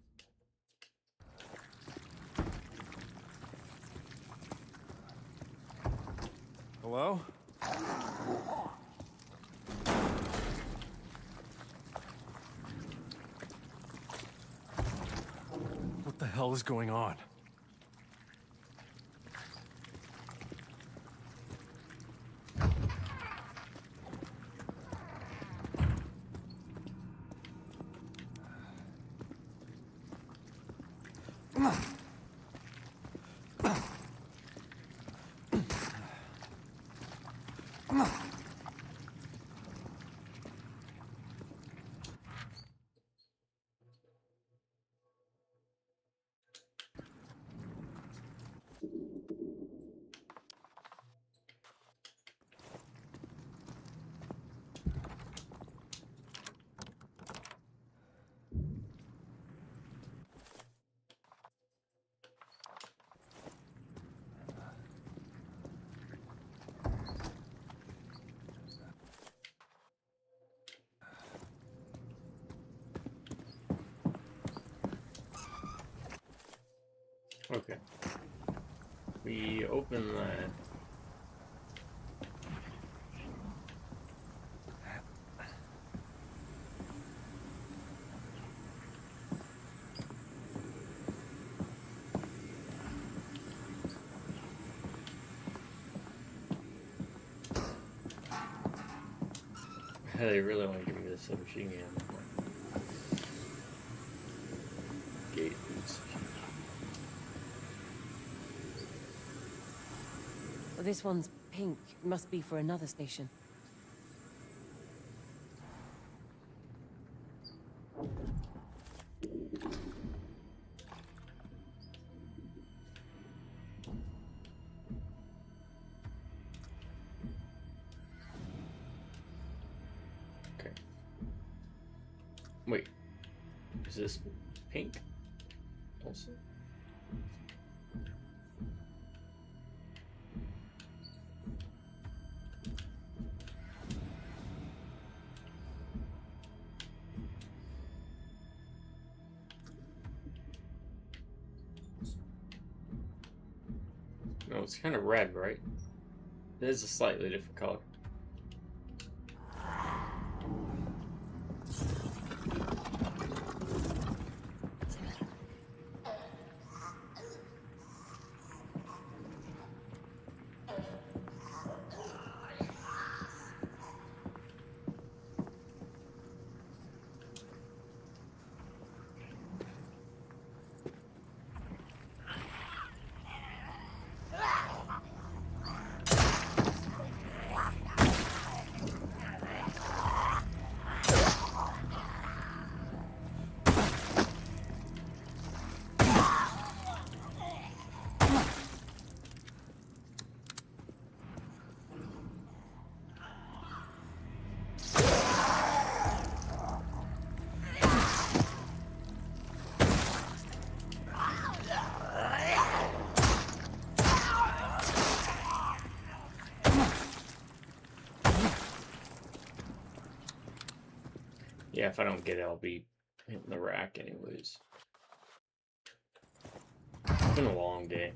Speaker 7: Hello?
Speaker 2: What the hell is going on?
Speaker 1: Okay. We open that. They really want to give me this machine gun. Gate.
Speaker 8: Well, this one's pink. Must be for another station.
Speaker 1: Okay. Wait. Is this pink? Also? No, it's kind of red, right? It is a slightly different color. Yeah, if I don't get it, I'll be hitting the rack anyways. It's been a long day.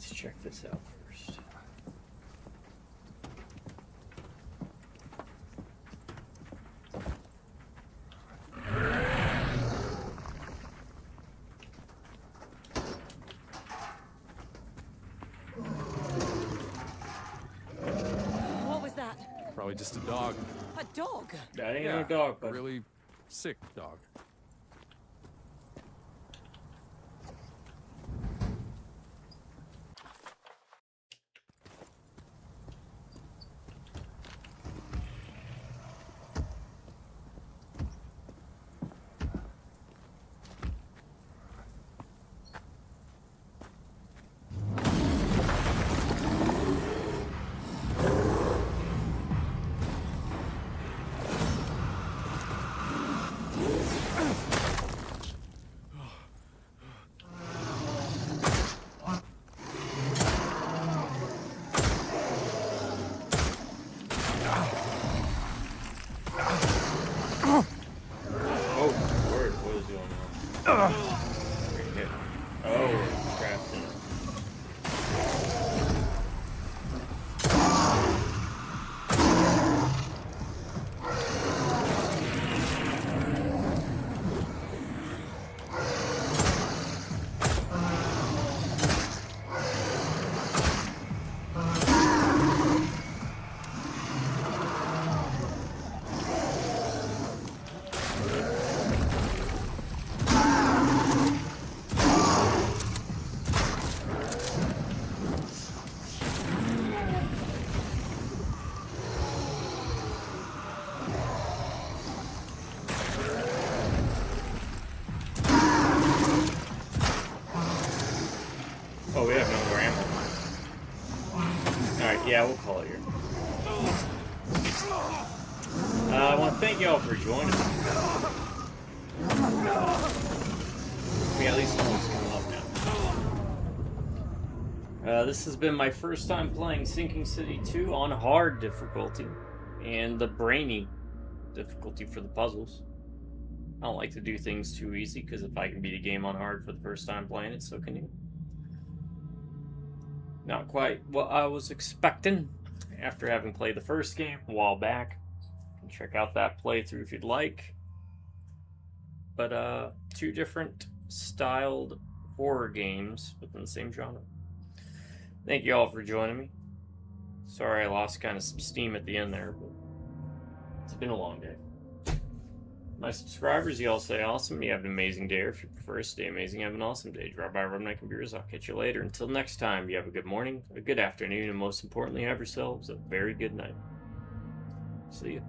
Speaker 1: Let's check this out first.
Speaker 8: What was that?
Speaker 7: Probably just a dog.
Speaker 8: A dog?
Speaker 1: That ain't no dog,
Speaker 7: a
Speaker 1: but
Speaker 7: really sick dog.
Speaker 1: Yeah, we'll call it here. I want to thank you all for joining me. At least someone's coming up now. This has been my first time playing Sinking City 2 on hard difficulty and the brainy difficulty for the puzzles. I don't like to do things too easy because if I can beat a game on hard for the first time playing it, so can you. Not quite what I was expecting after having played the first game a while back. You can check out that playthrough if you'd like. But two different styled horror games within the same genre. Thank you all for joining me. Sorry I lost kind of some steam at the end there, but it's been a long day. My subscribers, you all stay awesome. You have an amazing day, or if you prefer, stay amazing. Have an awesome day. Drop by Rub Night Computers. I'll catch you later. Until next time, you have a good morning, a good afternoon, and most importantly, have yourselves a very good night. See ya.